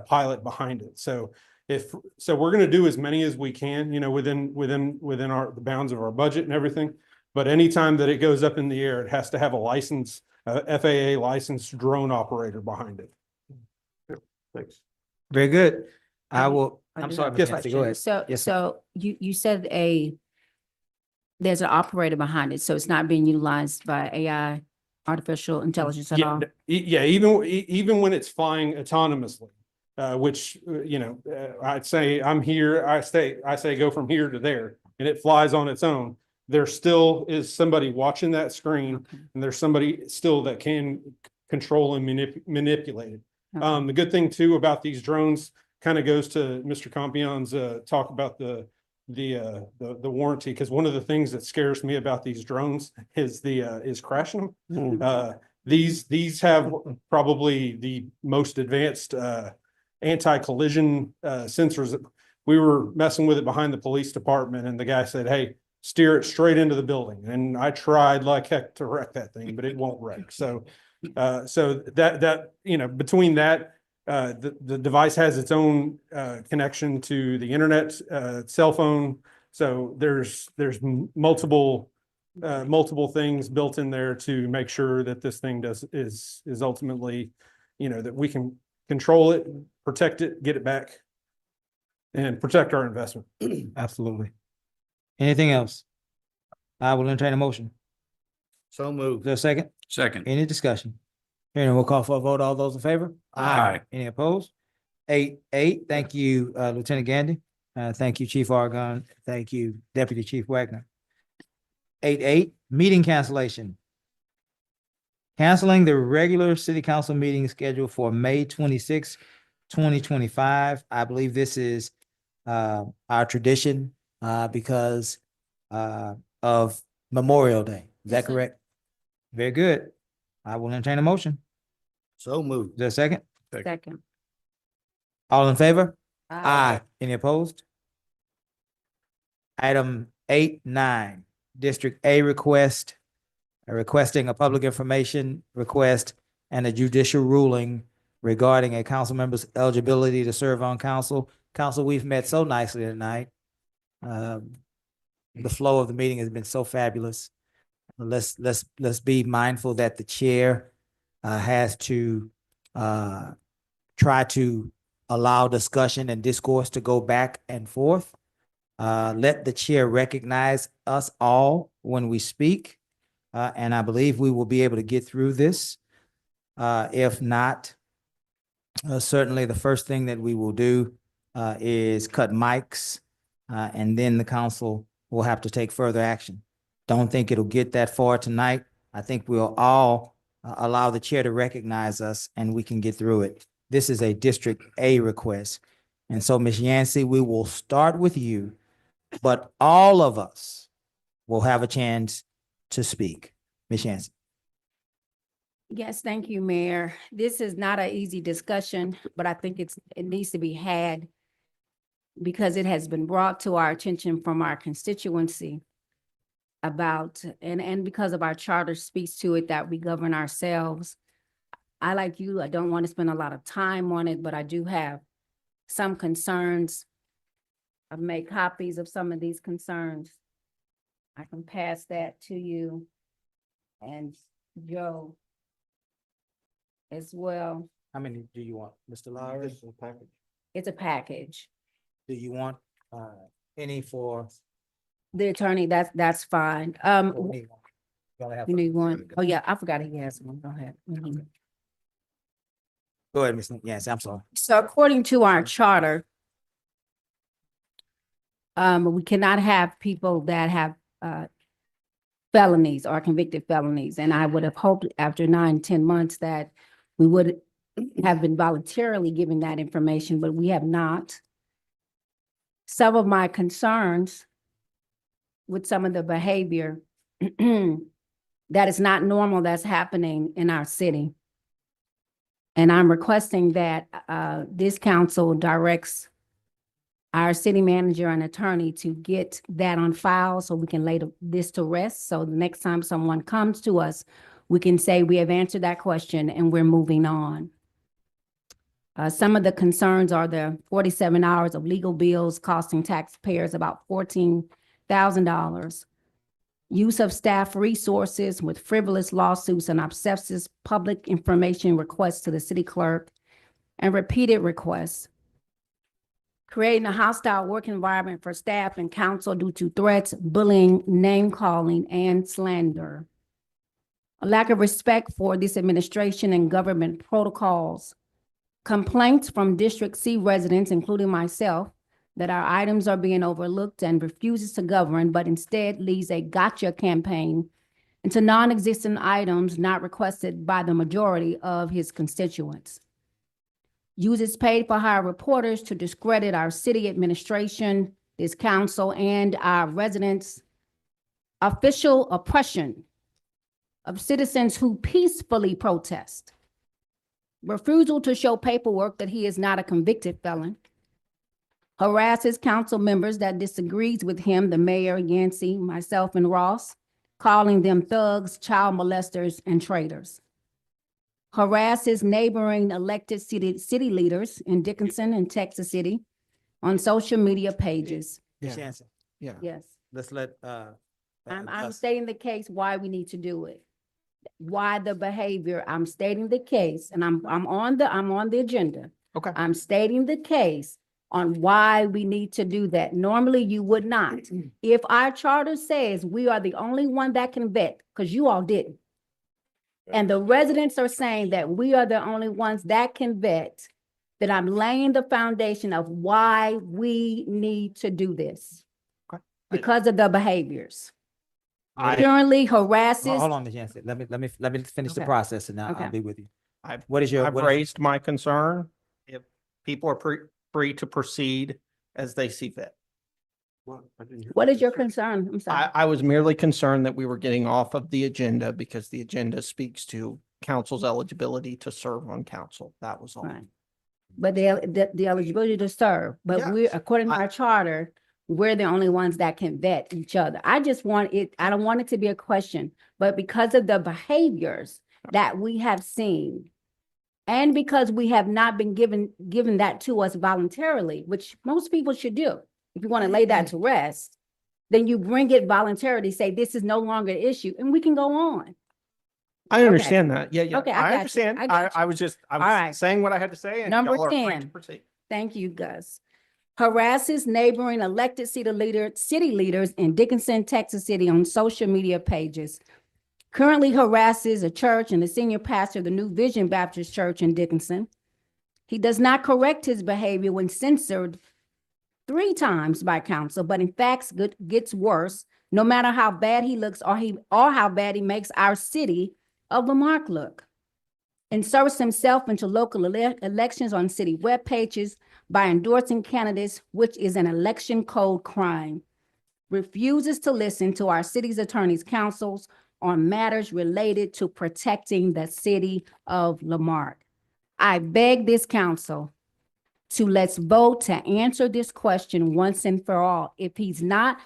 S20: pilot behind it. So we're going to do as many as we can, within the bounds of our budget and everything. But anytime that it goes up in the air, it has to have a licensed FAA licensed drone operator behind it.
S3: Thanks.
S5: Very good.
S6: I do-
S5: I'm
S6: do
S5: sorry,
S6: have a
S5: Ms. Yancey, go
S6: question.
S5: ahead.
S6: So,
S5: Yes,
S6: so you said there's an operator behind it, so it's not being utilized by AI, artificial intelligence at all?
S20: Yeah, even when it's flying autonomously, which, I'd say I'm here, I say go from here to there, and it flies on its own. There still is somebody watching that screen, and there's somebody still that can control and manipulate it. The good thing too about these drones kind of goes to Mr. Compion's talk about the warranty, because one of the things that scares me about these drones is crashing them. These have probably the most advanced anti-collision sensors. We were messing with it behind the police department, and the guy said, "Hey, steer it straight into the building." And I tried like heck to wreck that thing, but it won't wreck. So that between that, the device has its own connection to the internet, cell phone. So there's multiple things built in there to make sure that this thing is ultimately, that we can control it, protect it, get it back, and protect our investment.
S5: Absolutely. Anything else? I will entertain a motion.
S8: So
S5: Is
S8: moved.
S5: there a second?
S4: Second.
S5: Any discussion? Hearing, we'll call for a vote. All those in favor?
S4: Aye.
S5: Any opposed? 8-8. Thank you, Lieutenant Gandy. Thank you, Chief Argon. Thank you, Deputy Chief Wagner. 8-8, meeting cancellation. Canceling the regular city council meeting scheduled for May 26, 2025. I believe this is our tradition because of Memorial Day. Is that
S6: Yes, sir.
S5: correct? Very good. I will entertain a motion.
S8: So moved.
S5: Is there a second?
S6: Second.
S5: All in favor? Aye. Any opposed? Item 8-9, District A requesting a public information request and a judicial ruling regarding a council member's eligibility to serve on council. Council, we've met so nicely tonight. The flow of the meeting has been so fabulous. Let's be mindful that the chair has to try to allow discussion and discourse to go back and forth. Let the chair recognize us all when we speak. And I believe we will be able to get through this. If not, certainly the first thing that we will do is cut mics, and then the council will have to take further action. Don't think it'll get that far tonight. I think we'll all allow the chair to recognize us and we can get through it. This is a District A request. And so, Ms. Yancey, we will start with you, but all of us will have a chance to speak. Ms. Yancey.
S6: Yes, thank you, Mayor. This is not an easy discussion, but I think it needs to be had because it has been brought to our attention from our constituency about, and because of our charter speaks to it that we govern ourselves. I, like you, I don't want to spend a lot of time on it, but I do have some concerns. I've made copies of some of these concerns. I can pass that to you. and Joe as well.
S5: How many do you want, Mr. Lowry?
S6: It's a package.
S5: Do you want any for?
S6: The attorney, that's fine.
S5: we need one. Gotta have-
S6: You need one. Oh, yeah, I forgot he has one. Go ahead. Mhm.
S5: Go ahead, Ms. Yes, I'm sorry.
S6: So according to our charter, we cannot have people that have felonies or convicted felonies. And I would have hoped after 9, 10 months that we would have been voluntarily given that information, but we have not. Some of my concerns with some of the behavior that is not normal that's happening in our city. And I'm requesting that this council directs our city manager and attorney to get that on file so we can lay this to rest. So the next time someone comes to us, we can say we have answered that question and we're moving on. Some of the concerns are the 47 hours of legal bills costing taxpayers about $14,000. Use of staff resources with frivolous lawsuits and obsessive public information requests to the city clerk and repeated requests. Creating a hostile work environment for staff and council due to threats, bullying, name calling, and slander. A lack of respect for this administration and government protocols. Complaints from District C residents, including myself, that our items are being overlooked and refuses to govern, but instead leads a gotcha campaign into non-existent items not requested by the majority of his constituents. Uses paid for hire reporters to discredit our city administration, this council, and our residents. Official oppression of citizens who peacefully protest. Refusal to show paperwork that he is not a convicted felon. Harasses council members that disagrees with him, the mayor, Yancey, myself, and Ross, calling them thugs, child molesters, and traitors. Harasses neighboring elected city leaders in Dickinson and Texas City on social media pages.
S5: Ms. Jansen,
S7: Yeah.
S6: Yes,
S5: let's let,
S6: I'm stating the case why we need to do it. Why the behavior, I'm stating the case, and I'm on the agenda.
S7: Okay.
S6: I'm stating the case on why we need to do that. Normally you would not. If our charter says we are the only one that can vet, because you all didn't. And the residents are saying that we are the only ones that can vet, that I'm laying the foundation of why we need to do this.
S7: Okay.
S6: Because of the behaviors.
S7: I-
S6: Currently harasses.
S5: hold on, Ms. Jansen. Let me finish the
S6: Okay.
S5: process and I'll
S6: Okay.
S5: be with you.
S7: I've,
S5: What is your,
S7: I've
S5: what is-
S7: raised my concern. If people are free to proceed as they see fit.
S6: What is your concern? I'm sorry.
S7: I was merely concerned that we were getting off of the agenda because the agenda speaks to council's eligibility to serve on council. That was all.
S6: Right. But the eligibility to serve, but we,
S7: Yes.
S6: according to our charter, we're the only ones that can vet each other. I just want it, I don't want it to be a question, but because of the behaviors that we have seen, and because we have not been given that to us voluntarily, which most people should do. If you want to lay that to rest, then you bring it voluntarily, say this is no longer an issue, and we can go on.
S7: I understand that. Yeah, yeah.
S6: Okay, I got you.
S7: understand.
S6: I got
S7: I was just, I
S6: All right.
S7: was saying what I had to say and
S6: Number
S7: y'all are free to
S6: 10.
S7: proceed.
S6: Thank you, Gus. Harasses neighboring elected city leaders in Dickinson, Texas City on social media pages. Currently harasses a church and the senior pastor of the New Vision Baptist Church in Dickinson. He does not correct his behavior when censored 3 times by council, but in fact gets worse, no matter how bad he looks or how bad he makes our city of Lamarck look. Inserts himself into local elections on city web pages by endorsing candidates, which is an election code crime. Refuses to listen to our city's attorney's counsels on matters related to protecting the city of Lamarck. I beg this council to let's vote to answer this question once and for all. If he's not,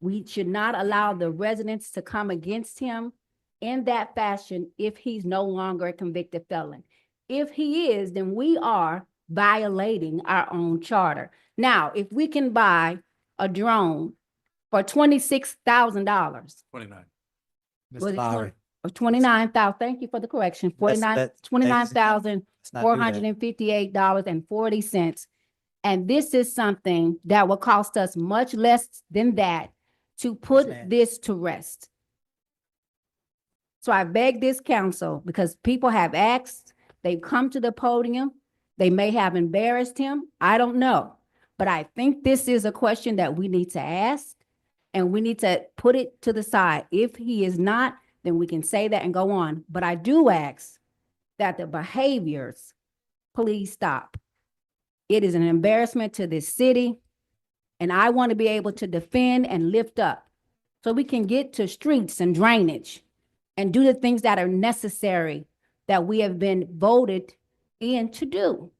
S6: we should not allow the residents to come against him in that fashion if he's no longer a convicted felon. If he is, then we are violating our own charter. Now, if we can buy a drone for $26,000.
S4: 29.
S5: Mr. Lowry,
S6: Of 29,000, thank you for the correction,
S5: Let's- let's-
S6: $29,458.40. And this is something that will cost us much less than that to put
S5: ma'am.
S6: this to rest. So I beg this council, because people have asked, they've come to the podium, they may have embarrassed him, I don't know. But I think this is a question that we need to ask, and we need to put it to the side. If he is not, then we can say that and go on. But I do ask that the behaviors, please stop. It is an embarrassment to this city, and I want to be able to defend and lift up so we can get to streets and drainage and do the things that are necessary that we have been voted in to do.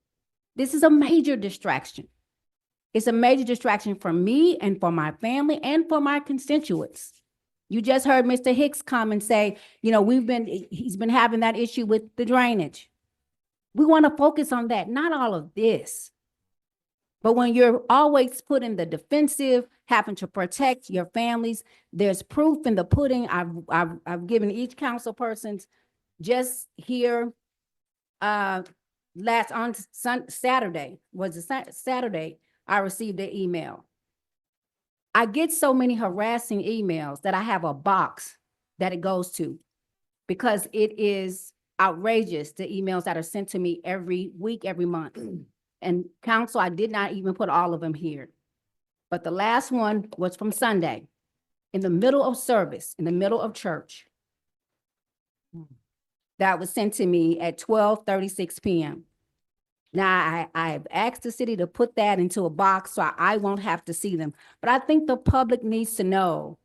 S6: This is a major distraction. It's a major distraction for me and for my family and for my constituents. You just heard Mr. Hicks come and say, you know, he's been having that issue with the drainage. We want to focus on that, not all of this. But when you're always put in the defensive, having to protect your families, there's proof in the pudding. I've given each council person's just here Saturday, I received an email. I get so many harassing emails that I have a box that it goes to, because it is outrageous, the emails that are sent to me every week, every month. And council, I did not even put all of them here. But the last one was from Sunday, in the middle of service, in the middle of church. That was sent to me at 12:36 p.m. Now, I have asked the city to put that into a box so I won't have to see them. But I think the public needs to know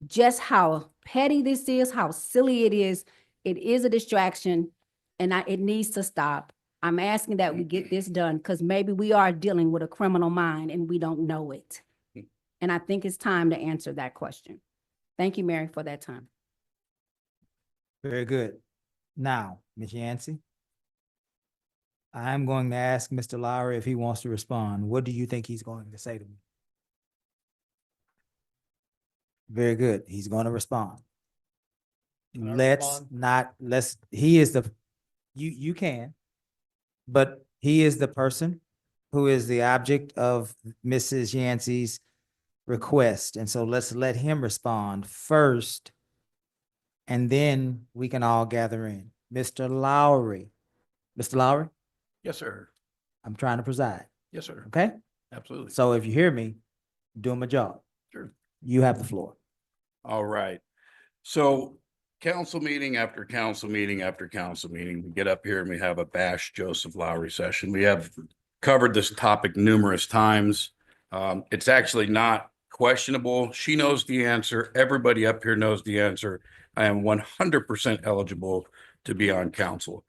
S6: just how petty this is, how silly it is. It is a distraction, and it needs to stop. I'm asking that we get this done, because maybe we are dealing with a criminal mind and we don't know it. And I think it's time to answer that question. Thank you, Mary, for that time.
S5: Very good. Now, Ms. Yancey, I'm going to ask Mr. Lowry if he wants to respond. What do you think he's going to say to me? Very good. He's going to respond.
S8: Can I
S5: You can, but he is the person who is the object of Mrs. Yancey's request. And so let's let him respond first, and then we can all gather in. Mr. Lowry. Mr. Lowry,
S4: Yes, sir.
S5: I'm trying to preside,
S4: Yes, sir.
S5: okay?
S4: Absolutely.
S5: So if you hear me, doing my job.
S4: Sure.
S5: You have the floor.
S4: All right. So council meeting after council meeting after council meeting, we get up here and we have a bash Joseph Lowry session. We have covered this topic numerous times. It's actually not questionable. She knows the answer. Everybody up here knows the answer. I am 100% eligible to be on council.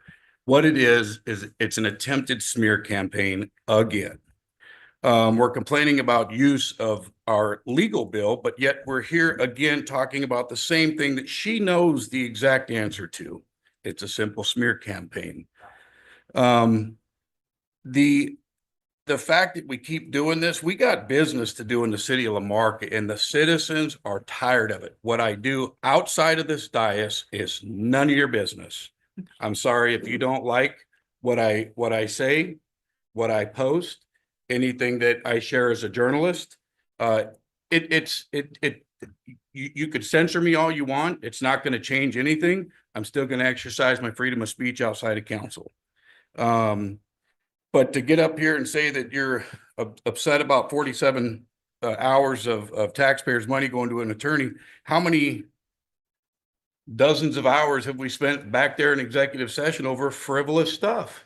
S4: What it is it's an attempted smear campaign again. We're complaining about use of our legal bill, but yet we're here again talking about the same thing that she knows the exact answer to. It's a simple smear campaign. The fact that we keep doing this, we got business to do in the city of Marque, and the citizens are tired of it. What I do outside of this dais is none of your business. I'm sorry if you don't like what I say, what I post, anything that I share as a journalist. You could censor me all you want. It's not going to change anything. I'm still going to exercise my freedom of speech outside of council. But to get up here and say that you're upset about 47 hours of taxpayers' money going to an attorney, how many dozens of hours have we spent back there in executive session over frivolous stuff?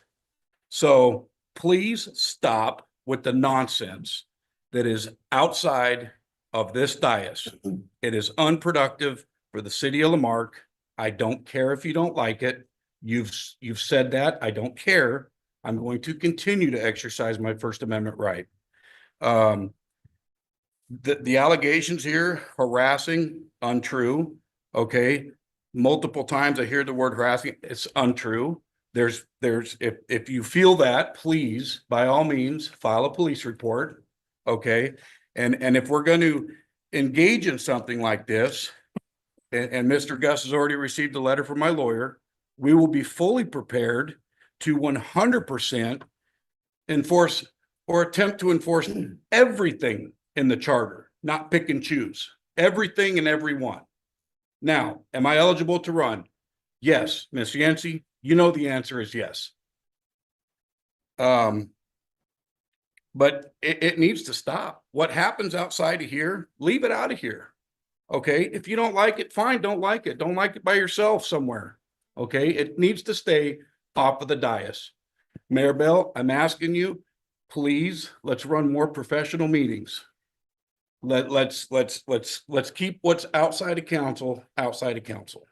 S4: So please stop with the nonsense that is outside of this dais. It is unproductive for the city of Lamarck. I don't care if you don't like it. You've said that. I don't care. I'm going to continue to exercise my First Amendment right. The allegations here, harassing, untrue. Okay. Multiple times I hear the word harassing. It's untrue. If you feel that, please, by all means, file a police report. Okay. And if we're going to engage in something like this, and Mr. Gus has already received a letter from my lawyer. We will be fully prepared to 100% enforce or attempt to enforce everything in the charter, not pick and choose, everything and everyone. Now, am I eligible to run? Yes, Ms. Yancey, you know the answer is yes. But it needs to stop. What happens outside of here, leave it out of here. Okay, if you don't like it, fine, don't like it. Don't like it by yourself somewhere. Okay, it needs to stay off of the dais. Mayor Bell, I'm asking you, please, let's run more professional meetings. Let's keep what's outside of council, outside of council.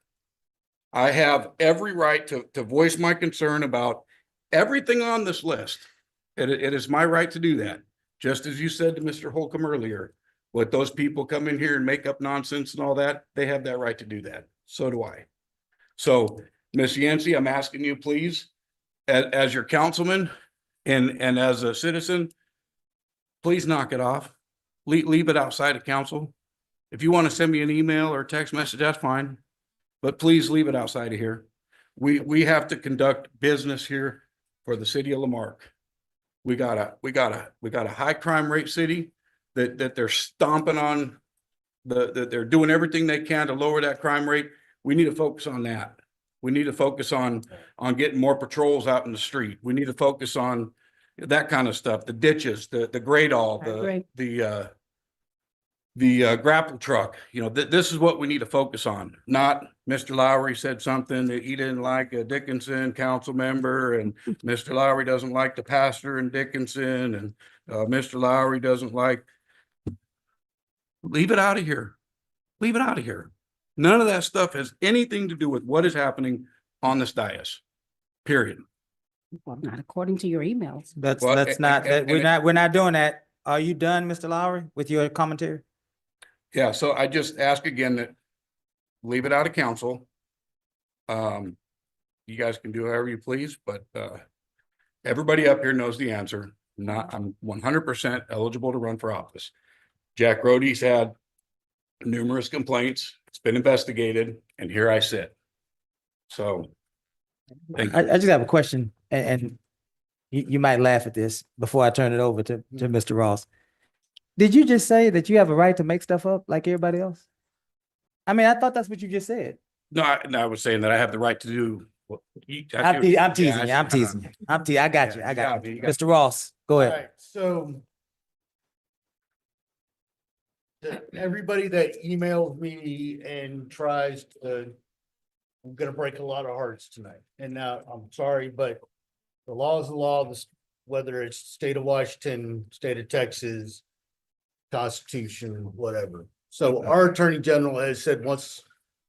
S4: I have every right to voice my concern about everything on this list. It is my right to do that. Just as you said to Mr. Holcomb earlier, let those people come in here and make up nonsense and all that, they have that right to do that. So do I. So, Ms. Yancey, I'm asking you, please, as your councilman and as a citizen, please knock it off. Leave it outside of council. If you want to send me an email or text message, that's fine. But please leave it outside of here. We have to conduct business here for the city of Lamarque. We got a high crime rate city that they're stomping on, that they're doing everything they can to lower that crime rate. We need to focus on that. We need to focus on getting more patrols out in the street. We need to focus on that kind of stuff, the ditches, the grade all, the grapple truck. You know, this is what we need to focus on. Not Mr. Lowry said something that he didn't like a Dickinson council member, and Mr. Lowry doesn't like the pastor in Dickinson, and Mr. Lowry doesn't like. Leave it out of here. Leave it out of here. None of that stuff has anything to do with what is happening on this dais. Period.
S6: Well, not according to your emails.
S5: We're not doing that. Are you done, Mr. Lowry, with your commentary?
S4: Yeah, so I just ask again that leave it out of council. You guys can do however you please, but everybody up here knows the answer. I'm 100% eligible to run for office. Jack Rody's had numerous complaints. It's been investigated, and here I sit. So thank you.
S5: I just have a question, and you might laugh at this before I turn it over to Mr. Ross. Did you just say that you have a right to make stuff up like everybody else? I mean, I thought that's what you just said.
S4: No, I was saying that I have the right to do.
S5: I'm teasing you. I'm teasing you. I got you. Mr. Ross, go ahead.
S8: All right, so everybody that emails me and tries to, I'm gonna break a lot of hearts tonight. And now I'm sorry, but the law is the law, whether it's state of Washington, state of Texas, Constitution, whatever. So our Attorney General has said once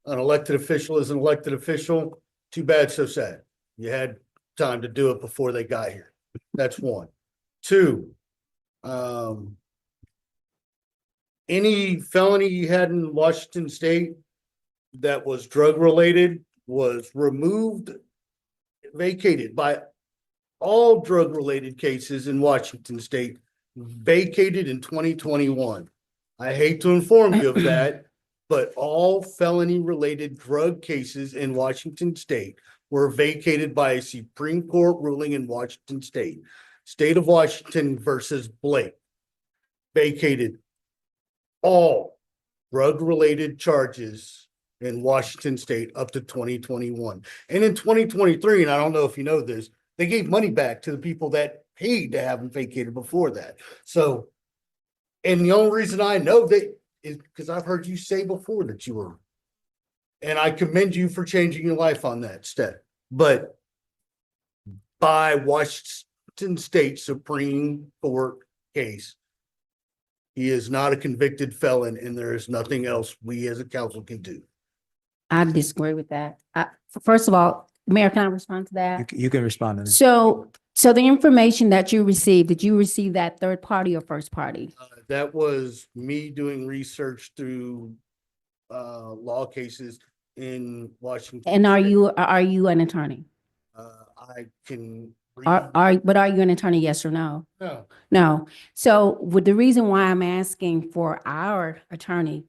S8: an elected official is an elected official, too bad, so sad. You had time to do it before they got here. That's one. Two, any felony you had in Washington State that was drug related was removed, vacated by all drug related cases in Washington State, vacated in 2021. I hate to inform you of that, but all felony related drug cases in Washington State were vacated by a Supreme Court ruling in Washington State. State of Washington versus Blake vacated all drug related charges in Washington State up to 2021. And in 2023, and I don't know if you know this, they gave money back to the people that paid to have them vacated before that. So, and the only reason I know that is because I've heard you say before that you were, and I commend you for changing your life on that step. But by Washington State Supreme Court case, he is not a convicted felon, and there is nothing else we as a council can do.
S6: I disagree with that. First of all, Mayor, can I respond to that?
S5: You can respond to this.
S6: So the information that you received, did you receive that third party or first party?
S8: That was me doing research through law cases in Washington.
S6: And are
S8: State.
S6: you an attorney?
S8: I can.
S6: But are you an attorney? Yes or no?
S8: No.
S6: No. So with the reason why I'm asking for our attorney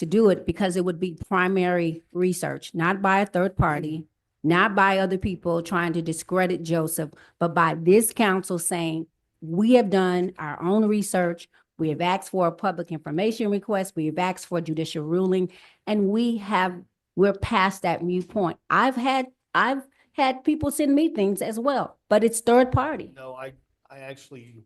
S6: to do it because it would be primary research, not by a third party, not by other people trying to discredit Joseph, but by this council saying, we have done our own research. We have asked for a public information request. We have asked for judicial ruling, and we're past that mute point. I've had people send me things as well, but it's third party.
S8: No, I actually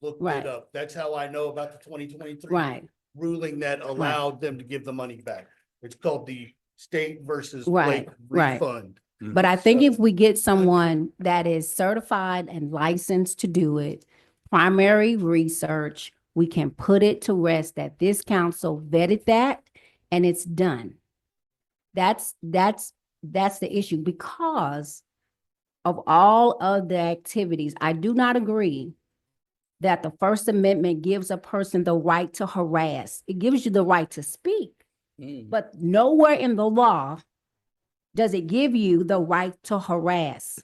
S8: looked
S6: Right.
S8: it up. That's how I know about the 2023
S6: Right.
S8: ruling that allowed them to give the money back. It's called the state versus
S6: Right,
S8: Blake
S6: right.
S8: refund.
S6: But I think
S8: So-
S6: if we get someone that is certified and licensed to do it, primary research, we can put it to rest that this council vetted that and it's done. That's the issue because of all of the activities. I do not agree that the First Amendment gives a person the right to harass. It gives you the right to speak, but nowhere in the law does it give you the right to harass.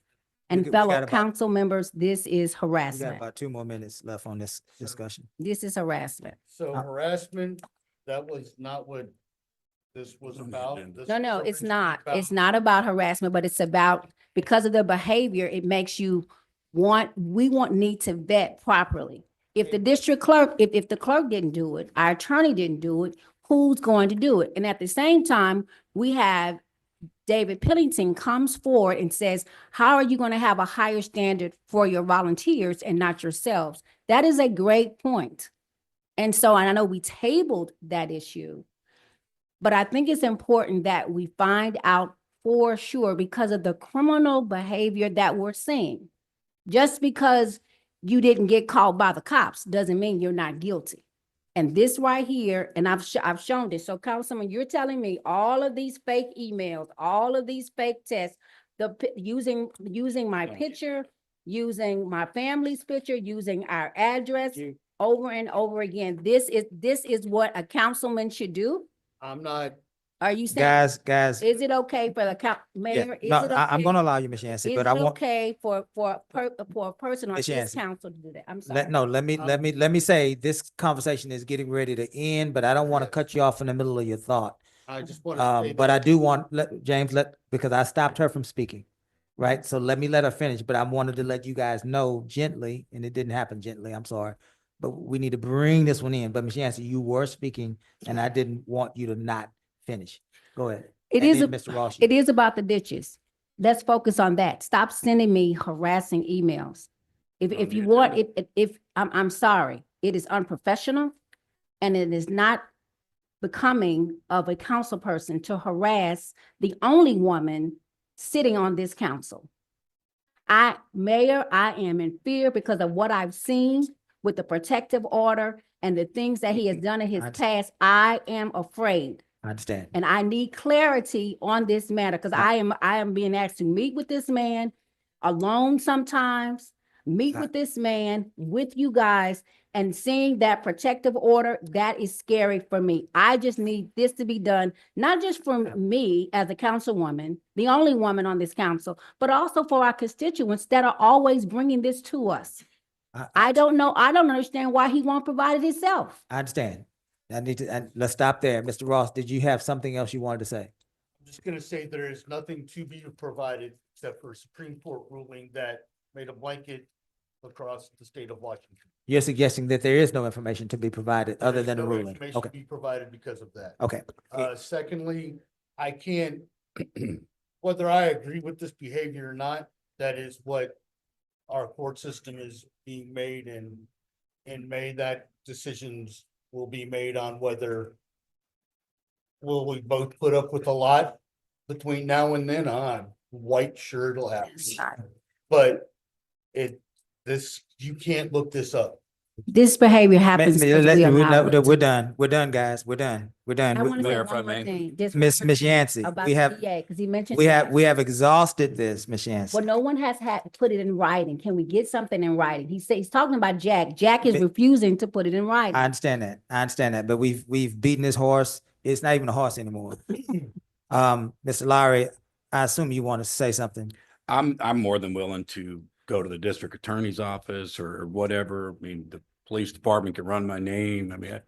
S6: And
S5: We got
S6: fellow
S5: about-
S6: council members, this is
S5: We got
S6: harassment.
S5: about 2 more minutes left on this discussion.
S6: This is harassment.
S8: So harassment, that was not what this was about. This
S6: No,
S8: was
S6: it's
S8: originally
S6: not.
S8: about-
S6: It's not about harassment, but it's about, because of the behavior, it makes you need to vet properly. If the district clerk, if the clerk didn't do it, our attorney didn't do it, who's going to do it? And at the same time, we have David Pillington comes forward and says, how are you going to have a higher standard for your volunteers and not yourselves? That is a great point. And so, and I know we tabled that issue, but I think it's important that we find out for sure because of the criminal behavior that we're seeing. Just because you didn't get called by the cops doesn't mean you're not guilty. And this right here, and I've shown this. So Councilman, you're telling me all of these fake emails, all of these fake tests, using my picture, using my family's picture, using our address over and over again. This is what a councilman should do?
S8: I'm not,
S6: Are you saying?
S5: Guys,
S6: Is it okay for the mayor? Is
S5: no,
S6: it
S5: I'm
S6: okay-
S5: gonna allow you, Ms. Yancey,
S6: Is
S5: but
S6: it
S5: I want,
S6: okay for a person on
S5: Ms.
S6: this
S5: Yancey,
S6: council to do that? I'm sorry.
S5: let me say, this conversation is getting ready to end, but I don't want to cut you off in the middle of your thought.
S8: I just want to say
S5: But I
S8: that
S5: do want, James, because I stopped her from speaking, right? So let me let her finish, but I wanted to let you guys know gently, and it didn't happen gently, I'm sorry. But we need to bring this one in. But Ms. Yancey, you were speaking, and I didn't want you to not finish. Go ahead.
S6: It
S5: And
S6: is,
S5: then Mr. Ross.
S6: it is about the ditches. Let's focus on that. Stop sending me harassing emails. If you want, if, I'm sorry, it is unprofessional and it is not becoming of a council person to harass the only woman sitting on this council. Mayor, I am in fear because of what I've seen with the protective order and the things that he has done in his past. I am afraid.
S5: I understand.
S6: And I need clarity on this matter because I am being asked to meet with this man alone sometimes, meet with this man, with you guys, and seeing that protective order, that is scary for me. I just need this to be done, not just for me as a councilwoman, the only woman on this council, but also for our constituents that are always bringing this to us. I don't know. I don't understand why he won't provide it himself.
S5: I understand. Let's stop there. Mr. Ross, did you have something else you wanted to say?
S8: I'm just gonna say there is nothing to be provided except for a Supreme Court ruling that made a blanket across the state of Washington.
S5: You're suggesting that there is no information to be provided other
S8: There's
S5: than a
S8: no
S5: ruling.
S8: information
S5: Okay,
S8: to Be provided because of that.
S5: okay.
S8: Secondly, I can't, whether I agree with this behavior or not, that is what our court system is being made and in May, that decisions will be made on whether will we both put up with a lot between now and then. I'm quite sure it'll happen. But you can't look this up.
S6: This behavior happens because we allow it.
S5: We're done. We're done, guys. We're done. We're done.
S6: I want to say
S4: Clarify,
S6: one more
S4: man.
S6: thing. Just
S5: Miss Yancey,
S6: about
S5: we
S6: the
S5: have,
S6: DA, because he mentioned.
S5: we have exhausted this, Miss Yancey.
S6: Well, no one has put it in writing. Can we get something in writing? He's talking about Jack. Jack is refusing to put it in writing.
S5: I understand that, but we've beaten this horse. It's not even a horse anymore. Mr. Lowry, I assume you want to say something.
S4: I'm more than willing to go to the district attorney's office or whatever. I mean, the police department can run my name. I mean,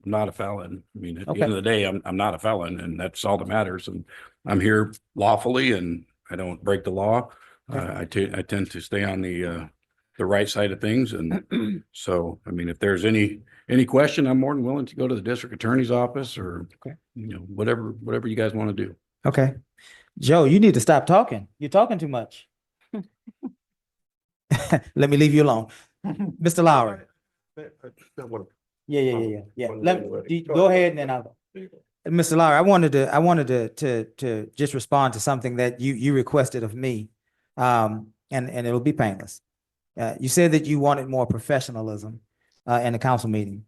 S4: I'm not a felon. I mean, at the
S5: Okay.
S4: end of the day, I'm not a felon, and that's all that matters. And I'm here lawfully, and I don't break the law. I tend to stay on the right side of things. And so, I mean, if there's any question, I'm more than willing to go to the district attorney's office or,
S5: Okay.
S4: you know, whatever you guys want to do.
S5: Okay. Joe, you need to stop talking. You're talking too much. Let me leave you alone. Mr. Lowry. Yeah. Go ahead and then I'll go. Mr. Lowry, I wanted to just respond to something that you requested of me. And it'll be painless. You said that you wanted more professionalism in the council meeting.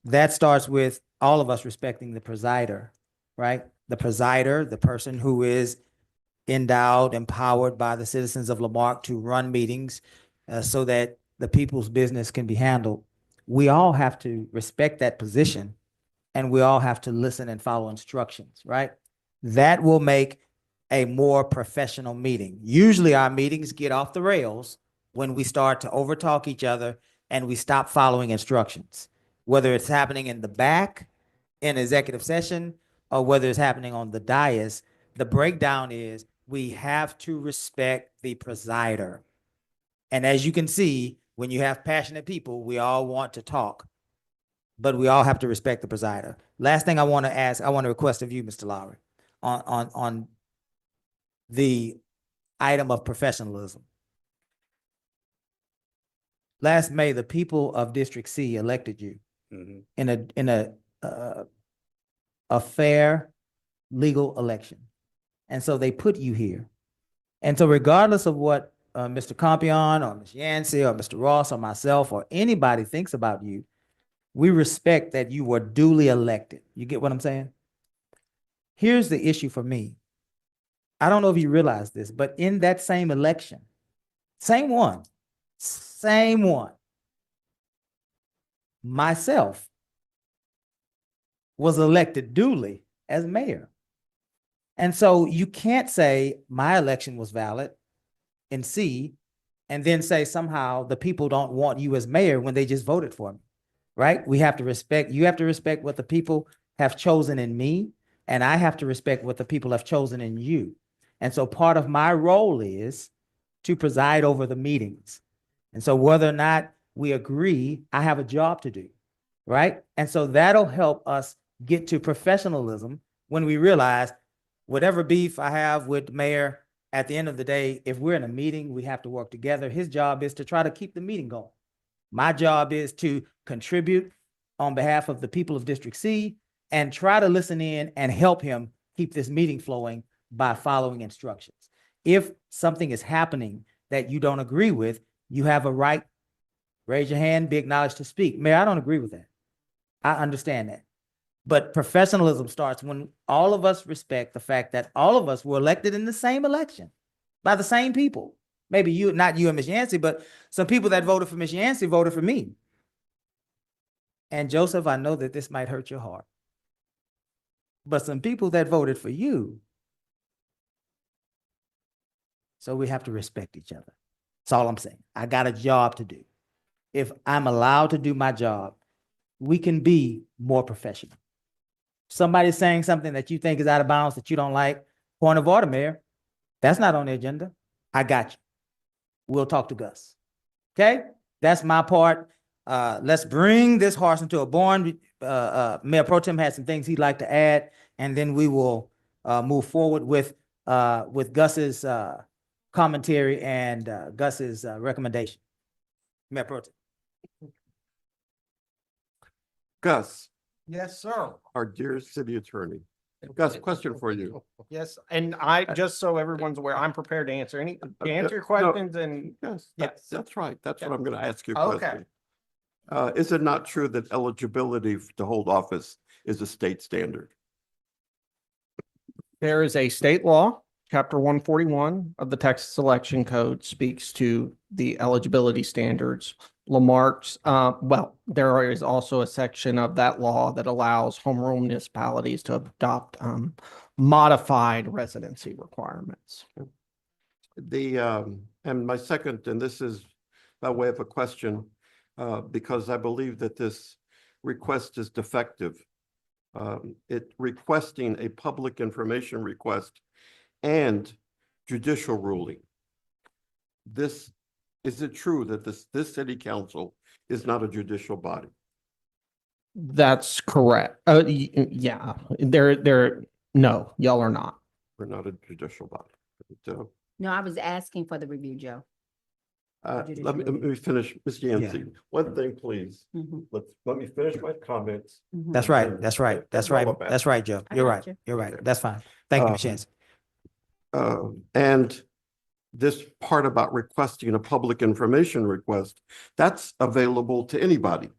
S5: That starts with all of us respecting the presider, right? The presider, the person who is endowed, empowered by the citizens of Lamarck to run meetings so that the people's business can be handled. We all have to respect that position, and we all have to listen and follow instructions, right? That will make a more professional meeting. Usually our meetings get off the rails when we start to overtalk each other and we stop following instructions, whether it's happening in the back in executive session or whether it's happening on the dais. The breakdown is we have to respect the presider. And as you can see, when you have passionate people, we all want to talk, but we all have to respect the presider. Last thing I want to request of you, Mr. Lowry, on the item of professionalism. Last May, the people of District C elected you in a fair legal election. And so they put you here. And so regardless of what Mr. Compion or Ms. Yancey or Mr. Ross or myself or anybody thinks about you, we respect that you were duly elected. You get what I'm saying? Here's the issue for me. I don't know if you realize this, but in that same election, same one, myself was elected duly as mayor. And so you can't say my election was valid in C and then say somehow the people don't want you as mayor when they just voted for me, right? We have to respect, you have to respect what the people have chosen in me, and I have to respect what the people have chosen in you. And so part of my role is to preside over the meetings. And so whether or not we agree, I have a job to do, right? And so that'll help us get to professionalism when we realize whatever beef I have with the mayor, at the end of the day, if we're in a meeting, we have to work together. His job is to try to keep the meeting going. My job is to contribute on behalf of the people of District C and try to listen in and help him keep this meeting flowing by following instructions. If something is happening that you don't agree with, you have a right, raise your hand, be acknowledged to speak. Mayor, I don't agree with that. I understand that. But professionalism starts when all of us respect the fact that all of us were elected in the same election by the same people. Maybe you, not you and Ms. Yancey, but some people that voted for Ms. Yancey voted for me. And Joseph, I know that this might hurt your heart, but some people that voted for you. So we have to respect each other. That's all I'm saying. I got a job to do. If I'm allowed to do my job, we can be more professional. Somebody's saying something that you think is out of bounds that you don't like, point of order, Mayor. That's not on the agenda. I got you. We'll talk to Gus. Okay? That's my part. Let's bring this horse into a barn. Mayor Pro Tem has some things he'd like to add, and then we will move forward with Gus's commentary and Gus's recommendation. Mayor Pro Tem.
S3: Gus,
S7: Yes, sir.
S3: our dear city attorney. Gus, question for you.
S7: Yes, and just so everyone's aware, I'm prepared to answer to answer your
S3: No,
S7: questions and
S3: Yes,
S7: yes.
S3: that's right. That's what I'm going to ask you a
S7: Okay.
S3: question. Is it not true that eligibility to hold office is a state standard?
S7: There is a state law, Chapter 141 of the Texas Election Code speaks to the eligibility standards. Lamarck's, there is also a section of that law that allows home rule municipalities to adopt modified residency requirements.
S3: And my second, and this is by way of a question, because I believe that this request is defective. It requesting a public information request and judicial ruling. Is it true that this city council is not a judicial body?
S7: That's correct. Yeah, no, y'all are not.
S3: We're not a judicial body. So,
S6: No, I was asking for the review, Joe.
S3: let me finish, Ms. Yancey. One thing, please.
S6: Mhm.
S3: Let me finish my comments.
S6: Mhm.
S5: That's right. That's right. That's right.
S3: Relevant.
S5: That's right, Joe.
S6: I
S5: You're
S6: got
S5: right.
S6: you.
S5: You're right. That's fine. Thank you, Ms.
S3: Um,
S5: Yancey.
S3: And this part about requesting a public information request, that's available to anybody,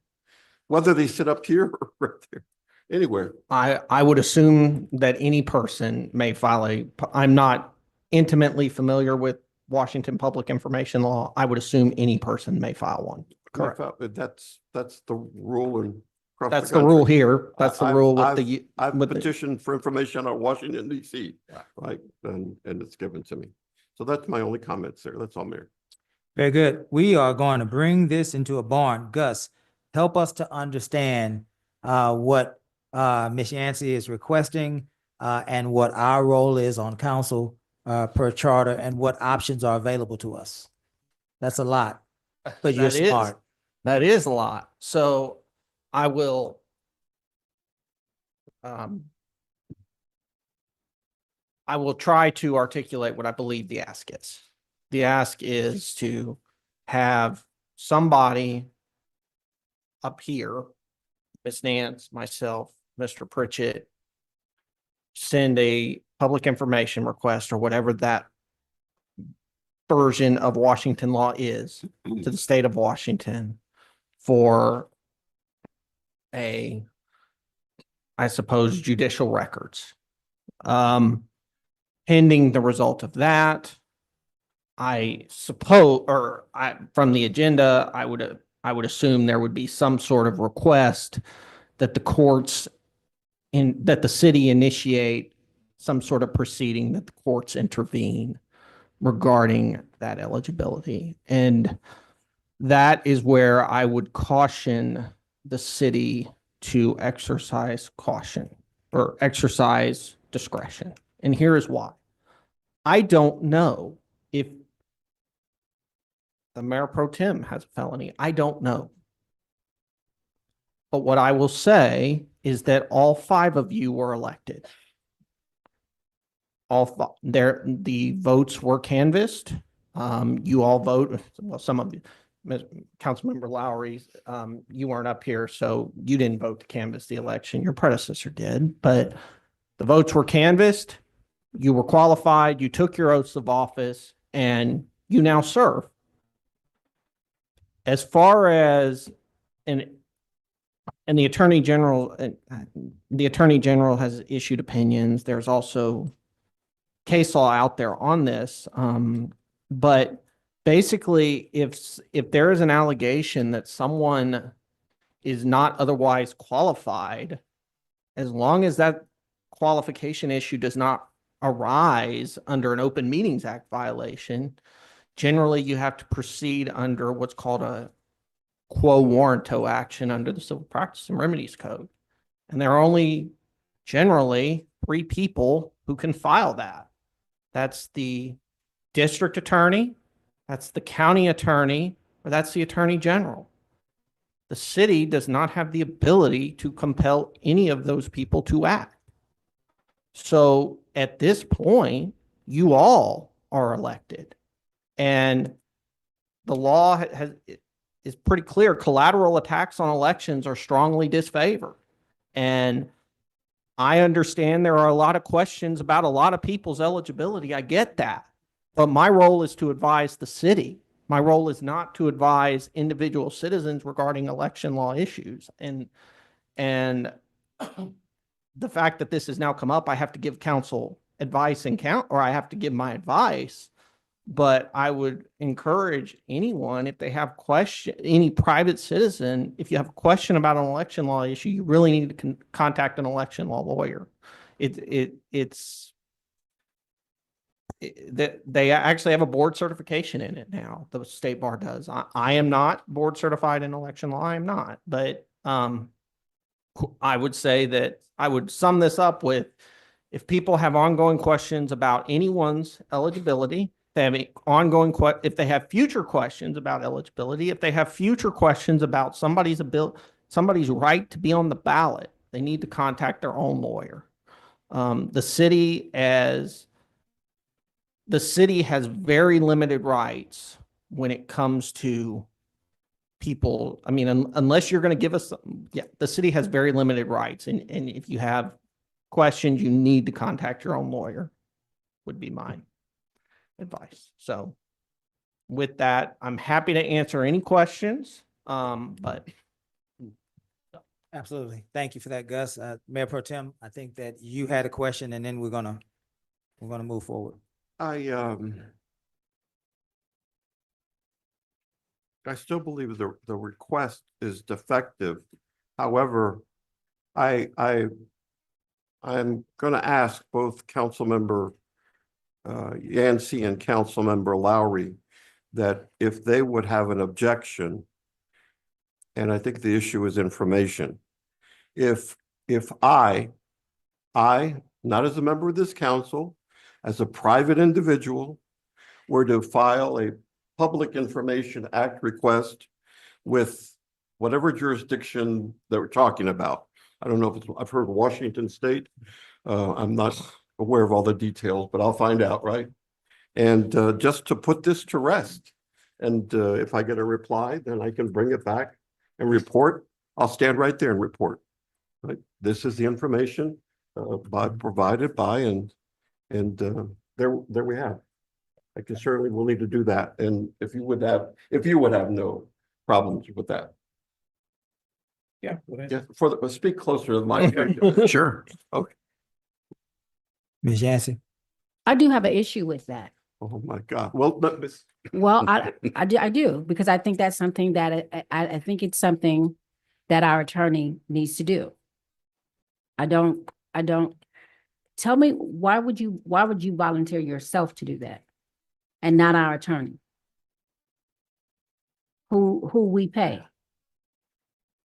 S3: whether they sit up here or right there, anywhere.
S7: I would assume that any person may file I'm not intimately familiar with Washington public information law. I would assume any person may file one. Correct.
S3: That's the rule and.
S7: That's the rule here. That's the rule with the.
S3: I've
S7: with the-
S3: petitioned for information on Washington DC, right? And it's given to me. So that's my only comments there. That's all, Mayor.
S5: Very good. We are going to bring this into a barn. Gus, help us to understand what Ms. Yancey is requesting and what our role is on council per charter and what options are available to us. That's a lot, but you're
S7: That is-
S5: smart.
S7: That is a lot. So I will. I will try to articulate what I believe the ask is. The ask is to have somebody up here, Ms. Nance, myself, Mr. Pritchett, send a public information request or whatever that version of Washington law is to the state of Washington for I suppose, judicial records. Pending the result of that, I suppose, from the agenda, I would assume there would be some sort of request that the courts that the city initiate some sort of proceeding, that the courts intervene regarding that eligibility. And that is where I would caution the city to exercise caution or exercise discretion. And here is why. I don't know if the mayor pro tem has a felony. I don't know. But what I will say is that all 5 of you were elected. The votes were canvassed. You all vote, well, some of you, Councilmember Lowry, you weren't up here, so you didn't vote to canvass the election. Your predecessor did, but the votes were canvassed. You were qualified. You took your oaths of office, and you now serve. As far as and the Attorney General, has issued opinions. There's also case law out there on this, but basically, if there is an allegation that someone is not otherwise qualified, as long as that qualification issue does not arise under an Open Meetings Act violation, generally you have to proceed under what's called a quo warranto action under the Civil Practice and Remedies Code. And there are only generally 3 people who can file that. That's the district attorney, that's the county attorney, or that's the attorney general. The city does not have the ability to compel any of those people to act. So at this point, you all are elected. And the law is pretty clear. Collateral attacks on elections are strongly disfavored. And I understand there are a lot of questions about a lot of people's eligibility. I get that. But my role is to advise the city. My role is not to advise individual citizens regarding election law issues. And the fact that this has now come up, I have to give council advice or I have to give my advice. But I would encourage anyone, if they have any private citizen, if you have a question about an election law issue, you really need to contact an election law lawyer. They actually have a board certification in it now. The state bar does. I am not board certified in election law. I am not, but I would say that I would sum this up with, if people have ongoing questions about anyone's eligibility, they have if they have future questions about eligibility, if they have future questions about somebody's right to be on the ballot, they need to contact their own lawyer. The city has very limited rights when it comes to people. I mean, unless you're going to give us, the city has very limited rights. And if you have questions, you need to contact your own lawyer, would be my advice. So with that, I'm happy to answer any questions. But
S5: Absolutely. Thank you for that, Gus. Mayor Pro Tem, I think that you had a question and then we're gonna move forward.
S3: I still believe the request is defective. However, I'm going to ask both Councilmember Yancey and Councilmember Lowry that if they would have an objection, and I think the issue is information. If I, not as a member of this council, as a private individual, were to file a Public Information Act request with whatever jurisdiction that we're talking about. I don't know if I've heard Washington State. I'm not aware of all the details, but I'll find out, right? And just to put this to rest. And if I get a reply, then I can bring it back and report. I'll stand right there and report. Right? This is the information provided by, and there we have. I can certainly will need to do that. And if you would have no problems with that.
S7: yeah,
S3: Speak closer to the mic.
S4: Sure.
S3: Okay.
S5: Ms. Yancey?
S6: I do have an issue with that.
S3: Oh, my God. Well,
S6: Well, I do, because I think that's something that I think it's something that our attorney needs to do. I don't, tell me, why would you volunteer yourself to do that? And not our attorney? Who we pay?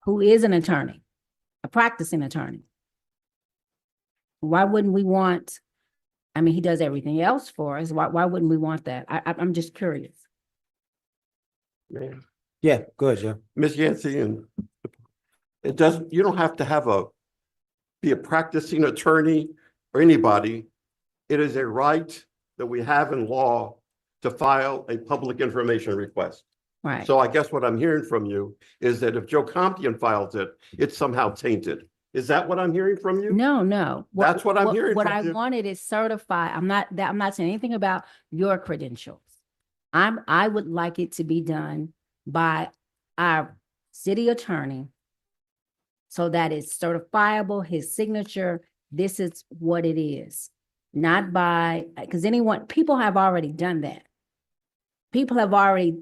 S6: Who is an attorney, a practicing attorney? Why wouldn't we want, I mean, he does everything else for us. Why wouldn't we want that? I'm just curious.
S3: Man.
S5: Yeah, good, Joe.
S3: Ms. Yancey, and you don't have to be a practicing attorney or anybody. It is a right that we have in law to file a public information request.
S6: Right.
S3: So I guess what I'm hearing from you is that if Joe Compion files it, it's somehow tainted. Is that what I'm hearing from you?
S6: No.
S3: That's what I'm hearing
S6: What
S3: from
S6: I
S3: you.
S6: wanted is certified. I'm not saying anything about your credentials. I would like it to be done by our city attorney so that it's certifiable, his signature, this is what it is. Not by, because people have already done that. People have already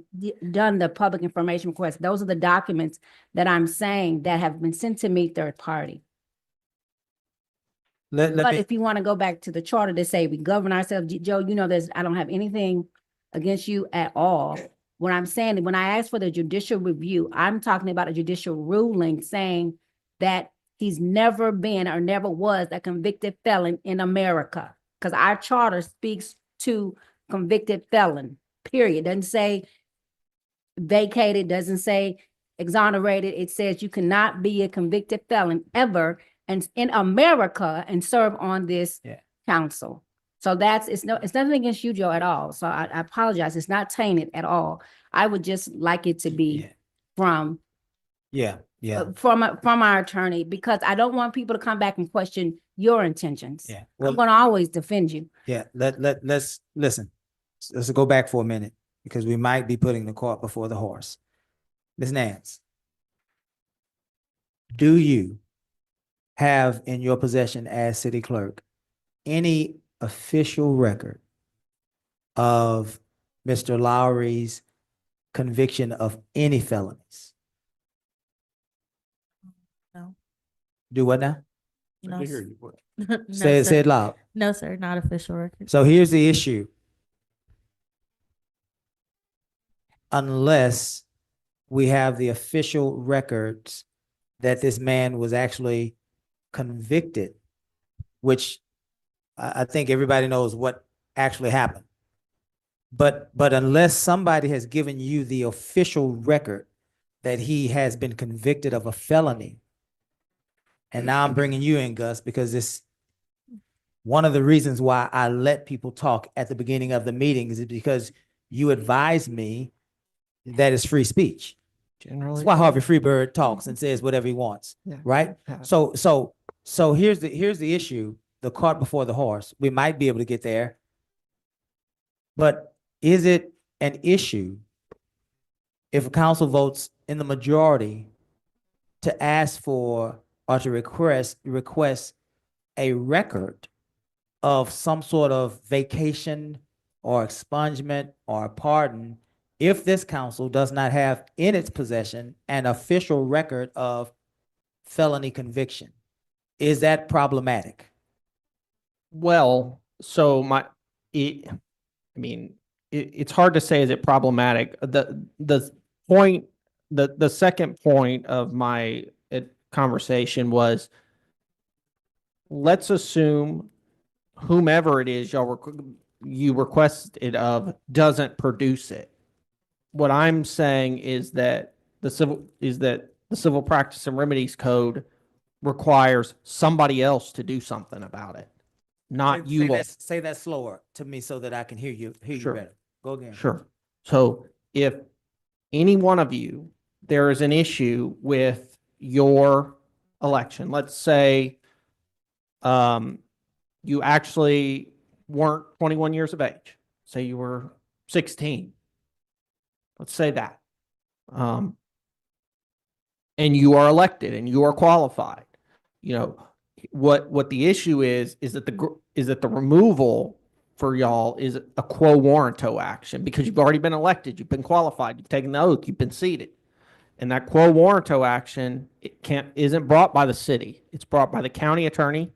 S6: done the public information request. Those are the documents that I'm saying that have been sent to me third party. But if you want to go back to the charter to say we govern ourselves, Joe, I don't have anything against you at all. What I'm saying, when I ask for the judicial review, I'm talking about a judicial ruling saying that he's never been or never was a convicted felon in America. Because our charter speaks to convicted felon, period. Doesn't say vacated, doesn't say exonerated. It says you cannot be a convicted felon ever and in America and serve on this council. So it's nothing against you, Joe, at all. So I apologize. It's not tainted at all. I would just like it to be from our attorney, because I don't want people to come back and question your intentions.
S5: Yeah.
S6: I'm going to always defend you.
S5: Yeah, let's listen. Let's go back for a minute because we might be putting the cart before the horse. Ms. Nance, do you have in your possession as city clerk any official record of Mr. Lowry's conviction of any felonies?
S11: No.
S5: Do what now?
S11: No,
S5: Say it loud.
S11: No, sir, not official record.
S5: So here's the issue. Unless we have the official records that this man was actually convicted, which I think everybody knows what actually happened. But unless somebody has given you the official record that he has been convicted of a felony, and now I'm bringing you in, Gus, because this one of the reasons why I let people talk at the beginning of the meeting is because you advised me that it's free speech.
S7: Generally.
S5: That's why Harvey Freebird talks and says whatever he wants,
S7: Yeah.
S5: right?
S7: Yeah.
S5: So here's the issue, the cart before the horse. We might be able to get there, but is it an issue if a council votes in the majority to ask for or to request a record of some sort of vacation or expungement or pardon if this council does not have in its possession an official record of felony conviction? Is that problematic?
S7: Well, so it's hard to say, is it problematic? The point, the second point of my conversation was, let's assume whomever it is you requested of doesn't produce it. What I'm saying is that the Civil Practice and Remedies Code requires somebody else to do something about it, not you all.
S5: Say that slower to me so that I can hear you
S7: Sure.
S5: better. Go again.
S7: Sure. So if any one of you, there is an issue with your election, let's say you actually weren't 21 years of age, say you were 16. Let's say that. And you are elected and you are qualified. You know, what the issue is that the removal for y'all is a quo warranto action, because you've already been elected, you've been qualified, you've taken the oath, you've been seated. And that quo warranto action, isn't brought by the city. It's brought by the county attorney.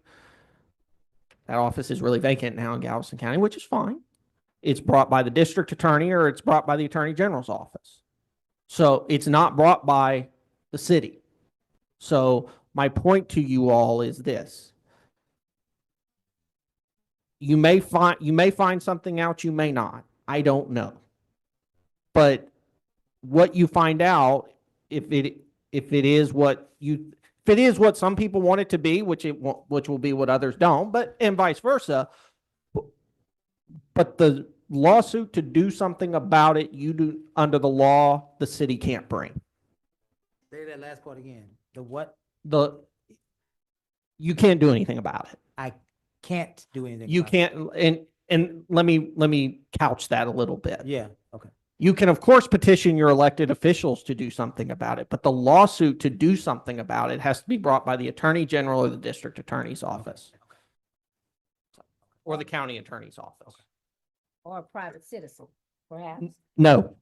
S7: That office is really vacant now in Galveston County, which is fine. It's brought by the district attorney, or it's brought by the attorney general's office. So it's not brought by the city. So my point to you all is this: you may find something out, you may not. I don't know. But what you find out, if it is what some people want it to be, which will be what others don't, and vice versa. But the lawsuit to do something about it, you do under the law, the city can't bring.
S5: Say that last part again. The what?
S7: You can't do anything about it.
S5: I can't do anything.
S7: You
S5: about it.
S7: can't, and let me couch that a little bit.
S5: Yeah. Okay.
S7: You can, of course, petition your elected officials to do something about it, but the lawsuit to do something about it has to be brought by the attorney general or the district attorney's office, or the county attorney's office.
S6: Or a private citizen, perhaps.
S7: No,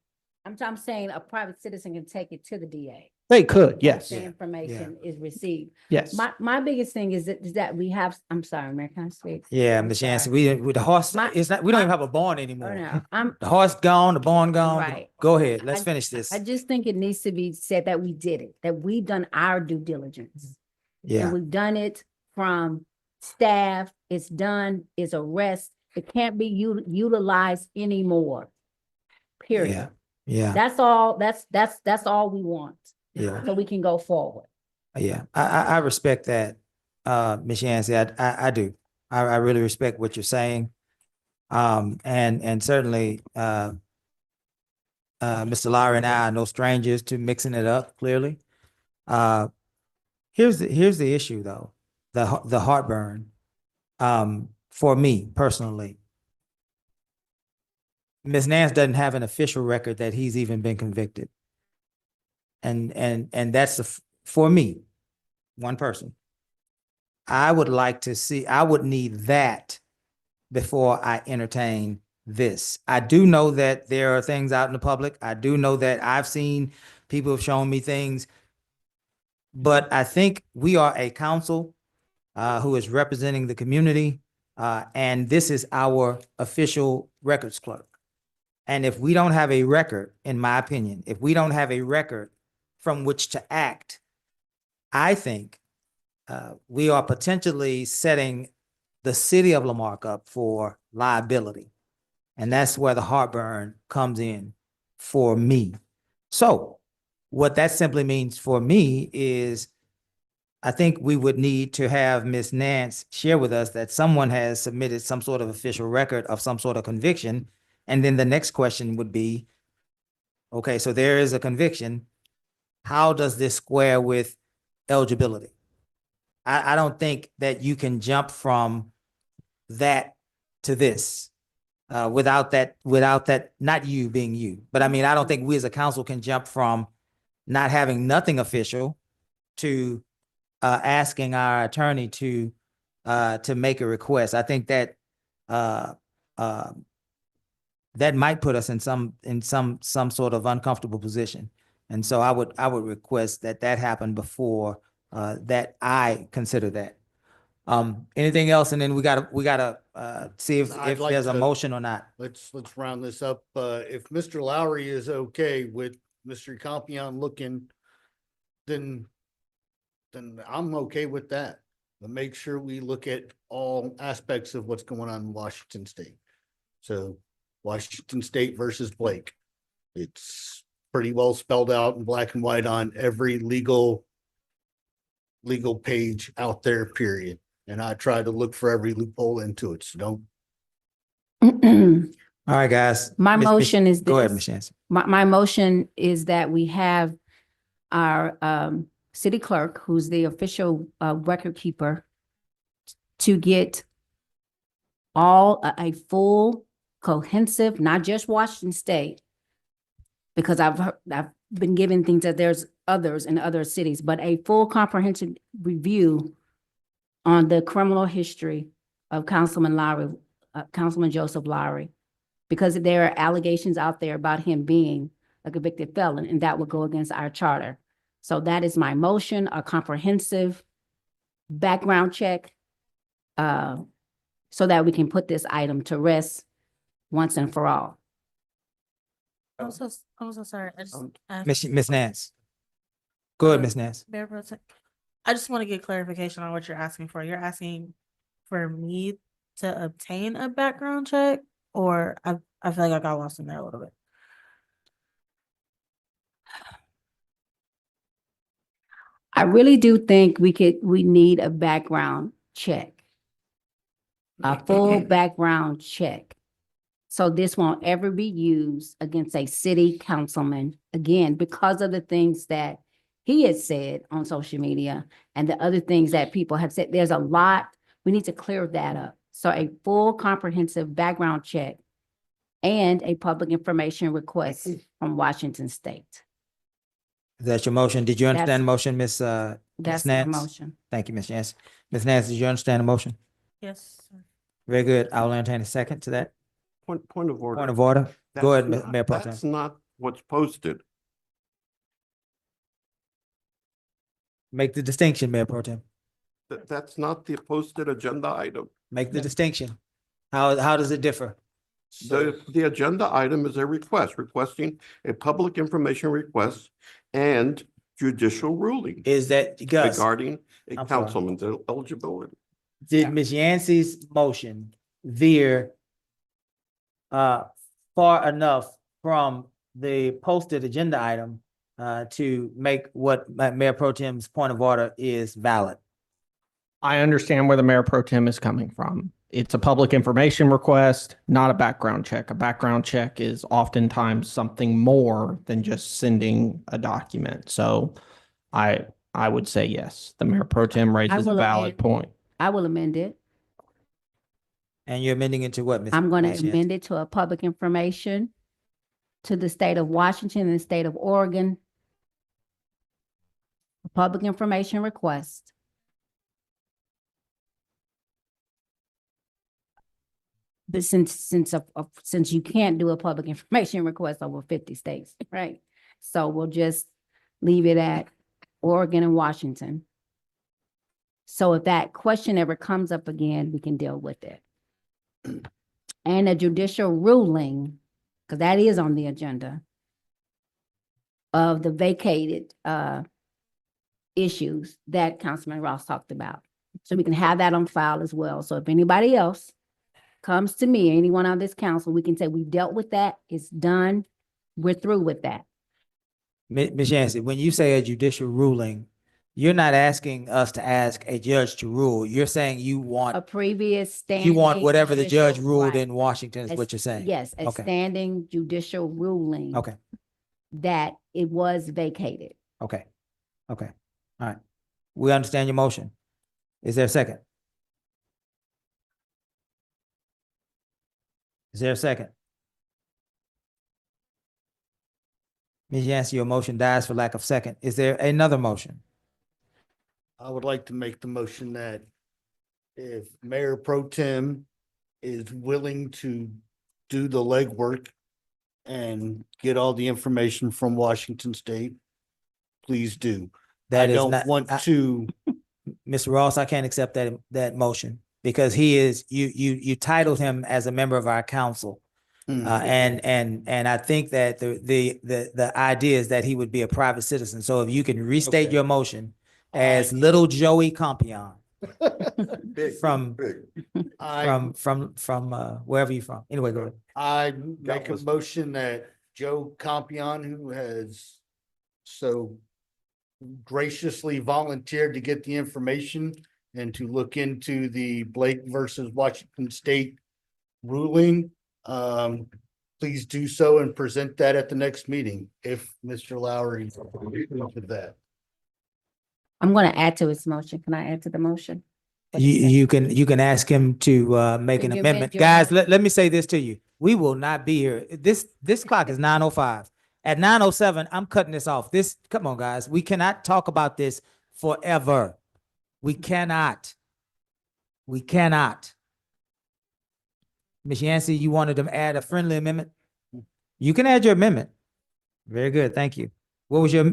S6: I'm saying a private citizen can take it to the DA.
S7: they could, yes.
S6: The information is received.
S7: Yes.
S6: My biggest thing is that we have, I'm sorry, Mayor, can I speak?
S5: Yeah,
S6: I'm
S5: Ms. Yancey,
S6: sorry.
S5: with the horse, it's not. We don't even have a barn
S6: Oh,
S5: anymore.
S6: no,
S5: The horse gone, the barn gone.
S6: Right.
S5: Go ahead. Let's finish this.
S6: I just think it needs to be said that we did it, that we've done our due diligence.
S5: Yeah.
S6: And we've done it from staff, it's done, it's arrest. It can't be utilized anymore. Period.
S5: Yeah. Yeah.
S6: That's all, that's all we want.
S5: Yeah.
S6: So we can go forward.
S5: Yeah. I respect that, Ms. Yancey. I do. I really respect what you're saying. And certainly, Mr. Lowry and I are no strangers to mixing it up, clearly. Here's the issue though, the heartburn. For me personally, Ms. Nance doesn't have an official record that he's even been convicted. And that's for me, one person. I would like to see, I would need that before I entertain this. I do know that there are things out in the public. I do know that I've seen people have shown me things, but I think we are a council who is representing the community. And this is our official records clerk. And if we don't have a record, in my opinion, if we don't have a record from which to act, I think we are potentially setting the city of Lamarck up for liability. And that's where the heartburn comes in for me. So what that simply means for me is I think we would need to have Ms. Nance share with us that someone has submitted some sort of official record of some sort of conviction. And then the next question would be, okay, so there is a conviction. How does this square with eligibility? I don't think that you can jump from that to this without that, not you being you. But I mean, I don't think we as a council can jump from not having nothing official to asking our attorney to make a request. I think that that might put us in some sort of uncomfortable position. And so I would request that happen before that I consider that. Anything else? And then we gotta see if
S8: I'd like
S5: there's a
S8: to-
S5: motion or not.
S8: Let's round this up. If Mr. Lowry is okay with Mr. Compion looking, then I'm okay with that. But make sure we look at all aspects of what's going on in Washington State. So Washington State versus Blake. It's pretty well spelled out in black and white on every legal page out there, period. And I try to look for every loophole into it. So don't.
S5: All right, guys.
S6: My motion is
S5: Go ahead,
S6: this.
S5: Ms. Yancy.
S6: My motion is that we have our city clerk, who's the official record keeper, to get a full, cohesive, not just Washington State, because I've been given things that there's others in other cities, but a full comprehensive review on the criminal history of Councilman Joseph Lowry, because there are allegations out there about him being a convicted felon, and that would go against our charter. So that is my motion, a comprehensive background check, so that we can put this item to rest once and for all.
S11: I'm so sorry. I just
S5: Ms. Nance. Go ahead, Ms. Nance.
S11: Mayor Pro Tem, I just want to get clarification on what you're asking for. You're asking for me to obtain a background check, or I feel like I got lost in there a little bit.
S6: I really do think we need a background check, a full background check. So this won't ever be used against a city councilman, again, because of the things that he has said on social media and the other things that people have said. There's a lot, we need to clear that up. So a full comprehensive background check and a public information request from Washington State.
S5: Is that your motion? Did you understand the motion, Ms.
S6: That's my
S5: Nance?
S6: motion.
S5: Thank you, Ms. Nance. Ms. Nance, did you understand the motion?
S11: Yes, sir.
S5: Very good. I will entertain a second to that.
S3: Point of order.
S5: Point of order. Go
S3: That's
S5: ahead,
S3: not-
S5: Mayor Pro Tem.
S3: That's not what's posted.
S5: Make the distinction, Mayor Pro Tem.
S3: That's not the posted agenda item.
S5: Make the distinction. How does it differ?
S3: The agenda item is a request, requesting a public information request and judicial ruling
S5: Is that, Gus,
S3: regarding a
S5: I'm sorry.
S3: councilman's eligibility.
S5: did Ms. Yancey's motion veer far enough from the posted agenda item to make what Mayor Pro Tem's point of order is valid?
S7: I understand where the mayor pro tem is coming from. It's a public information request, not a background check. A background check is oftentimes something more than just sending a document. So I would say yes, the mayor pro tem raises a
S6: will
S7: valid
S6: amend-
S7: point.
S6: I will amend it.
S5: And you're amending it to what, Ms.?
S6: I'm going to
S5: Ms. Yancey?
S6: amend it to a public information to the state of Washington and the state of Oregon. A public information request. But since you can't do a public information request over 50 states, right? So we'll just leave it at Oregon and Washington. So if that question ever comes up again, we can deal with it. And a judicial ruling, because that is on the agenda, of the vacated issues that Councilman Ross talked about. So we can have that on file as well. So if anybody else comes to me, anyone on this council, we can say, we've dealt with that, it's done, we're through with that.
S5: Ms. Yancey, when you say a judicial ruling, you're not asking us to ask a judge to rule. You're saying you
S6: A
S5: want,
S6: previous standing.
S5: you want whatever the judge
S6: judicial-
S5: ruled
S6: right.
S5: in Washington is
S6: A-
S5: what you're saying?
S6: Yes, a
S5: Okay.
S6: standing judicial ruling.
S5: Okay,
S6: That it was vacated.
S5: okay, okay. All right. We understand your motion. Is there a second? Is there a second? Ms. Yancey, your motion dies for lack of second. Is there another motion?
S8: I would like to make the motion that if Mayor Pro Tem is willing to do the legwork and get all the information from Washington State, please do. I
S5: That is
S8: don't
S5: not-
S8: want
S5: I-
S8: to,
S5: Mr. Ross, I can't accept that motion because he is, you titled him as a member of our council. And I think that the idea is that he would be a private citizen. So if you can restate
S8: Okay.
S5: your motion as little Joey Compion
S3: Big,
S5: from,
S3: big.
S5: from wherever you're from. Anyway, go ahead.
S8: I make a
S3: was-
S8: motion that Joe Compion, who has so graciously volunteered to get the information and to look into the Blake versus Washington State ruling, please do so and present that at the next meeting if Mr. Lowry is with that.
S6: I'm gonna add to his motion. Can I add to the motion?
S5: You can ask him to make an
S6: Can you
S5: amendment.
S6: amend your
S5: Guys,
S6: motion?
S5: let me say this to you. We will not be here. This clock is 9:05. At 9:07, I'm cutting this off. Come on, guys. We cannot talk about this forever. We cannot. We cannot. Ms. Yancey, you wanted to add a friendly amendment? You can add your amendment. Very good. Thank you. What was your,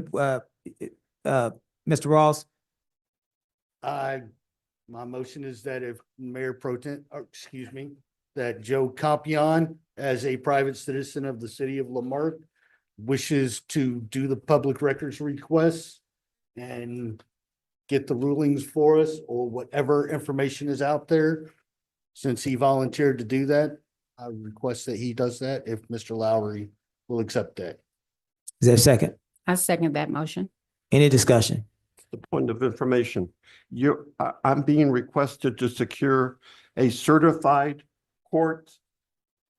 S5: Mr. Ross?
S8: My motion is that if Mayor Pro Tem, or excuse me, that Joe Compion, as a private citizen of the city of Lamarque, wishes to do the public records requests and get the rulings for us or whatever information is out there. Since he volunteered to do that, I request that he does that if Mr. Lowry will accept that.
S5: Is there a second?
S6: I second that motion.
S5: Any discussion?
S3: The point of information, I'm being requested to secure a certified court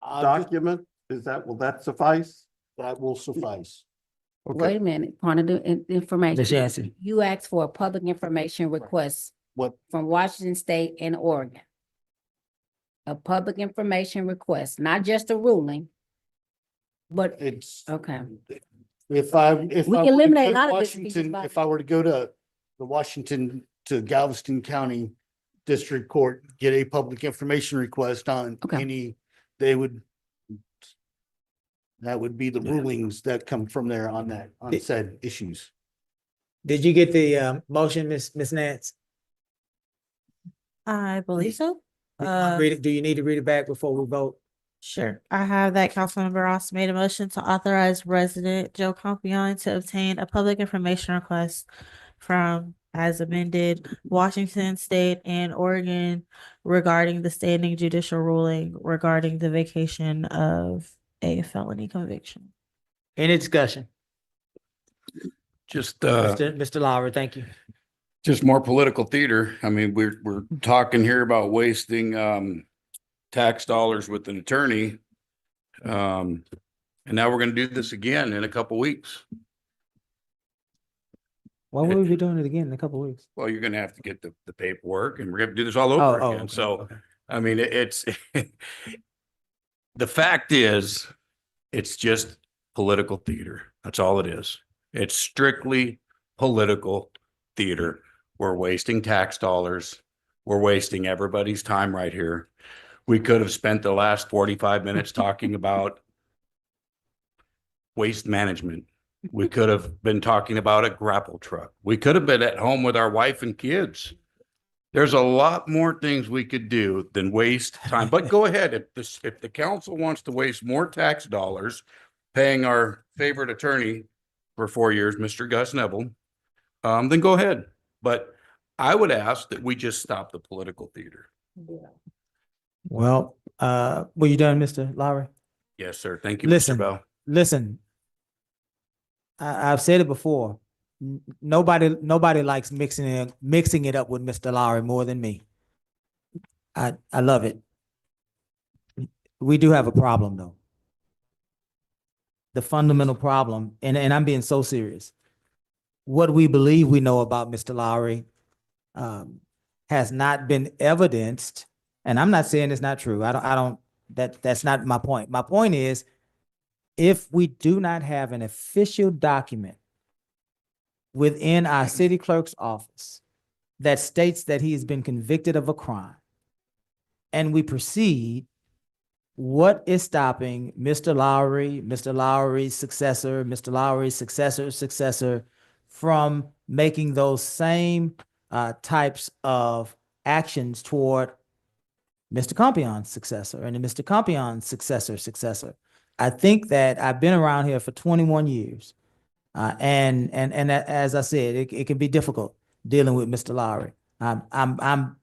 S3: document. Will that suffice?
S8: That will suffice.
S6: Wait a minute, point of the
S5: Ms.
S6: information.
S5: Yancey.
S6: You asked for a public information request
S8: What,
S6: from Washington State and Oregon. A public information request, not just a ruling. But,
S8: it's,
S6: okay,
S8: if
S6: We
S8: I
S6: can
S8: were to
S6: eliminate
S8: go
S6: a lot
S8: to
S6: of different pieces
S8: Washington,
S6: by-
S8: if I were to go to the Washington, to Galveston County District Court, get a public information request on
S6: Okay.
S8: that would be the rulings that come from there on that, on said issues.
S5: Did you get the motion, Ms. Nance?
S11: I believe so.
S5: Do you need to read it back before we vote?
S11: Sure. I have that Councilmember Ross made a motion to authorize resident Joe Compion to obtain a public information request from, as amended, Washington State and Oregon regarding the standing judicial ruling regarding the vacation of a felony conviction.
S5: Any discussion?
S4: Just,
S5: Mr. Lowry, thank you.
S4: just more political theater. I mean, we're talking here about wasting, tax dollars with an attorney. And now we're gonna do this again in a couple weeks.
S5: Why would we be doing it again in a couple of weeks?
S4: Well, you're gonna have to get the paperwork and we're gonna do this all
S5: Oh,
S4: over
S5: oh,
S4: again.
S5: okay,
S4: So,
S5: okay.
S4: I mean, it's, the fact is, it's just political theater. That's all it is. It's strictly political theater. We're wasting tax dollars. We're wasting everybody's time right here. We could have spent the last 45 minutes talking about waste management. We could have been talking about a grapple truck. We could have been at home with our wife and kids. There's a lot more things we could do than waste time. But go ahead, if the council wants to waste more tax dollars paying our favorite attorney for 4 years, Mr. Gus Neville, then go ahead. But I would ask that we just stop the political theater.
S5: Well, were you done, Mr. Lowry?
S4: Yes, sir. Thank you, Mr.
S5: Listen,
S4: Bell.
S5: listen. I've said it before. Nobody likes mixing it up with Mr. Lowry more than me. I love it. We do have a problem though. The fundamental problem, and I'm being so serious. What we believe we know about Mr. Lowry has not been evidenced, and I'm not saying it's not true. That's not my point. My point is, if we do not have an official document within our city clerk's office that states that he has been convicted of a crime, and we proceed, what is stopping Mr. Lowry, Mr. Lowry's successor, Mr. Lowry's successor from making those same types of actions toward Mr. Compion's successor and Mr. Compion's successor? I think that I've been around here for 21 years. And as I said, it can be difficult dealing with Mr. Lowry. I'm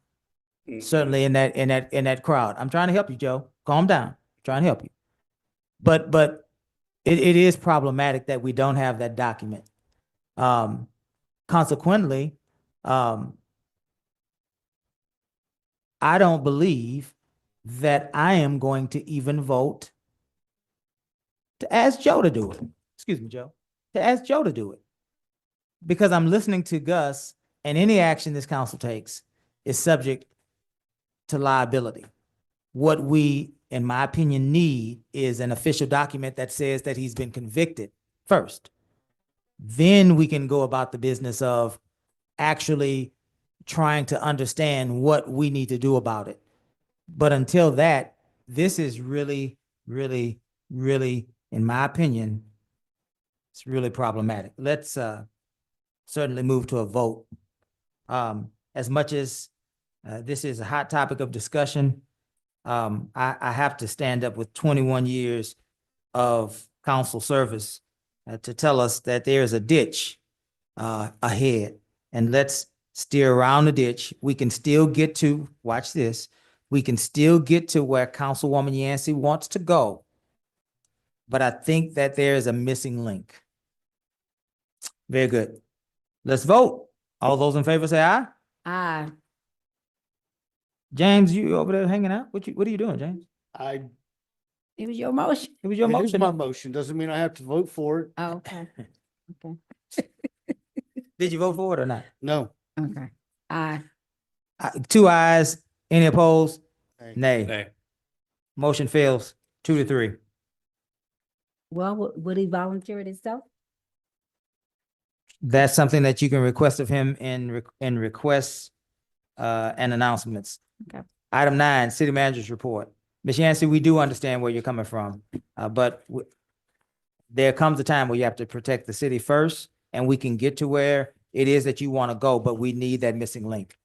S5: certainly in that crowd. I'm trying to help you, Joe. Calm down. I'm trying to help you. But it is problematic that we don't have that document. Consequently, I don't believe that I am going to even vote to ask Joe to do it. Excuse me, Joe. To ask Joe to do it. Because I'm listening to Gus, and any action this council takes is subject to liability. What we, in my opinion, need is an official document that says that he's been convicted first. Then we can go about the business of actually trying to understand what we need to do about it. But until that, this is really, really, really, in my opinion, it's really problematic. Let's certainly move to a vote. As much as this is a hot topic of discussion, I have to stand up with 21 years of council service to tell us that there is a ditch ahead, and let's steer around the ditch. We can still get to, watch this, we can still get to where Councilwoman Yancey wants to go, but I think that there is a missing link. Very good. Let's vote. All those in favor say aye.
S6: Aye.
S5: James, you over there hanging out? What are you doing, James?
S6: It was your motion.
S5: It was your
S8: It is
S5: motion.
S8: my motion. Doesn't mean I have to vote for it.
S6: Oh, okay. Okay.
S5: Did you vote for it or not?
S8: No.
S6: Okay. Aye.
S5: 2 ayes. Any opposed?
S8: Nay.
S5: Nay.
S4: Nay.
S5: Motion fails 2-3.
S6: Well, would he volunteer it himself?
S5: That's something that you can request of him in requests and announcements.
S6: Okay.
S5: Item 9, City Manager's Report. Ms. Yancey, we do understand where you're coming from, but there comes a time where you have to protect the city first, and we can get to where it is that you want to go, but we need that missing link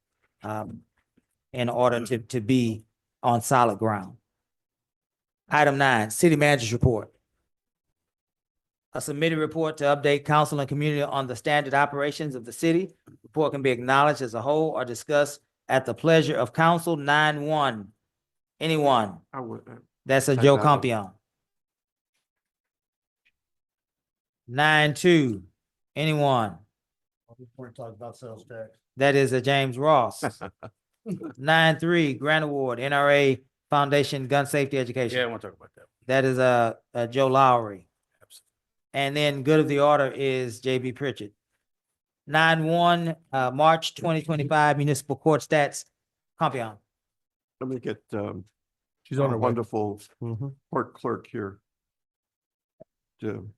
S5: in order to be on solid ground. Item 9, City Manager's Report. A submitted report to update council and community on the standard operations of the city. Report can be acknowledged as a whole or discussed at the pleasure of council. 9-1. Anyone? That's a Joe Compion. 9-2. Anyone?
S8: Before we talk about sales tax.
S5: That is a James Ross. 9-3, Grant Award, NRA Foundation Gun Safety Education.
S4: Yeah, I want to talk about that.
S5: That is a Joe Lowry. And then good of the order is JB Pritchett. 9-1, March 2025 Municipal Court Stats. Compion.
S3: Let me get
S14: She's on
S3: our
S14: her way.
S3: wonderful court clerk here to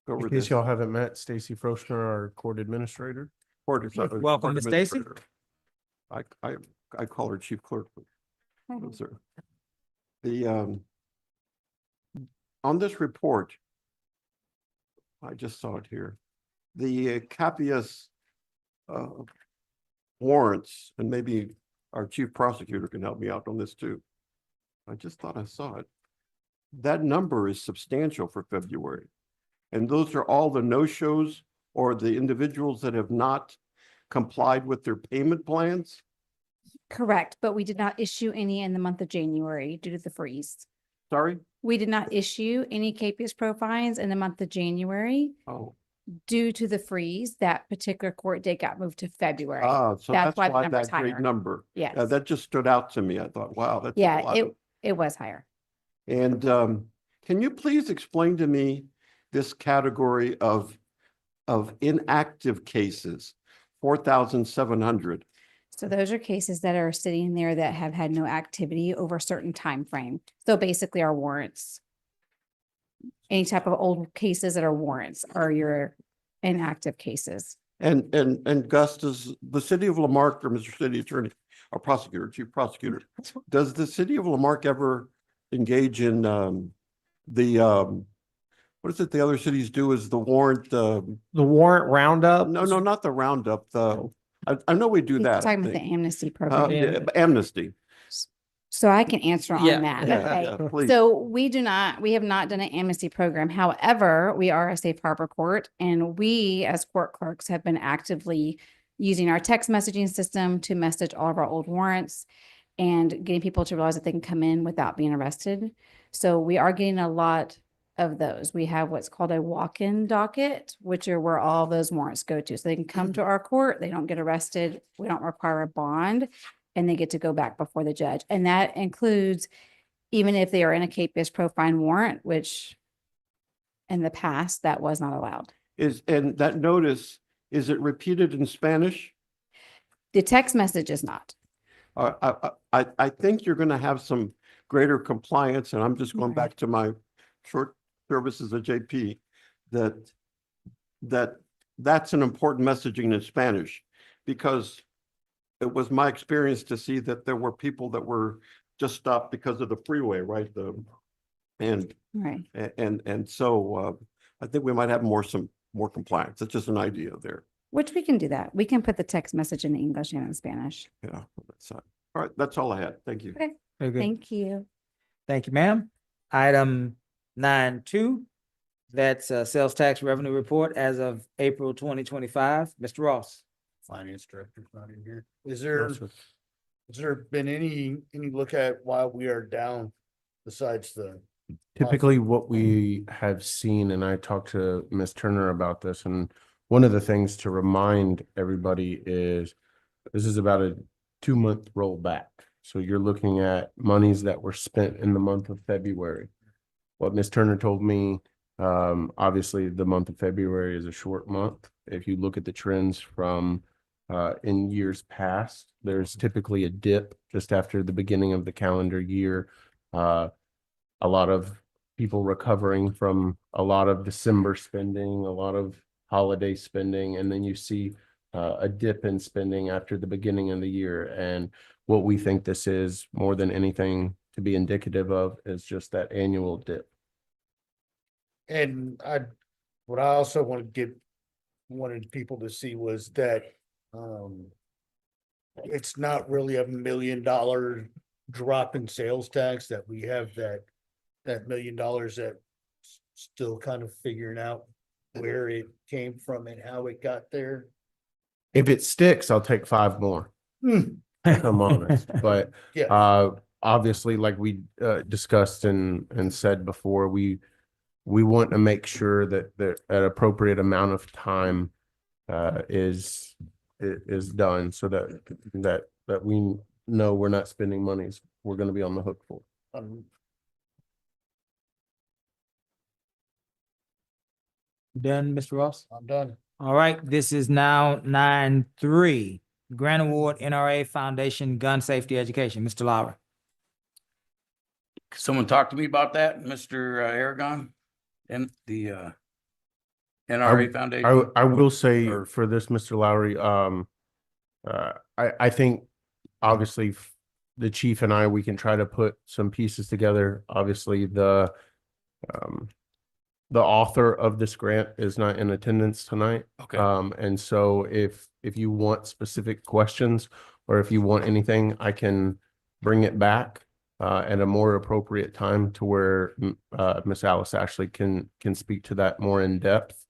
S3: go over
S14: In case
S3: this.
S14: y'all haven't met, Stacy Froschner, our court administrator.
S5: Welcome, Ms. Stacy.
S3: I call her chief clerk. No, sir. The on this report, I just saw it here. The capias warrants, and maybe our chief prosecutor can help me out on this too. I just thought I saw it. That number is substantial for February. And those are all the no-shows or the individuals that have not complied with their payment plans?
S15: Correct, but we did not issue any in the month of January due to the freeze.
S3: Sorry?
S15: We did not issue any KPS Pro fines in the month of January
S3: Oh,
S15: due to the freeze. That particular court date got moved to February.
S3: so that's
S15: the
S3: why
S15: number's
S3: that great
S15: higher.
S3: number.
S15: Yes.
S3: That just stood out to me. I thought, wow, that's a
S15: Yeah,
S3: lot.
S15: it was higher.
S3: And can you please explain to me this category of inactive cases, 4,700?
S15: So those are cases that are sitting there that have had no activity over a certain time frame. So basically our warrants. Any type of old cases that are warrants are your inactive cases.
S3: And Gus, does the city of Lamarck or Mr. City Attorney or Prosecutor, Chief Prosecutor, does the city of Lamarck ever engage in what is it the other cities do is the warrant?
S7: The warrant roundup?
S3: No, not the roundup. I know we do
S15: He's
S3: that.
S15: talking about the amnesty program.
S3: Yeah, amnesty.
S15: So I can answer on
S7: Yeah.
S15: that.
S3: Yeah,
S15: Okay.
S3: yeah, please.
S15: So we have not done an amnesty program. However, we are a safe harbor court, and we as court clerks have been actively using our text messaging system to message all of our old warrants and getting people to realize that they can come in without being arrested. So we are getting a lot of those. We have what's called a walk-in docket, which are where all those warrants go to. So they can come to our court, they don't get arrested, we don't require a bond, and they get to go back before the judge. And that includes even if they are in a KPS Pro fine warrant, which in the past, that was not allowed.
S3: And that notice, is it repeated in Spanish?
S15: The text message is not.
S3: I think you're going to have some greater compliance, and I'm just going
S15: Right.
S3: back to my short services at JP, that's an important messaging in Spanish, because it was my experience to see that there were people that were just stopped because of the freeway, right? And so I think we might have some more compliance. It's just an idea there.
S15: Which we can do that. We can put the text message in English and in Spanish.
S3: Yeah, that's all right. That's all I had. Thank you.
S15: Okay.
S5: Very good.
S15: Thank you.
S5: Thank you, ma'am. Item 9.2, that's sales tax revenue report as of April 2025. Mr. Ross.
S8: Finance director's not in here. Has there been any look at why we are down besides the?
S14: Typically, what we have seen, and I talked to Ms. Turner about this, and one of the things to remind everybody is this is about a 2-month rollback. So you're looking at monies that were spent in the month of February. What Ms. Turner told me, obviously the month of February is a short month. If you look at the trends from in years past, there's typically a dip just after the beginning of the calendar year. A lot of people recovering from a lot of December spending, a lot of holiday spending, and then you see a dip in spending after the beginning of the year. And what we think this is more than anything to be indicative of is just that annual dip.
S8: And what I also wanted people to see was that, it's not really $1 million drop in sales tax, that we have that $1 million that still kind of figuring out where it came from and how it got there.
S14: If it sticks, I'll take 5 more. If I'm honest, but
S8: Yeah.
S14: obviously, like we discussed and said before, we want to make sure that an appropriate amount of time is done, so that we know we're not spending monies we're going to be on the hook for.
S5: Done, Mr. Ross?
S8: I'm done.
S5: All right, this is now 9.3, Grant Award NRA Foundation Gun Safety Education. Mr. Lowry.
S4: Someone talk to me about that, Mr. Aragon, and the NRA Foundation?
S14: I will say
S4: Or-
S14: for this, Mr. Lowry, I think obviously the chief and I, we can try to put some pieces together. Obviously, the author of this grant is not in attendance tonight.
S4: Okay.
S14: And so if you want specific questions or if you want anything, I can bring it back at a more appropriate time to where Miss Alice Ashley can speak to that more in depth.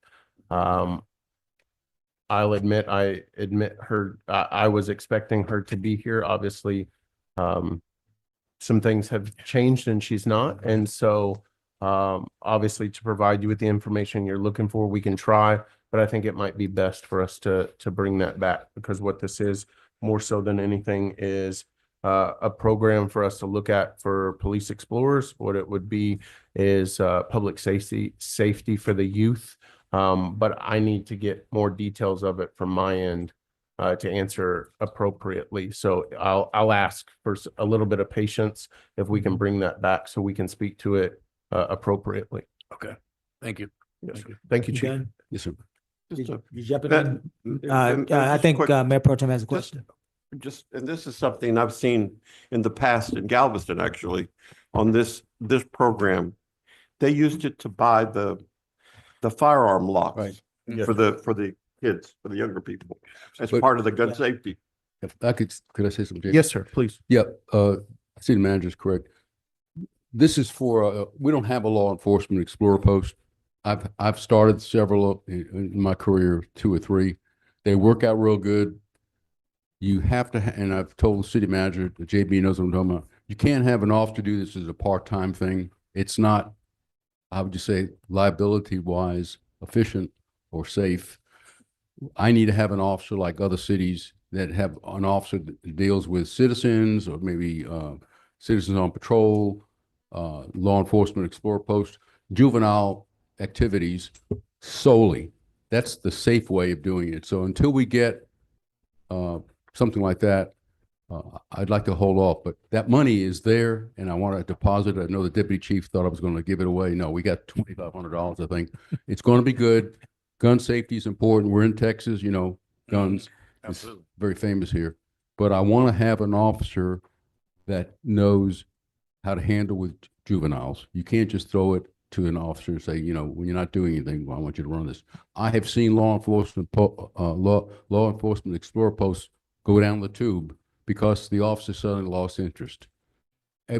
S14: I'll admit, I was expecting her to be here. Obviously, some things have changed and she's not. And so, obviously to provide you with the information you're looking for, we can try, but I think it might be best for us to bring that back, because what this is more so than anything is a program for us to look at for police explorers. What it would be is public safety for the youth. But I need to get more details of it from my end to answer appropriately. So I'll ask for a little bit of patience if we can bring that back so we can speak to it appropriately.
S4: Okay, thank you.
S14: Yes, sir. Thank you, Chief.
S9: Okay. Yes, sir.
S5: You jumping in? I think Mayor Pro Tem has a question.
S3: And this is something I've seen in the past in Galveston, actually, on this program. They used it to buy the firearm locks for the kids, for the younger people, as part of the gun safety.
S9: If I could I say something? Jake?
S14: Yes, sir, please.
S9: Yeah, city manager is correct. This is for, we don't have a law enforcement explorer post. I've started several in my career, 2 or 3. They work out real good. You have to, and I've told the city manager, the JB knows what I'm talking about. You can't have an officer do this as a part-time thing. It's not, how would you say, liability wise, efficient or safe. I need to have an officer like other cities that have an officer that deals with citizens, or maybe citizens on patrol, law enforcement explorer post, juvenile activities solely. That's the safe way of doing it. So until we get something like that, I'd like to hold off, but that money is there and I want to deposit it. I know the deputy chief thought I was going to give it away. No, we got $2,500, I think. It's going to be good. Gun safety is important. We're in Texas, you know, guns. It's very famous here. But I want to have an officer that knows how to handle with juveniles. You can't just throw it to an officer and say, you know, when you're not doing anything, well, I want you to run this. I have seen law enforcement explorer posts go down the tube because the officer suddenly lost interest,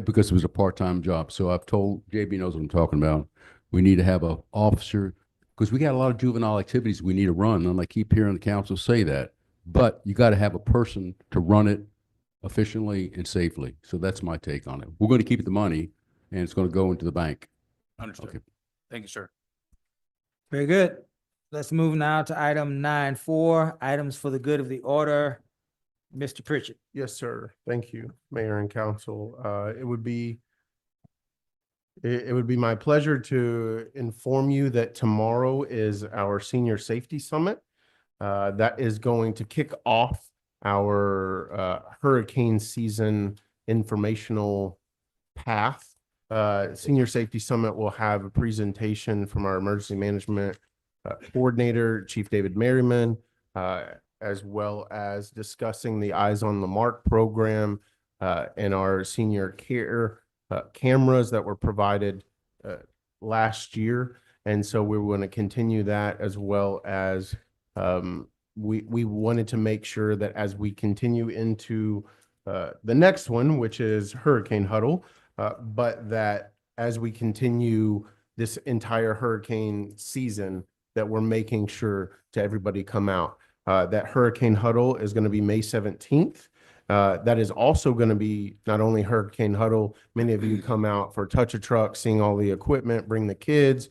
S9: because it was a part-time job. So I've told, JB knows what I'm talking about. We need to have an officer, because we got a lot of juvenile activities we need to run. And I keep hearing the council say that, but you got to have a person to run it efficiently and safely. So that's my take on it. We're going to keep the money and it's going to go into the bank.
S4: Understood.
S9: Okay.
S4: Thank you, sir.
S5: Very good. Let's move now to item 9.4, items for the good of the order. Mr. Pritchett.
S14: Yes, sir. Thank you, Mayor and Council. It would be my pleasure to inform you that tomorrow is our Senior Safety Summit. That is going to kick off our hurricane season informational path. Senior Safety Summit will have a presentation from our emergency management coordinator, Chief David Merriman, as well as discussing the Eyes on the Mark program and our senior care cameras that were provided last year. And so we want to continue that, as well as we wanted to make sure that as we continue into the next one, which is Hurricane Huddle, but that as we continue this entire hurricane season, that we're making sure to everybody come out. That Hurricane Huddle is going to be May 17th. That is also going to be not only Hurricane Huddle, many of you come out for Touch a Truck, seeing all the equipment, bring the kids.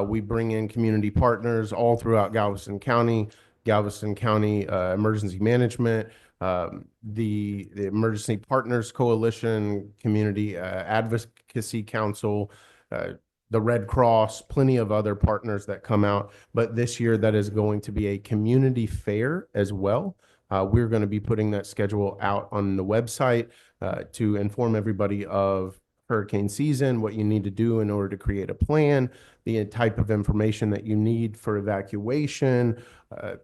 S14: We bring in community partners all throughout Galveston County Emergency Management, the Emergency Partners Coalition, Community Advocacy Council, the Red Cross, plenty of other partners that come out. But this year, that is going to be a community fair as well. We're going to be putting that schedule out on the website to inform everybody of hurricane season, what you need to do in order to create a plan, the type of information that you need for evacuation, the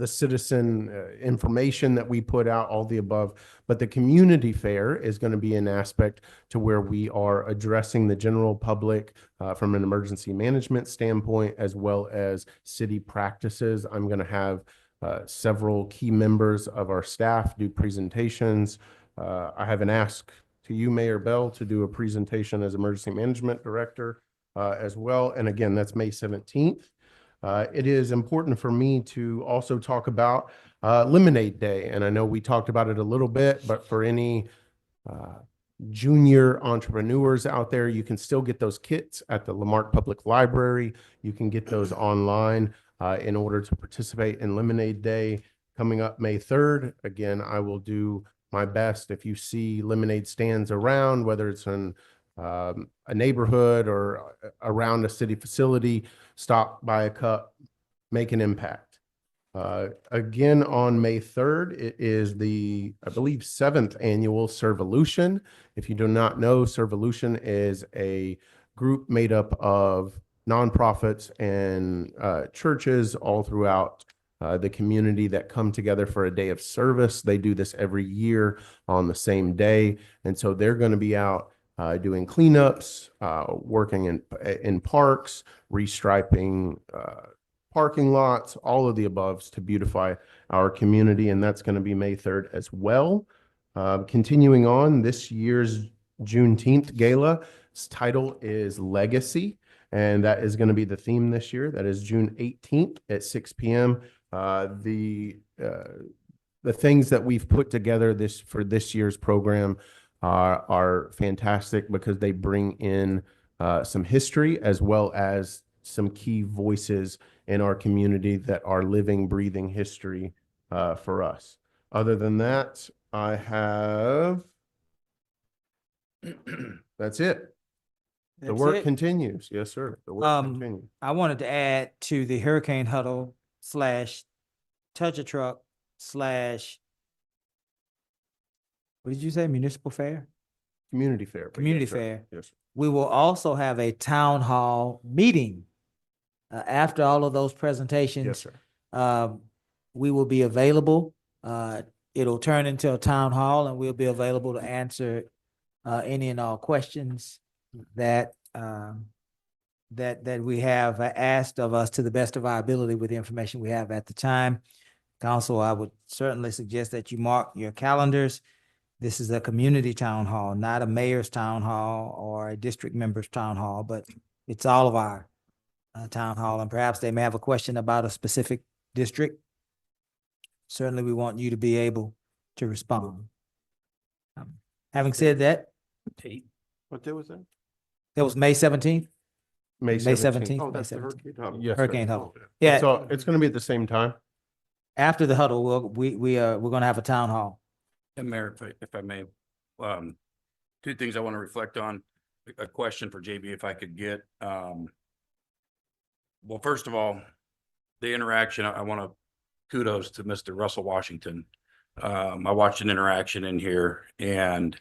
S14: citizen information that we put out, all the above. But the community fair is going to be an aspect to where we are addressing the general public from an emergency management standpoint, as well as city practices. I'm going to have several key members of our staff do presentations. I have an ask to you, Mayor Bell, to do a presentation as emergency management director as well. And again, that's May 17th. It is important for me to also talk about Lemonade Day. And I know we talked about it a little bit, but for any junior entrepreneurs out there, you can still get those kits at the Lamarck Public Library. You can get those online in order to participate in Lemonade Day coming up May 3rd. Again, I will do my best. If you see lemonade stands around, whether it's in a neighborhood or around a city facility, stop, buy a cup, make an impact. Again, on May 3rd, it is the, I believe, 7th annual Servolution. If you do not know, Servolution is a group made up of nonprofits and churches all throughout the community that come together for a day of service. They do this every year on the same day. And so they're going to be out doing cleanups, working in parks, restriping parking lots, all of the above to beautify our community. And that's going to be May 3rd as well. Continuing on, this year's Juneteenth Gala's title is Legacy. And that is going to be the theme this year. That is June 18th at 6 p.m. The things that we've put together for this year's program are fantastic because they bring in some history as well as some key voices in our community that are living, breathing history for us. Other than that, I have, that's it. The
S5: That's
S14: work
S5: it?
S14: continues. Yes, sir. The work continues.
S5: I wanted to add to the hurricane huddle / touch a truck / what did you say? Municipal fair?
S14: Community fair. but
S5: Community
S14: yes, sir.
S5: fair.
S14: Yes, sir.
S5: We will also have a town hall meeting. After all of those presentations.
S14: Yes, sir.
S5: We will be available. It'll turn into a town hall and we'll be available to answer any and all questions that that we have asked of us to the best of our ability with the information we have at the time. Council, I would certainly suggest that you mark your calendars. This is a community town hall, not a mayor's town hall or a district member's town hall, but it's all of our town hall, and perhaps they may have a question about a specific district. Certainly, we want you to be able to respond. Having said that,
S3: What day was that?
S5: that was May 17th.
S14: May
S5: May
S14: 17th.
S5: 17th.
S3: Oh,
S5: May
S3: that's the
S5: 17th.
S3: hurricane huddle.
S14: Yes, sir.
S5: Hurricane huddle. Yeah.
S14: So it's going to be at the same time.
S5: After the huddle, we're going to have a town hall.
S4: And Mayor, if I may, two things I want to reflect on. A question for JB, if I could get, well, first of all, the interaction, I want to kudos to Mr. Russell Washington. I watched an interaction in here and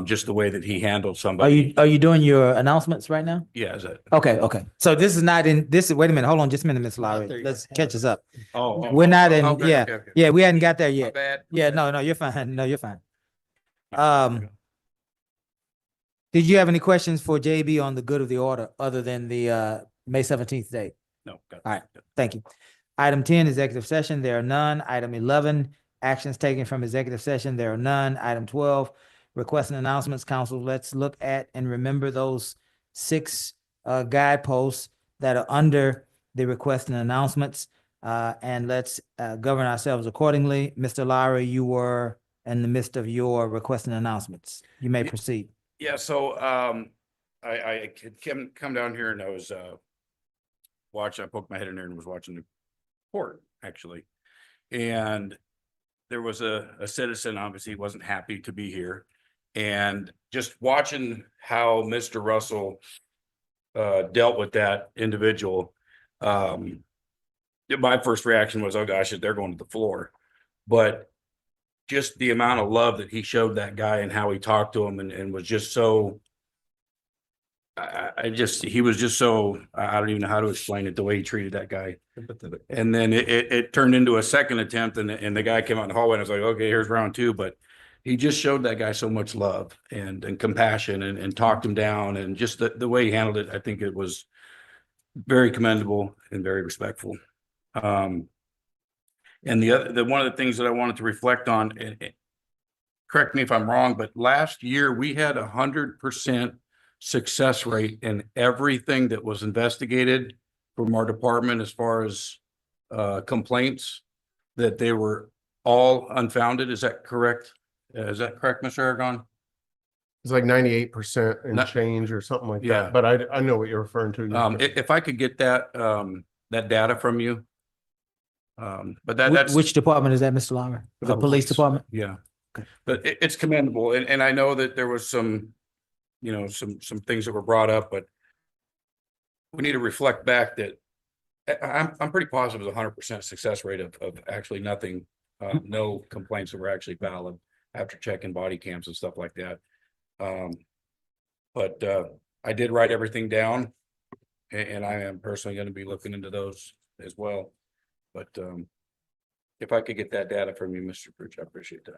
S4: just the way that he handled somebody.
S5: Are you doing your announcements right now?
S4: Yeah, is that?
S5: Okay. So this is not in this. Wait a minute. Hold on, just a minute, Ms. Lowry. Let's catch us up. We're not in.
S4: Okay,
S5: Yeah,
S4: okay.
S5: yeah. We hadn't got there yet.
S4: My bad.
S5: Yeah, no, you're fine. No, you're fine. Did you have any questions for JB on the good of the order other than the May 17th date?
S4: No. Got it.
S5: All right, thank you. Item 10, executive session, there are none. Item 11, actions taken from executive session, there are none. Item 12, requests and announcements. Council, let's look at and remember those 6 guideposts that are under the request and announcements. And let's govern ourselves accordingly. Mr. Lowry, you were in the midst of your request and announcements. You may proceed.
S4: Yeah, so I could come down here and I was watching, I poked my head in there and was watching the court actually. And there was a citizen, obviously wasn't happy to be here. And just watching how Mr. Russell dealt with that individual, my first reaction was, oh gosh, they're going to the floor. But just the amount of love that he showed that guy and how he talked to him and was just so, he was just so, I don't even know how to explain it, the way he treated that guy. And then it turned into a second attempt and the guy came out in the hallway and I was like, okay, here's round 2. But he just showed that guy so much love and compassion and talked him down, and just the way he handled it, I think it was very commendable and very respectful. And one of the things that I wanted to reflect on, correct me if I'm wrong, but last year we had 100% success rate in everything that was investigated from our department as far as complaints, that they were all unfounded. Is that correct? Is that correct, Mr. Aragon?
S14: It's like 98% and
S4: Not-
S14: change or something like
S4: Yeah.
S14: that, but I know what you're referring to.
S4: If I could get that, that data from you. But that's.
S5: Which department is that, Mr. Lawler? The police department?
S4: Yeah, but it's commendable. And I know that there was some, some things that were brought up, but we need to reflect back that I'm pretty positive it's 100% success rate of actually nothing, no complaints that were actually valid after checking body cams and stuff like that. But I did write everything down, and I am personally going to be looking into those as well. But if I could get that data from you, Mr. Pritch, I appreciate that.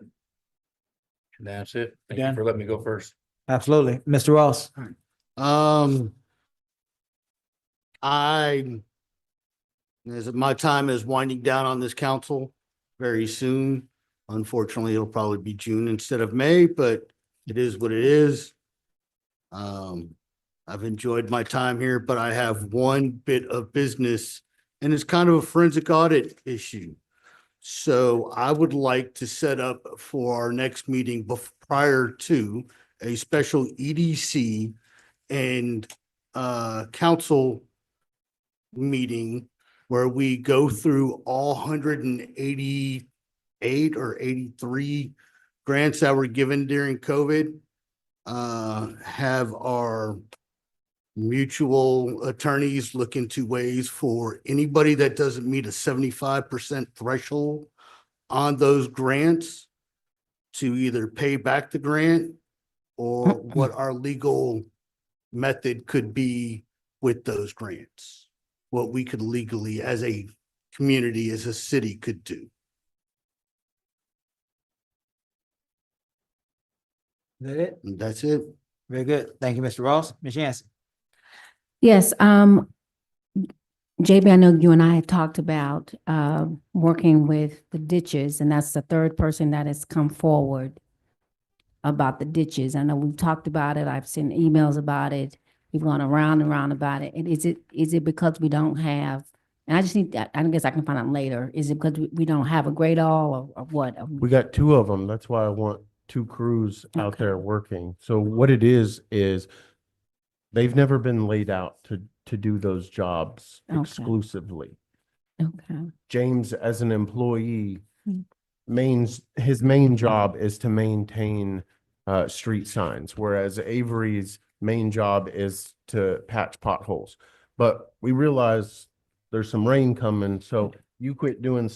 S4: And that's it. Thank you
S5: Done.
S4: for letting me go first.
S5: Absolutely. Mr. Ross?
S8: As my time is winding down on this council very soon. Unfortunately, it'll probably be June instead of May, but it is what it is. I've enjoyed my time here, but I have one bit of business, and it's kind of a forensic audit issue. So I would like to set up for our next meeting prior to a special EDC and council meeting where we go through all 188 or 83 grants that were given during COVID. Have our mutual attorneys look into ways for anybody that doesn't meet a 75% threshold on those grants to either pay back the grant or what our legal method could be with those grants. What we could legally, as a community, as a city, could do.
S5: Is that it?
S8: And that's it.
S5: Very good. Thank you, Mr. Ross. Ms. Yancey?
S6: Yes, JB, I know you and I had talked about working with the ditches, and that's the third person that has come forward about the ditches. I know we've talked about it. I've seen emails about it. We've gone around and around about it. And is it because we don't have, and I just need that, I guess I can find out later. Is it because we don't have a grade all or what?
S14: We got two of them. That's why I want two crews out there working. So what it is they've never been laid out to do those jobs
S6: Okay.
S14: exclusively.
S6: Okay.
S14: James, as an employee,
S6: Hmm.
S14: his main job is to maintain street signs, whereas Avery's main job is to patch potholes. But we realize there's some rain coming, so you quit doing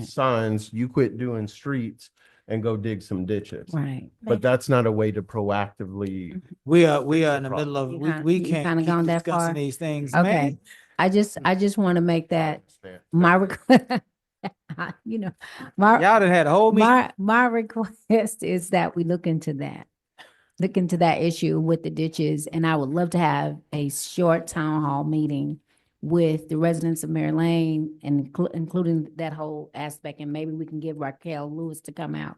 S14: signs, you quit doing streets, and go dig some ditches.
S6: Right.
S14: But that's not a way to proactively.
S5: We are in the middle of, we
S6: You
S5: can't
S6: kinda
S5: keep
S6: gone that
S5: discussing
S6: far?
S5: these things,
S6: Okay.
S5: man.
S6: I just want to make that my request. You know,
S5: Y'all done had a whole meeting.
S6: my request is that we look into that issue with the ditches, and I would love to have a short town hall meeting with the residents of Mary Lane and including that whole aspect, and maybe we can get Raquel Lewis to come out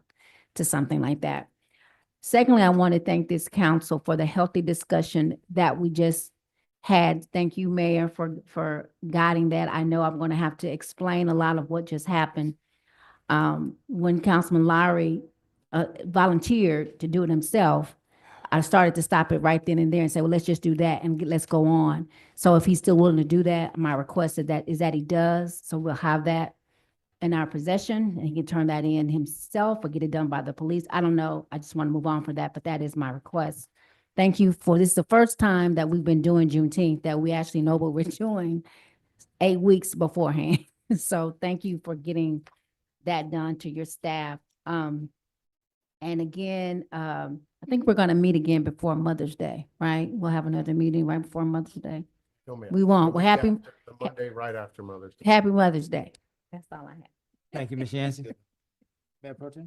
S6: to something like that. Secondly, I want to thank this council for the healthy discussion that we just had. Thank you, Mayor, for guiding that. I know I'm going to have to explain a lot of what just happened. When Councilman Lowry volunteered to do it himself, I started to stop it right then and there and say, well, let's just do that and let's go on. So if he's still willing to do that, my request is that he does. So we'll have that in our possession, and he can turn that in himself or get it done by the police. I don't know. I just want to move on for that, but that is my request. Thank you for this. Is the first time that we've been doing Juneteenth that we actually know what we're doing 8 weeks beforehand. So thank you for getting that done to your staff. And again, I think we're going to meet again before Mother's Day, right? We'll have another meeting right before Mother's Day.
S14: No, ma'am.
S6: We won't. Well,
S14: The Monday right after Mother's Day.
S6: Happy Mother's Day. That's all I have.
S5: Thank you, Ms. Yancey. Mayor Pro Tem?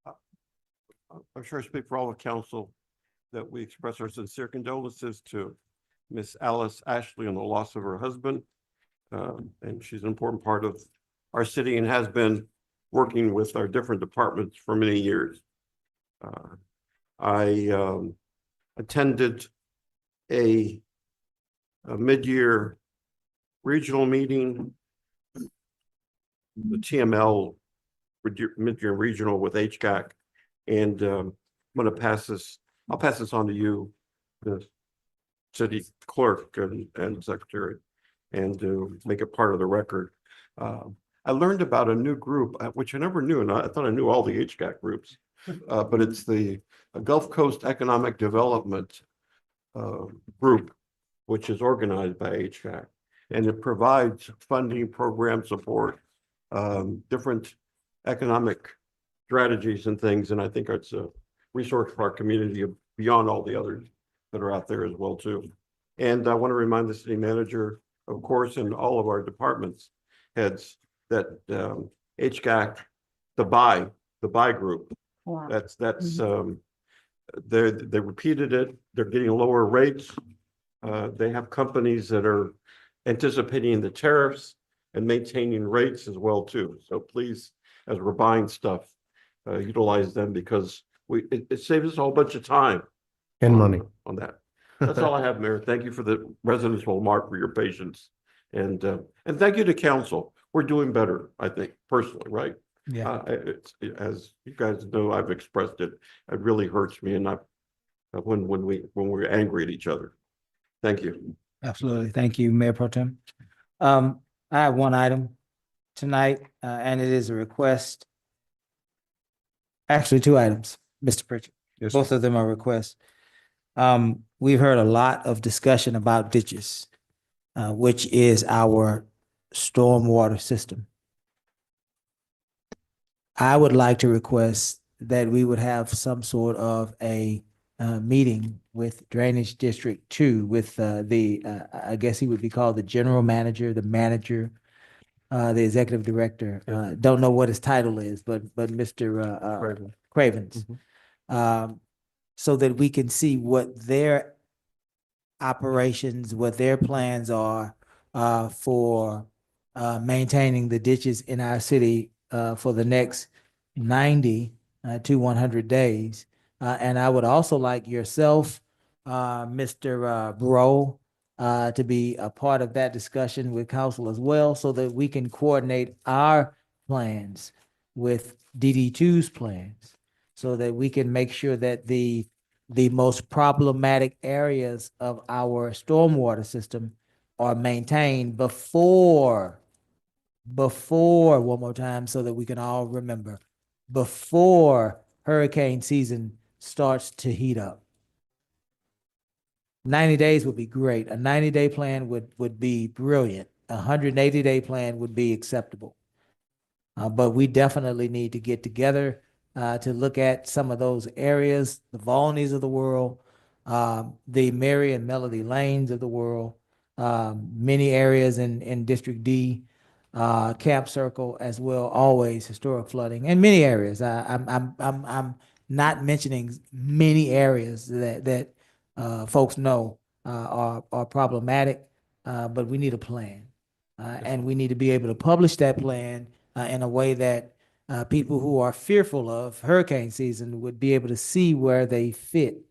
S3: I'm sure I speak for all of council that we express our sincere condolences to Miss Alice Ashley on the loss of her husband. And she's an important part of our city and has been working with our different departments for many years. I attended a mid-year regional meeting, the TML, mid-year regional with HCAC. And I'm gonna pass this, I'll pass this on to you, the city clerk and secretary, and to make it part of the record. I learned about a new group, which I never knew, and I thought I knew all the HCAC groups. But it's the Gulf Coast Economic Development group, which is organized by HCAC. And it provides funding, program support, different economic strategies and things. And I think it's a resource for our community beyond all the others that are out there as well too. And I want to remind the city manager, of course, and all of our departments heads that HCAC, the buy group,
S6: Wow.
S3: that's they repeated it. They're getting lower rates. They have companies that are anticipating the tariffs and maintaining rates as well too. So please, as we're buying stuff, utilize them, because it saves us a whole bunch of time
S14: And money.
S3: on that. That's all I have, Mayor. Thank you for the residents of Marque for your patience. And thank you to council. We're doing better, I think, personally, right?
S5: Yeah.
S3: As you guys know, I've expressed it. It really hurts me, and when we're angry at each other. Thank you.
S5: Absolutely. Thank you, Mayor Pro Tem. I have one item tonight, and it is a request. Actually, two items, Mr. Pritchard.
S14: Yes,
S5: Both of them are requests. We've heard a lot of discussion about ditches, which is our stormwater system. I would like to request that we would have some sort of a meeting with Drainage District 2 with I guess he would be called the general manager, the manager, the executive director. Don't know what his title is, but Mr. Cravens. So that we can see what their operations, what their plans are for maintaining the ditches in our city for the next 90 to 100 days. And I would also like yourself, Mr. Bro, to be a part of that discussion with council as well, so that we can coordinate our plans with DD2's plans, so that we can make sure that the most problematic areas of our stormwater system are maintained before, one more time, so that we can all remember, before hurricane season starts to heat up. 90 days would be great. A 90-day plan would be brilliant. A 180-day plan would be acceptable. But we definitely need to get together to look at some of those areas, the Volneys of the world, the Mary and Melody Lanes of the world, many areas in District D, Camp Circle as well, always historic flooding, and many areas. I'm not mentioning many areas that folks know are problematic, but we need a plan. And we need to be able to publish that plan in a way that people who are fearful of hurricane season would be able to see where they fit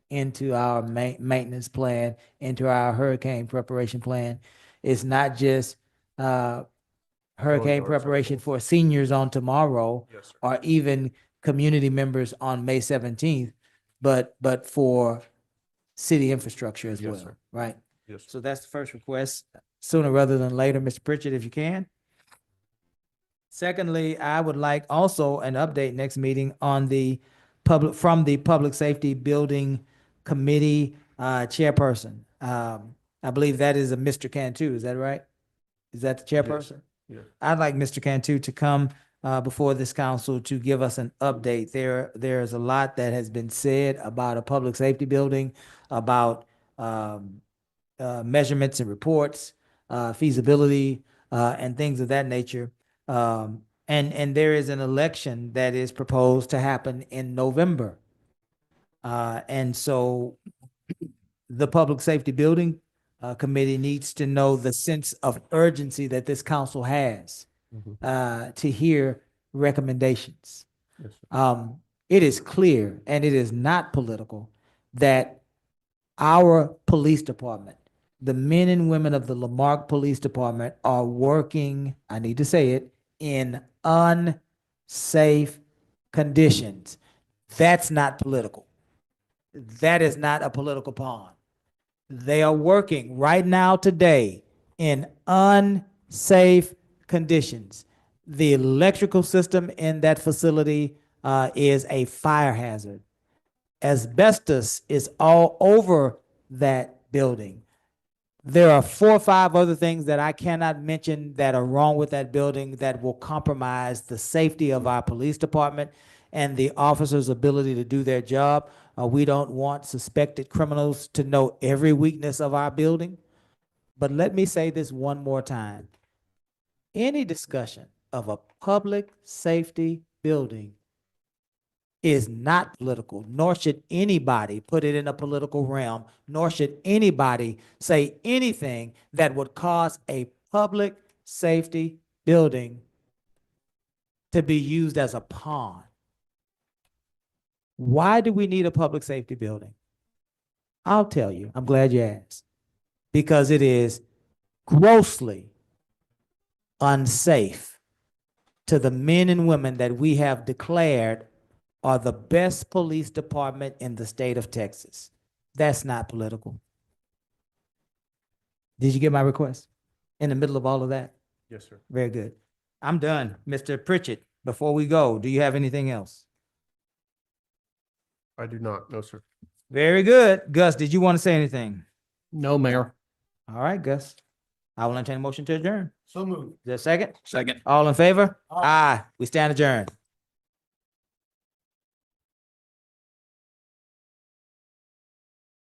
S5: into our maintenance plan, into our hurricane preparation plan. It's not just hurricane preparation for seniors on tomorrow, or even community members on May 17th, but for city infrastructure as well,
S3: sir.
S5: right?
S3: Yes, sir.
S5: So that's the first request, sooner rather than later, Mr. Pritchard, if you can. Secondly, I would like also an update next meeting on the Public Safety Building Committee chairperson. I believe that is a Mr. Cantu, is that right? Is that the chairperson?
S3: Yes.
S5: I'd like Mr. Cantu to come before this council to give us an update. There's a lot that has been said about a public safety building, about measurements and reports, feasibility, and things of that nature. And there is an election that is proposed to happen in November. And so the Public Safety Building Committee needs to know the sense of urgency that this council has to hear recommendations.
S3: Yes, sir.
S5: It is clear, and it is not political, that our police department the men and women of the Lamarck Police Department are working, I need to say it, in unsafe conditions. That's not political. That is not a political pawn. They are working right now today in unsafe conditions. The electrical system in that facility is a fire hazard. Asbestos is all over that building. There are 4 or 5 other things that I cannot mention that are wrong with that building that will compromise the safety of our police department and the officers' ability to do their job. We don't want suspected criminals to know every weakness of our building. But let me say this one more time. Any discussion of a public safety building is not political, nor should anybody put it in a political realm, nor should anybody say anything that would cause a public safety building to be used as a pawn. Why do we need a public safety building? I'll tell you. I'm glad you asked. Because it is grossly unsafe to the men and women that we have declared are the best police department in the state of Texas. That's not political. Did you get my request in the middle of all of that?
S14: Yes, sir.
S5: Very good. I'm done. Mr. Pritchett, before we go, do you have anything else?
S14: I do not, no, sir.
S5: Very good. Gus, did you want to say anything?
S7: No, Mayor.
S5: All right, Gus. I will entertain a motion to adjourn.
S8: So moved.
S5: Is there a second?
S4: Second.
S5: All in favor? Aye. We stand adjourned.